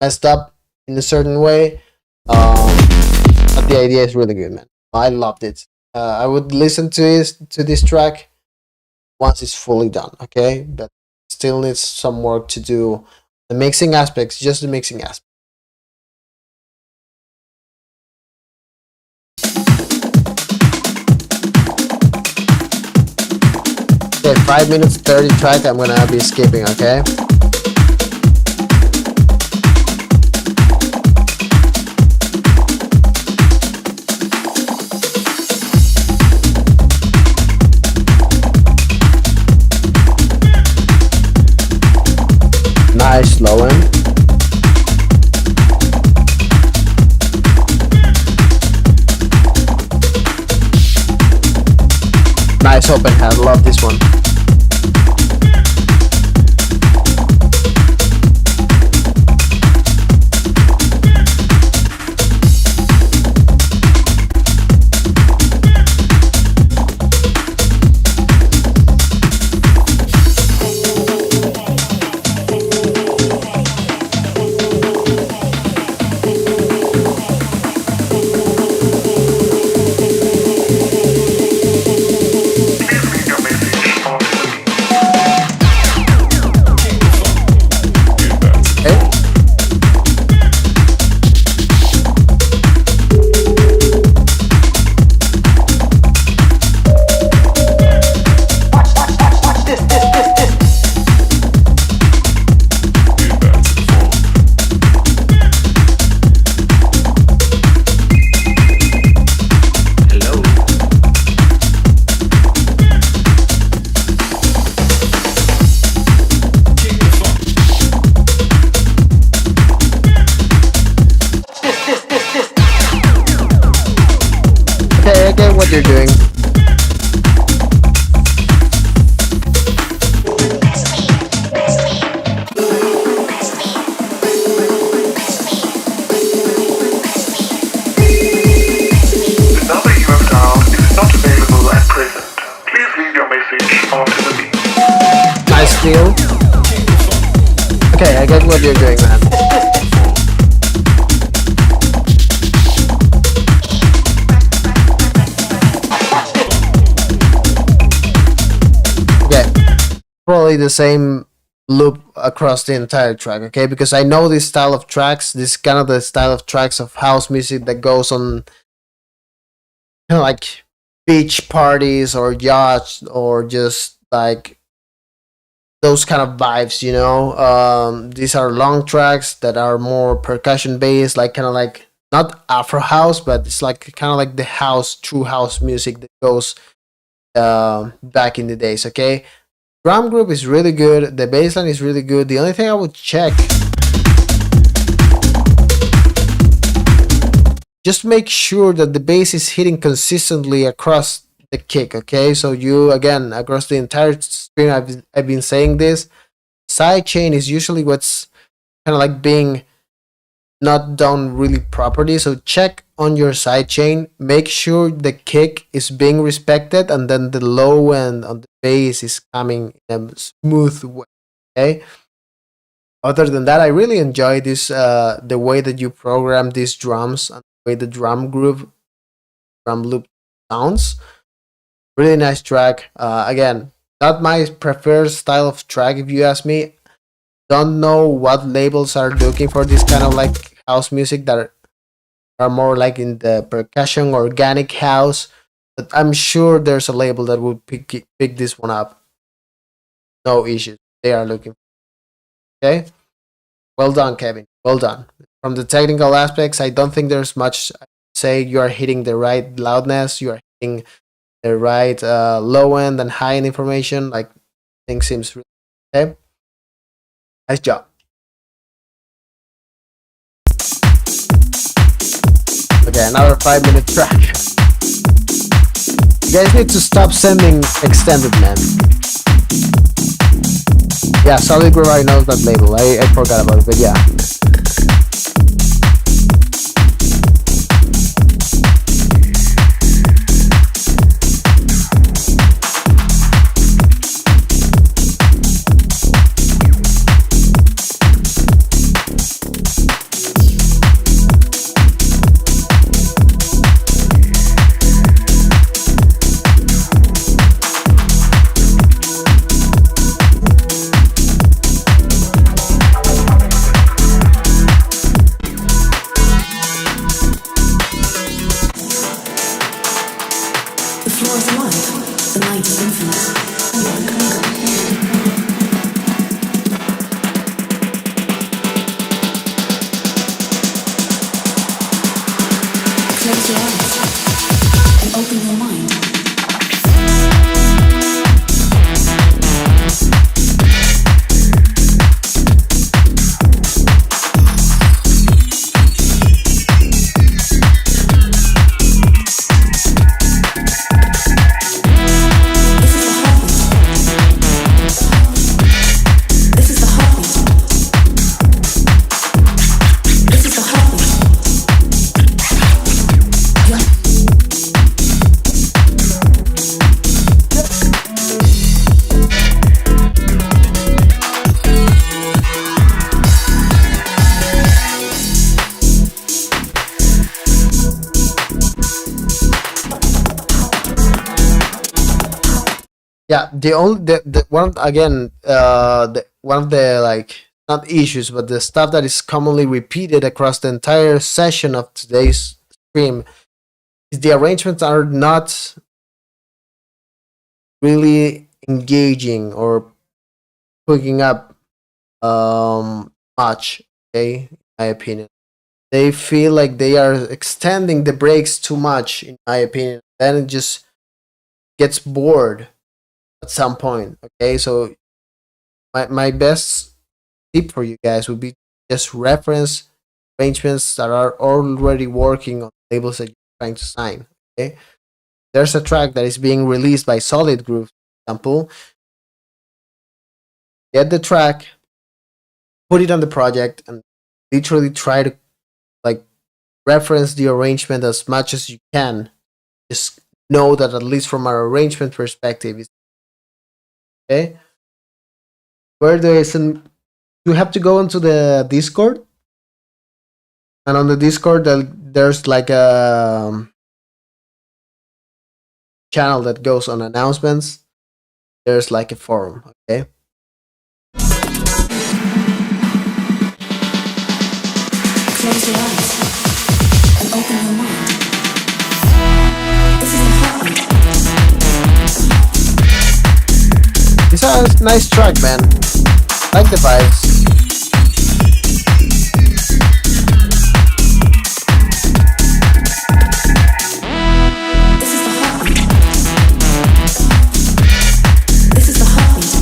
Speaker 8: messed up in a certain way. But the idea is really good, man. I loved it. I would listen to this track once it's fully done, okay? But still needs some work to do. The mixing aspects, just the mixing aspects. Okay, 5 minutes 30 track I'm gonna be skipping, okay? Nice low end. Nice open hat, love this one. Okay, I get what you're doing.
Speaker 6: The number you have dialed is not available at present. Please leave your message after the beep.
Speaker 8: Nice feel. Okay, I get what you're doing, man. Okay, probably the same loop across the entire track, okay? Because I know this style of tracks, this kind of the style of tracks of house music that goes on kind of like beach parties or yachts or just like those kind of vibes, you know. These are long tracks that are more percussion based, like kind of like not Afro house, but it's like kind of like the house, true house music that goes back in the days. Okay, drum group is really good. The bass line is really good. The only thing I would check, just make sure that the bass is hitting consistently across the kick. Okay, so you again across the entire screen, I've been saying this. Side chain is usually what's kind of like being not done really properly. So check on your side chain, make sure the kick is being respected, and then the low end on the bass is coming in a smooth way. Okay. Other than that, I really enjoy this the way that you program these drums and the way the drum groove, drum loop sounds. Really nice track. Again, not my preferred style of track if you ask me. Don't know what labels are looking for this kind of like house music that are more like in the percussion organic house, but I'm sure there's a label that would pick this one up. no issues they are looking for. Okay, well done, Kevin, well done. From the technical aspects, I don't think there's much to say. You are hitting the right loudness, you are hitting the right low end and high end information. Like, things seems really okay. Nice job. Okay, another 5-minute track. You guys need to stop sending extended, man. Yeah, Solid Groove already knows that label. I forgot about it, but yeah.
Speaker 7: The floor is alive. The night is infinite. Close your eyes and open your mind. This is the heartbeat. This is the heartbeat.
Speaker 8: Yeah, the one again, one of the, like, not issues, but the stuff that is commonly repeated across the entire session of today's stream is the arrangements are not really engaging or hooking up much. Okay, in my opinion, they feel like they are extending the breaks too much. In my opinion, then it just gets bored at some point. Okay, so my best tip for you guys would be just reference arrangements that are already working on labels that you're trying to sign. Okay, there's a track that is being released by Solid Groove, for example. Get the track, put it on the project, and literally try to, like, reference the arrangement as much as you can. Just know that, at least from our arrangement perspective, is okay. Where there is you have to go into the Discord, and on the Discord there's like a channel that goes on announcements. There's like a forum. Okay,
Speaker 7: Close your eyes and open your mind. This is the heartbeat.
Speaker 8: it's a nice track, man. Like the vibes.
Speaker 7: This is the heartbeat. This is the heartbeat.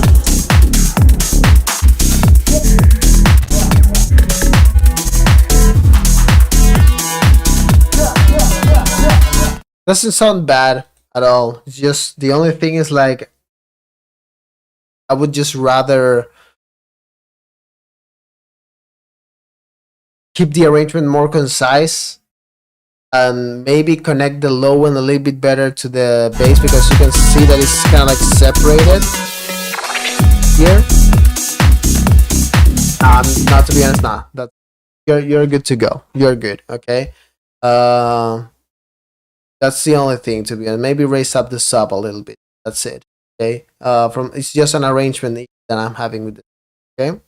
Speaker 8: Doesn't sound bad at all. It's just, the only thing is, like, I would just rather keep the arrangement more concise and maybe connect the low end a little bit better to the bass, because you can see that it's kind of like separated here. Not to be honest, nah. That you're good to go. You're good. Okay. That's the only thing, to be honest. Maybe raise up the sub a little bit. That's it. Okay. It's just an arrangement that I'm having with it. Okay.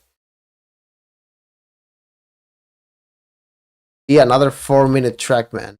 Speaker 8: Yeah, another 4-minute track, man.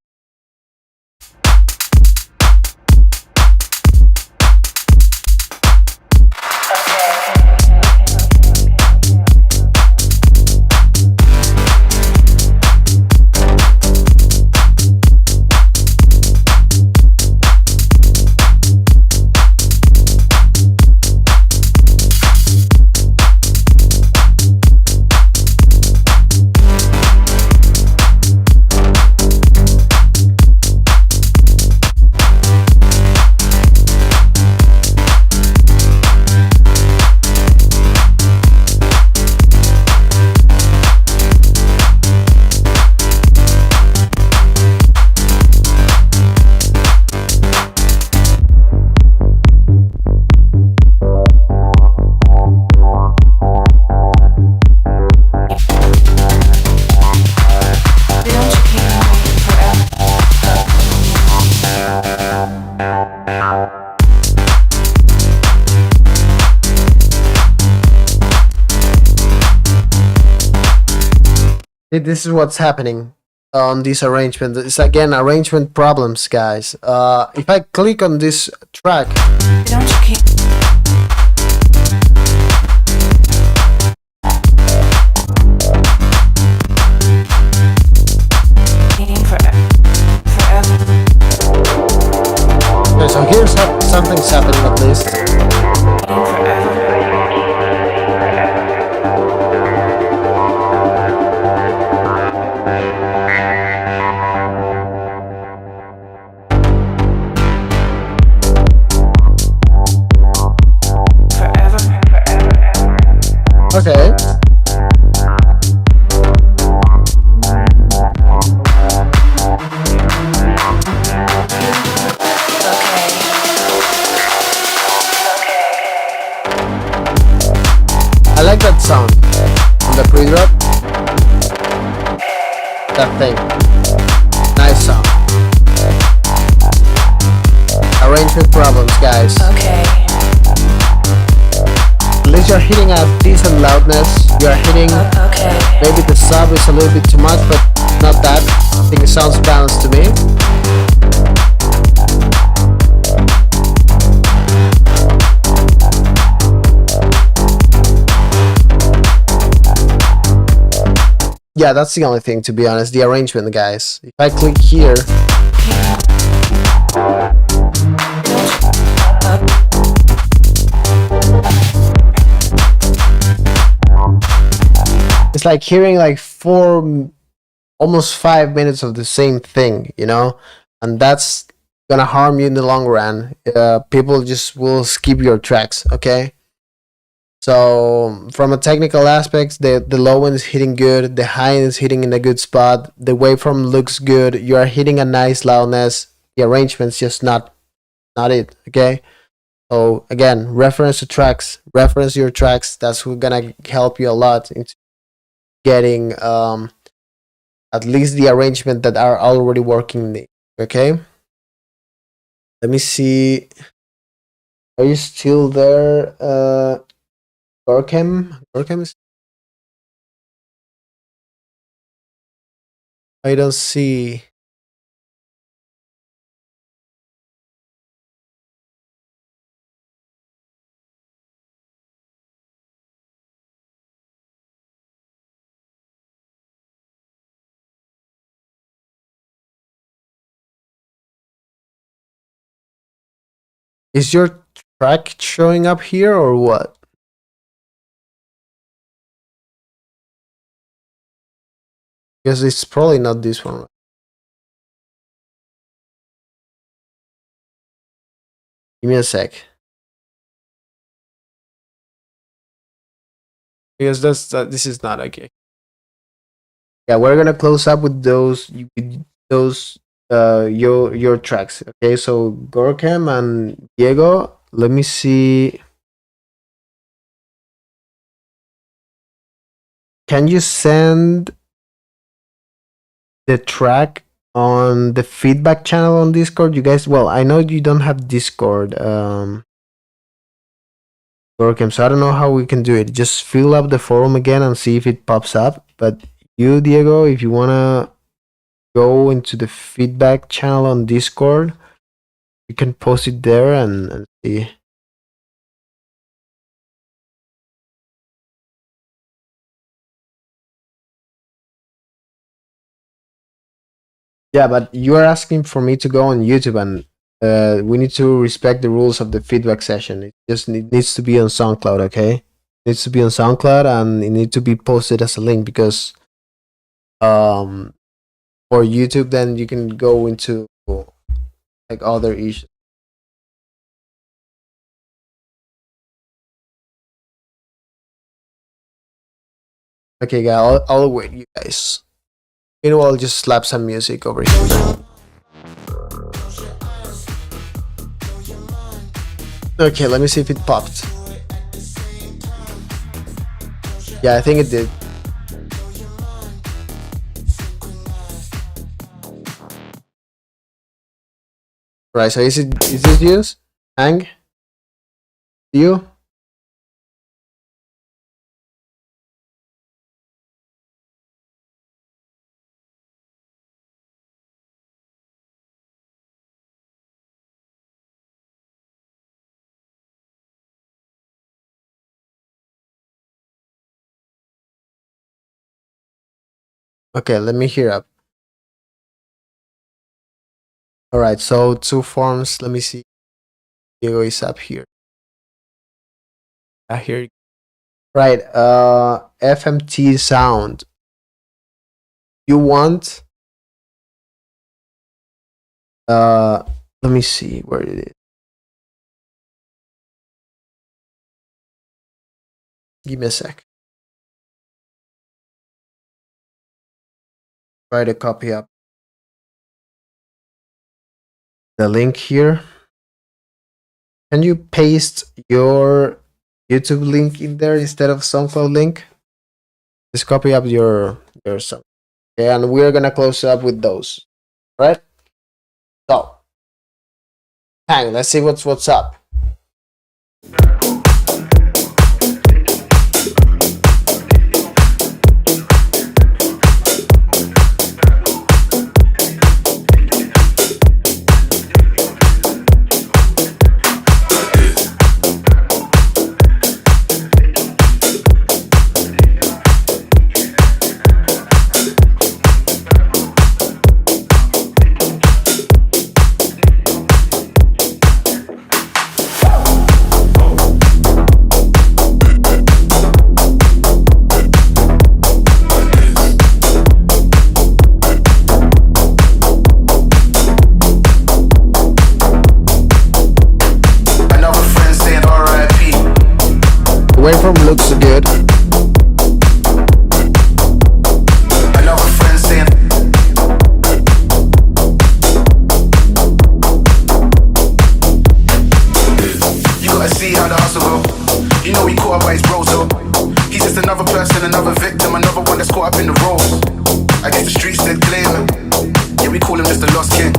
Speaker 8: This is what's happening on this arrangement. It's again arrangement problems, guys. If I click on this track,
Speaker 7: Don't you keep waiting forever?
Speaker 8: okay, so here's how something's happening at least.
Speaker 7: Waiting forever. Forever.
Speaker 8: Okay. I like that sound on the pre-drop. That thing. Nice sound. Arrangement problems, guys.
Speaker 7: Okay.
Speaker 8: At least you're hitting a decent loudness. You're hitting,
Speaker 7: Okay.
Speaker 8: maybe the sub is a little bit too much, but not that. I think it sounds balanced to me. Yeah, that's the only thing, to be honest. The arrangement, guys. If I click here, it's like hearing like almost 5 minutes of the same thing, you know, and that's gonna harm you in the long run. People just will skip your tracks. Okay. So from a technical aspect, the low end is hitting good, the high end is hitting in a good spot, the waveform looks good, you are hitting a nice loudness, the arrangement's just not it, okay? So again, reference to tracks, reference your tracks, that's what's gonna help you a lot into getting at least the arrangement that are already working, okay? Let me see, are you still there? Gorkem is. I don't see. Is your track showing up here or what? Because it's probably not this one. Give me a sec. Because this is not okay. Yeah, we're gonna close up with those your tracks. Okay, so Gorkem and Diego. Let me see. Can you send the track on the feedback channel on Discord? You guys, well, I know you don't have Discord, Gorkem, so I don't know how we can do it. Just fill up the forum again and see if it pops up. But you, Diego, if you wanna go into the feedback channel on Discord, you can post it there and see. Yeah, but you are asking for me to go on YouTube, and we need to respect the rules of the feedback session. It needs to be on SoundCloud, okay? It needs to be on SoundCloud, and it needs to be posted as a link, because for YouTube, then you can go into like other issues. Okay, guys, I'll wait you guys. Meanwhile, I'll just slap some music over here. Okay, let me see if it popped. Yeah, I think it did. Right, so is this yours? Hang? You? Okay, let me hear up. All right, so two forms. Let me see. Diego is up here. I hear you. Right, FMT sound. You want let me see where it is. Give me a sec. Try to copy up the link here. Can you paste your YouTube link in there instead of SoundCloud link? Just copy up your song. Okay, and we're gonna close up with those. Right? So hang, let's see what's up.
Speaker 4: Another friend saying R.I.P.
Speaker 8: Waveform looks good.
Speaker 4: Another friend saying you gotta see how the hustle go. You know he caught up by his bros though. He's just another person, another victim, another one that's caught up in the roles. I guess the streets said claim him. Yeah, we call him just a lost king.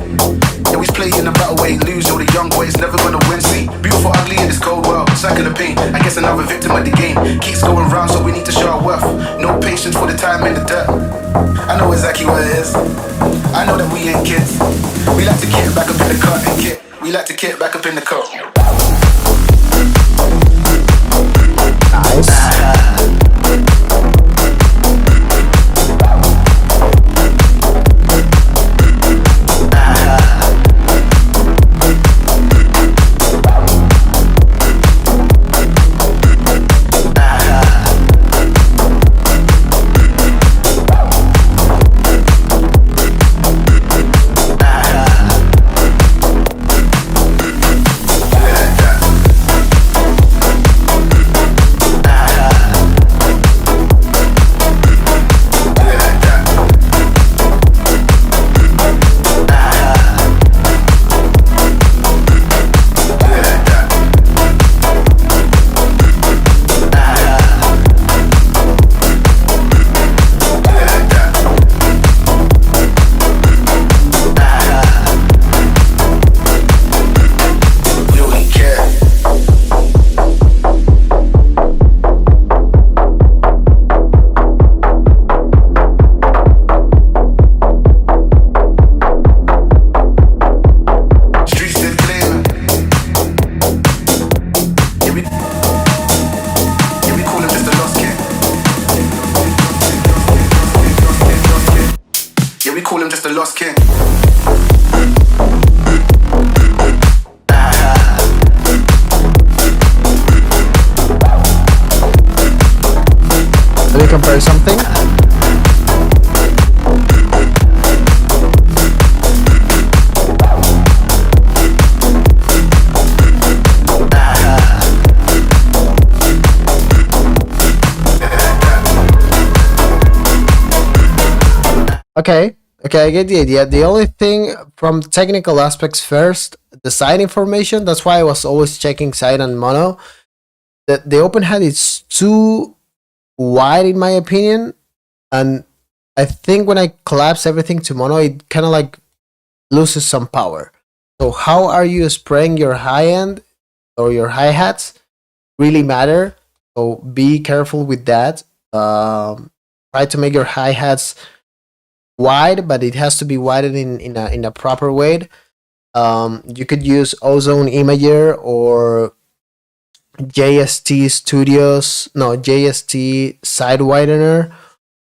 Speaker 4: Yeah, we play in the battle where he lose. Yo, the young boy is never gonna win. See, beautiful, ugly in this cold world. Cycle of pain. I guess another victim of the game. Keeps going round, so we need to show our worth. No patience for the time in the dirt. I know exactly what it is. I know that we ain't kids. We like to get back up in the cut and kit. We like to get back up in the cut.
Speaker 8: Nice. The lost king. Let me compare something. Okay. Okay, I get the idea. The only thing from technical aspects first, the side information, that's why I was always checking side and mono. The open hat is too wide in my opinion, and I think when I collapse everything to mono, it kind of like loses some power. So how are you spraying your high end or your hi-hats really matter. So be careful with that. Try to make your hi-hats wide, but it has to be widened in a proper way. You could use Ozone Imager or JST Side Widener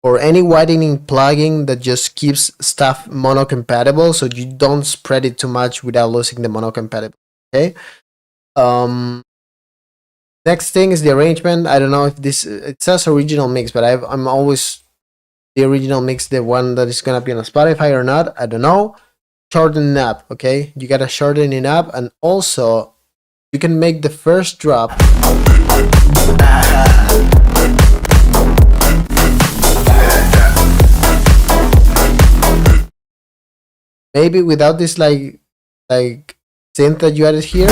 Speaker 8: or any widening plugin that just keeps stuff mono compatible, so you don't spread it too much without losing the mono compatible. Okay. Next thing is the arrangement. I don't know if this, it says original mix, but I'm always the original mix, the one that is gonna be on Spotify or not. I don't know. Shorten up. Okay, you gotta shorten it up, and also you can make the first drop maybe without this like synth that you added here.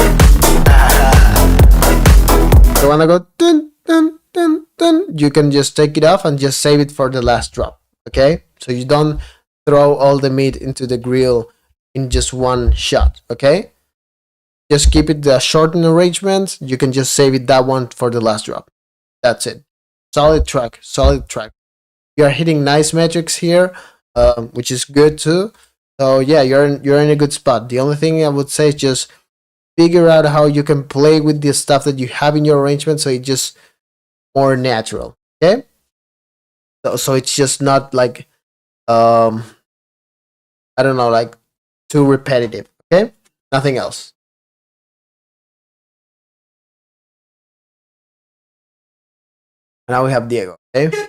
Speaker 8: You wanna go dun dun dun dun, you can just take it off and just save it for the last drop. Okay, so you don't throw all the meat into the grill in just one shot. Okay, just keep it the shortened arrangement. You can just save it that one for the last drop. That's it. Solid track, solid track. You're hitting nice metrics here, which is good too. So yeah, you're in a good spot. The only thing I would say is just figure out how you can play with the stuff that you have in your arrangement, so it's just more natural. Okay, so it's just not like I don't know, like too repetitive. Okay, nothing else. Now we have Diego. Okay.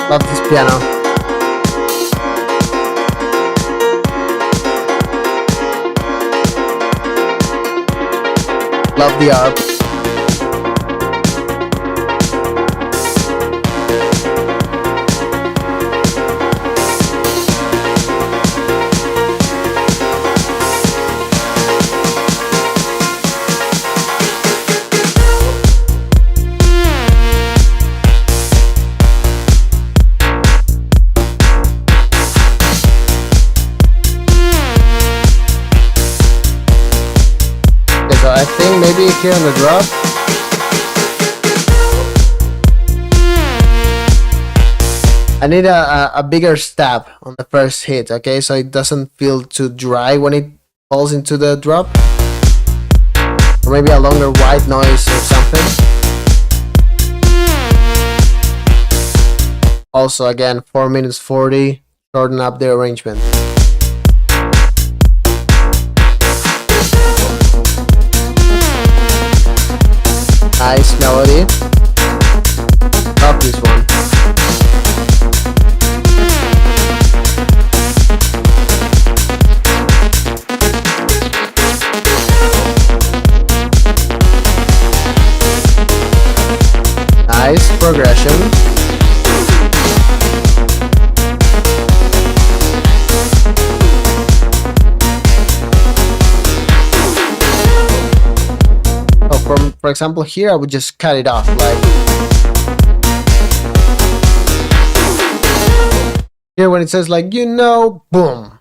Speaker 8: Love this piano. Love the arp. So I think maybe here on the drop, I need a bigger stab on the first hit, okay, so it doesn't feel too dry when it falls into the drop, or maybe a longer white noise or something. Also, again, 4 minutes 40, shorten up the arrangement. Nice melody. Love this one. Nice progression. For example, here I would just cut it off, like here when it says like, you know, boom,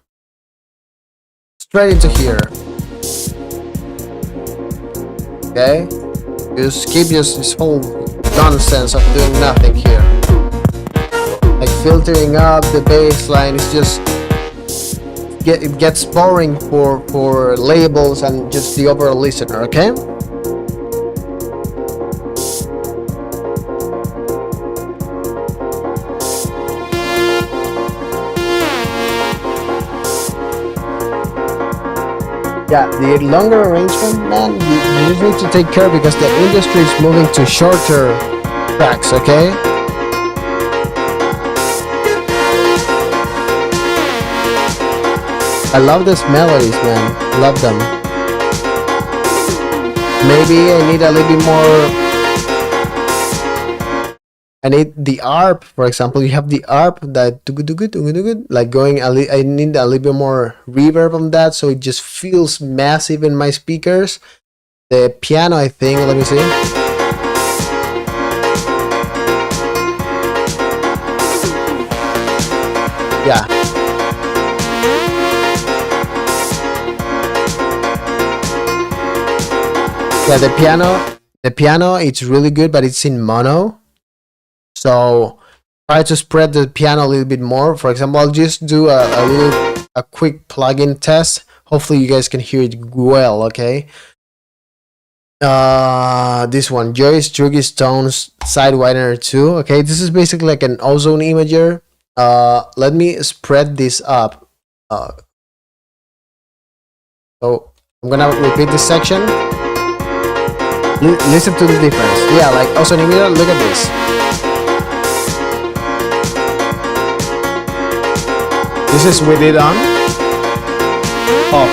Speaker 8: straight into here. Okay, just keep this whole nonsense of doing nothing here, like filtering up the bass line. It's just it gets boring for labels and just the overall listener. Okay. Yeah, the longer arrangement, man, you just need to take care because the industry is moving to shorter tracks, okay? I love these melodies, man. Love them. Maybe I need a little bit more. I need the ARP, for example. You have the ARP that like going. I need a little bit more reverb on that, so it just feels massive in my speakers. The piano, I think. Let me see. Yeah. Yeah, the piano, it's really good, but it's in mono. So try to spread the piano a little bit more. For example, I'll just do a quick plugin test. Hopefully you guys can hear it well, okay? This one, Joyce Druggy Stone's Side Widener 2. Okay, this is basically like an ozone imager. Let me spread this up. So I'm gonna repeat this section. Listen to the difference. Yeah, like ozone imager, look at this. This is with it on. Off.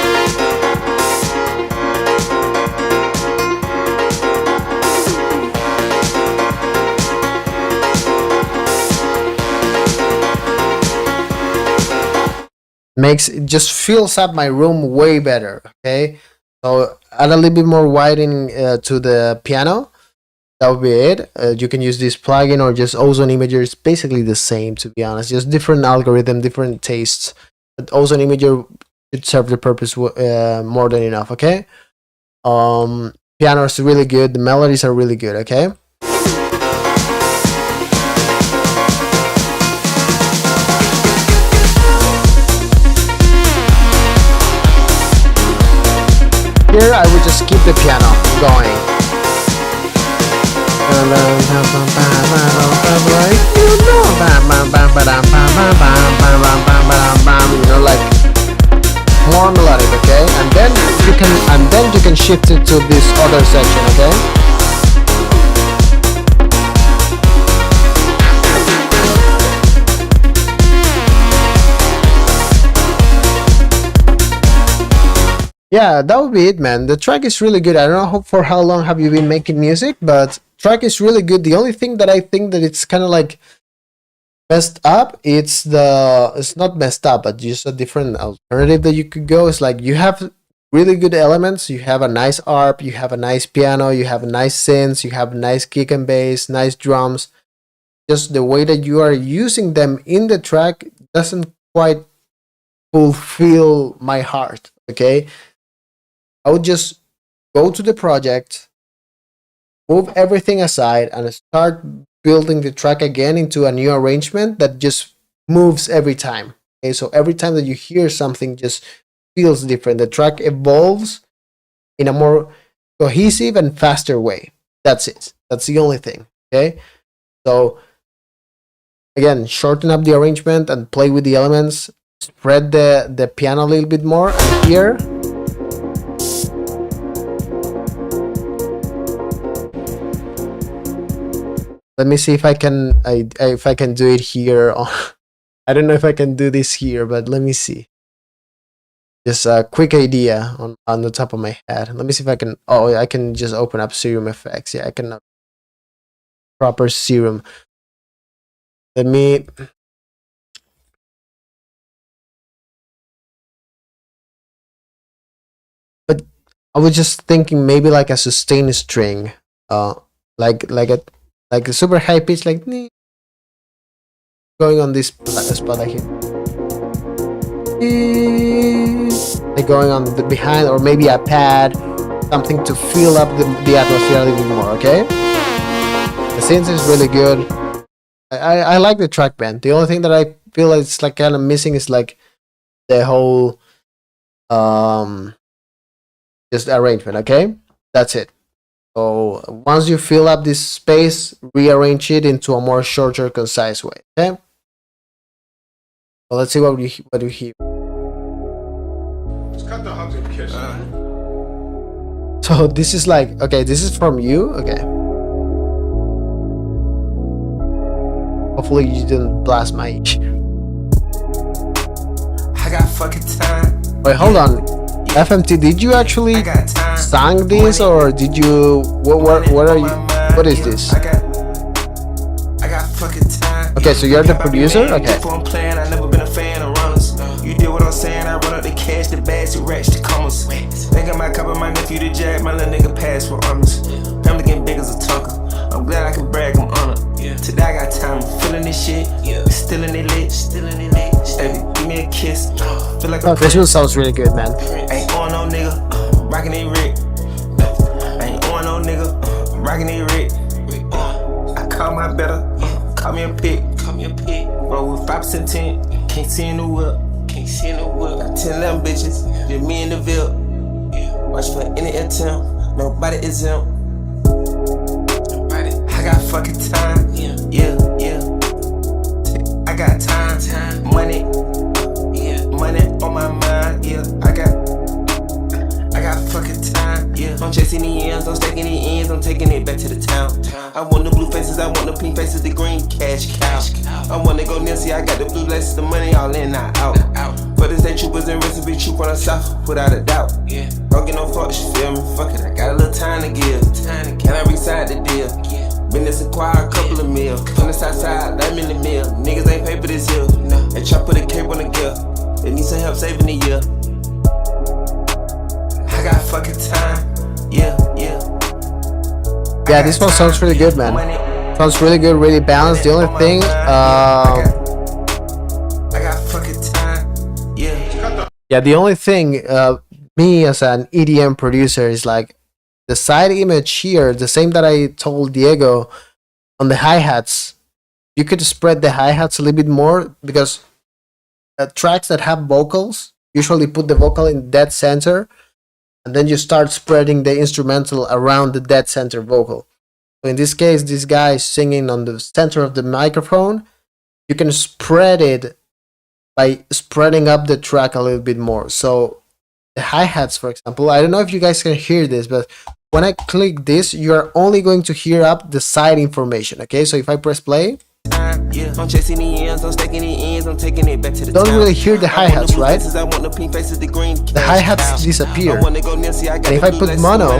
Speaker 8: Makes it just fills up my room way better. Okay, so add a little bit more widening to the piano. That would be it. You can use this plugin or just Ozone Imager. It's basically the same, to be honest. Just different algorithm, different tastes. But Ozone Imager should serve the purpose more than enough. Okay. Piano is really good. The melodies are really good. Okay. Here I would just keep the piano going. You know, like more melodic, okay? And then you can shift it to this other section, okay? Yeah, that would be it, man. The track is really good. I don't know for how long have you been making music, but track is really good. The only thing that I think that it's kind of like messed up, it's not messed up, but just a different alternative that you could go. It's like you have really good elements. You have a nice ARP, you have a nice piano, you have a nice synths, you have nice kick and bass, nice drums. Just the way that you are using them in the track doesn't quite fulfill my heart, okay? I would just go to the project, move everything aside, and start building the track again into a new arrangement that just moves every time. Okay, so every time that you hear something just feels different. The track evolves in a more cohesive and faster way. That's it. That's the only thing. Okay, so again, shorten up the arrangement and play with the elements. Spread the piano a little bit more, and here. Let me see if I can if I can do it here. I don't know if I can do this here, but let me see. Just a quick idea on the top of my head. Let me see if I can. Oh, I can just open up Serum Effects. Yeah, I can. Proper Serum. Let me. But I was just thinking maybe like a sustained string. Like a super high pitch, like going on this spot here, like going on the behind, or maybe a pad, something to fill up the atmosphere a little bit more. Okay, the synth is really good. I like the track, band. The only thing that I feel it's like kind of missing is like the whole just arrangement. Okay, that's it. So once you fill up this space, rearrange it into a more shorter, concise way. Okay. So let's see what we hear.
Speaker 9: Just cut the hugs and kisses.
Speaker 8: So this is like, okay, this is from you. Okay. Hopefully you didn't blast my ear.
Speaker 4: I got fucking time.
Speaker 8: Wait, hold on. FMT, did you actually sang this, or did you? What are you? What is this?
Speaker 4: I got fucking time.
Speaker 8: Okay, so you're the producer. Okay.
Speaker 4: Before I'm playing, I never been a fan of runners. You did what I'm saying, I run up the cash, the bags, the racks, the commas. Think I might cover my nephew the jag, my little nigga pass for honors. Family getting big as a tonker. I'm glad I can brag, I'm honored. Today I got time, I'm feeling this shit. Still in it lit, Baby, give me a kiss. Feel like
Speaker 8: Oh, this one sounds really good, man.
Speaker 4: ain't on no nigga, rockin' it Rick. Ain't on no nigga, rockin' it Rick. I call my better, call me a pick. Roll with 5% tint, can't see in the whip. Got 10 little bitches, just me in the Ville. Watch for any attempt, nobody is him. I got fucking time, yeah. I got time, money on my mind, yeah. I got fucking time, yeah. I'm chasing the ends, I'm stacking the ends, I'm taking it back to the town. I want the blue faces, I want the pink faces, the green cash cow. I wanna go Nancy, I got the blue laces, the money all in, not out. For the state troopers and recipe troop on the south, without a doubt. Don't get no fucks, you feel me? Fuck it, I got a little time to give. Can I reside the deal? Business acquire a couple of mil. On the south side, I'm in the mill. Niggas ain't paper this hill. They try put a cape on the gear. They need some help saving the year. I got fucking time, yeah.
Speaker 8: Yeah, this one sounds really good, man. Sounds really good, really balanced. The only thing,
Speaker 4: I got fucking time, yeah.
Speaker 8: yeah, the only thing, me as an EDM producer is like the side image here, the same that I told Diego on the hi-hats. You could spread the hi-hats a little bit more, because tracks that have vocals usually put the vocal in dead center, and then you start spreading the instrumental around the dead center vocal. So in this case, this guy is singing on the center of the microphone. You can spread it by spreading up the track a little bit more. So the hi-hats, for example, I don't know if you guys can hear this, but when I click this, you're only going to hear up the side information. Okay, so if I press play,
Speaker 4: I'm chasing the ends, I'm stacking the ends, I'm taking it back to the
Speaker 8: don't
Speaker 4: town.
Speaker 8: really hear the hi-hats, right?
Speaker 4: I want the pink faces, the green
Speaker 8: The hi-hats disappear.
Speaker 4: And
Speaker 8: if I put mono,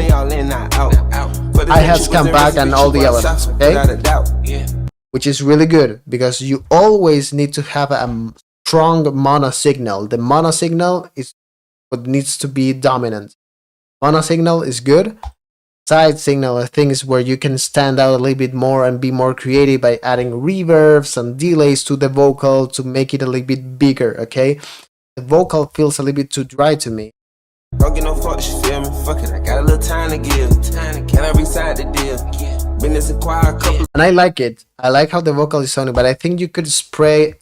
Speaker 8: hi-hats come back and all the elements, okay? Which is really good, because you always need to have a strong mono signal. The mono signal is what needs to be dominant. Mono signal is good. Side signal are things where you can stand out a little bit more and be more creative by adding reverbs and delays to the vocal to make it a little bit bigger, okay? The vocal feels a little bit too dry to me.
Speaker 4: Don't get no fucks, you feel me? Fuck it, I got a little time to give. Can I reside the deal? Business acquire a couple
Speaker 8: And I like it. I like how the vocal is sounding, but I think you could spread.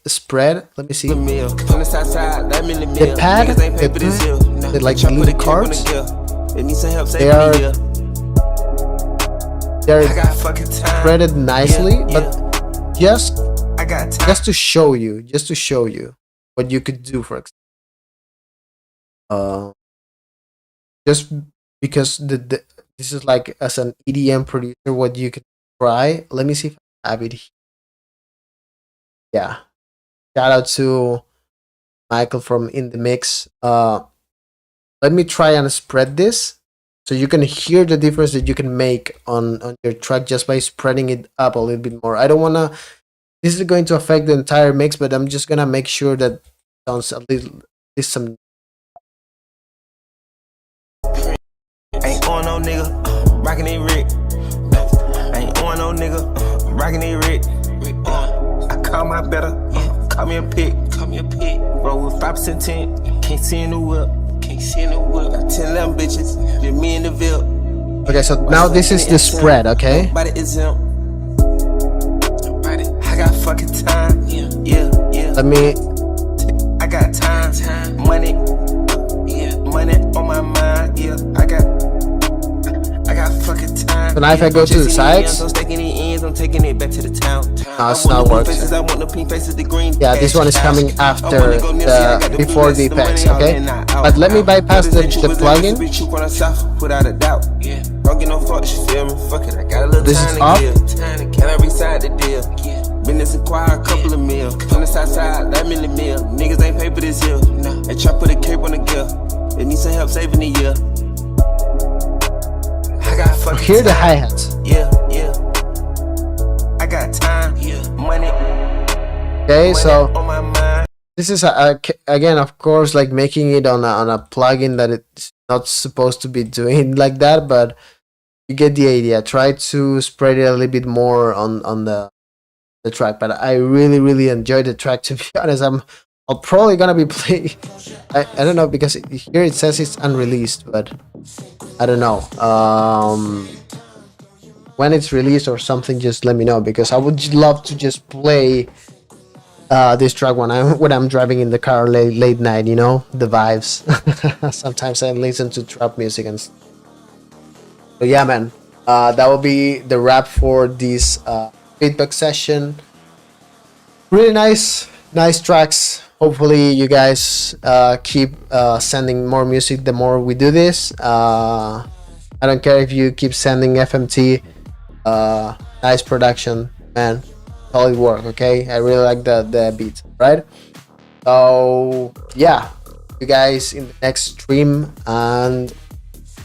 Speaker 8: Let me see.
Speaker 4: of mil. On the south side, I'm in the
Speaker 8: The
Speaker 4: mill.
Speaker 8: pad,
Speaker 4: Niggas ain't paper this hill.
Speaker 8: like
Speaker 4: Try
Speaker 8: the
Speaker 4: put a
Speaker 8: little
Speaker 4: cape on the
Speaker 8: cards,
Speaker 4: gear. They need some help
Speaker 8: they
Speaker 4: saving
Speaker 8: are
Speaker 4: the year.
Speaker 8: they're
Speaker 4: I got fucking time.
Speaker 8: spreaded nicely,
Speaker 4: Yeah,
Speaker 8: but just
Speaker 4: I got time.
Speaker 8: just to show you what you could do, for example. Just because this is like, as an EDM producer, what you could try. Let me see if I have it here. Yeah, shout out to Michael from In The Mix. Let me try and spread this so you can hear the difference that you can make on your track just by spreading it up a little bit more. I don't want to, this is going to affect the entire mix, but I'm just gonna make sure that it sounds a little, there's some.
Speaker 4: Ain't on no nigga, rockin' it Rick. Ain't on no nigga, rockin' it Rick. I call my better, call me a pick. Roll with 5% tint, can't see in the whip. Got 10 little bitches, just me in the Ville.
Speaker 8: Okay, so now this is the spread, okay?
Speaker 4: Nobody is him. I got fucking time, yeah.
Speaker 8: Let me,
Speaker 4: I got time, money on my mind, yeah. I got fucking time.
Speaker 8: so now if I go to the sides,
Speaker 4: I'm stacking the ends, I'm taking it back to the town.
Speaker 8: No, it's not working. Yeah, this one is coming after the before the effects, okay? But let me bypass the plugin. This is off.
Speaker 9: Business acquire a couple of meals. On the side side, that million meal. Niggas ain't pay for this here. They try put a cape on the gear. They need some help saving a year. I got fucking
Speaker 8: Hear the hi-hats.
Speaker 9: Yeah, yeah. I got time, yeah. Money.
Speaker 8: Okay, so
Speaker 9: on my mind.
Speaker 8: this is again, of course, like making it on a plugin that it's not supposed to be doing like that, but you get the idea. Try to spread it a little bit more on the track. But I really enjoyed the track, to be honest. I'm probably gonna be playing. I don't know, because here it says it's unreleased, but I don't know. When it's released or something, just let me know, because I would love to just play this track when I'm driving in the car late night. You know, the vibes. Sometimes I listen to trap music and stuff. But yeah, man, that will be the wrap for this feedback session. Really nice tracks. Hopefully you guys keep sending more music the more we do this. I don't care if you keep sending FMT. Nice production, man. Solid work. Okay, I really like the beat, right? So yeah, you guys in the next stream, and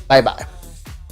Speaker 8: bye bye.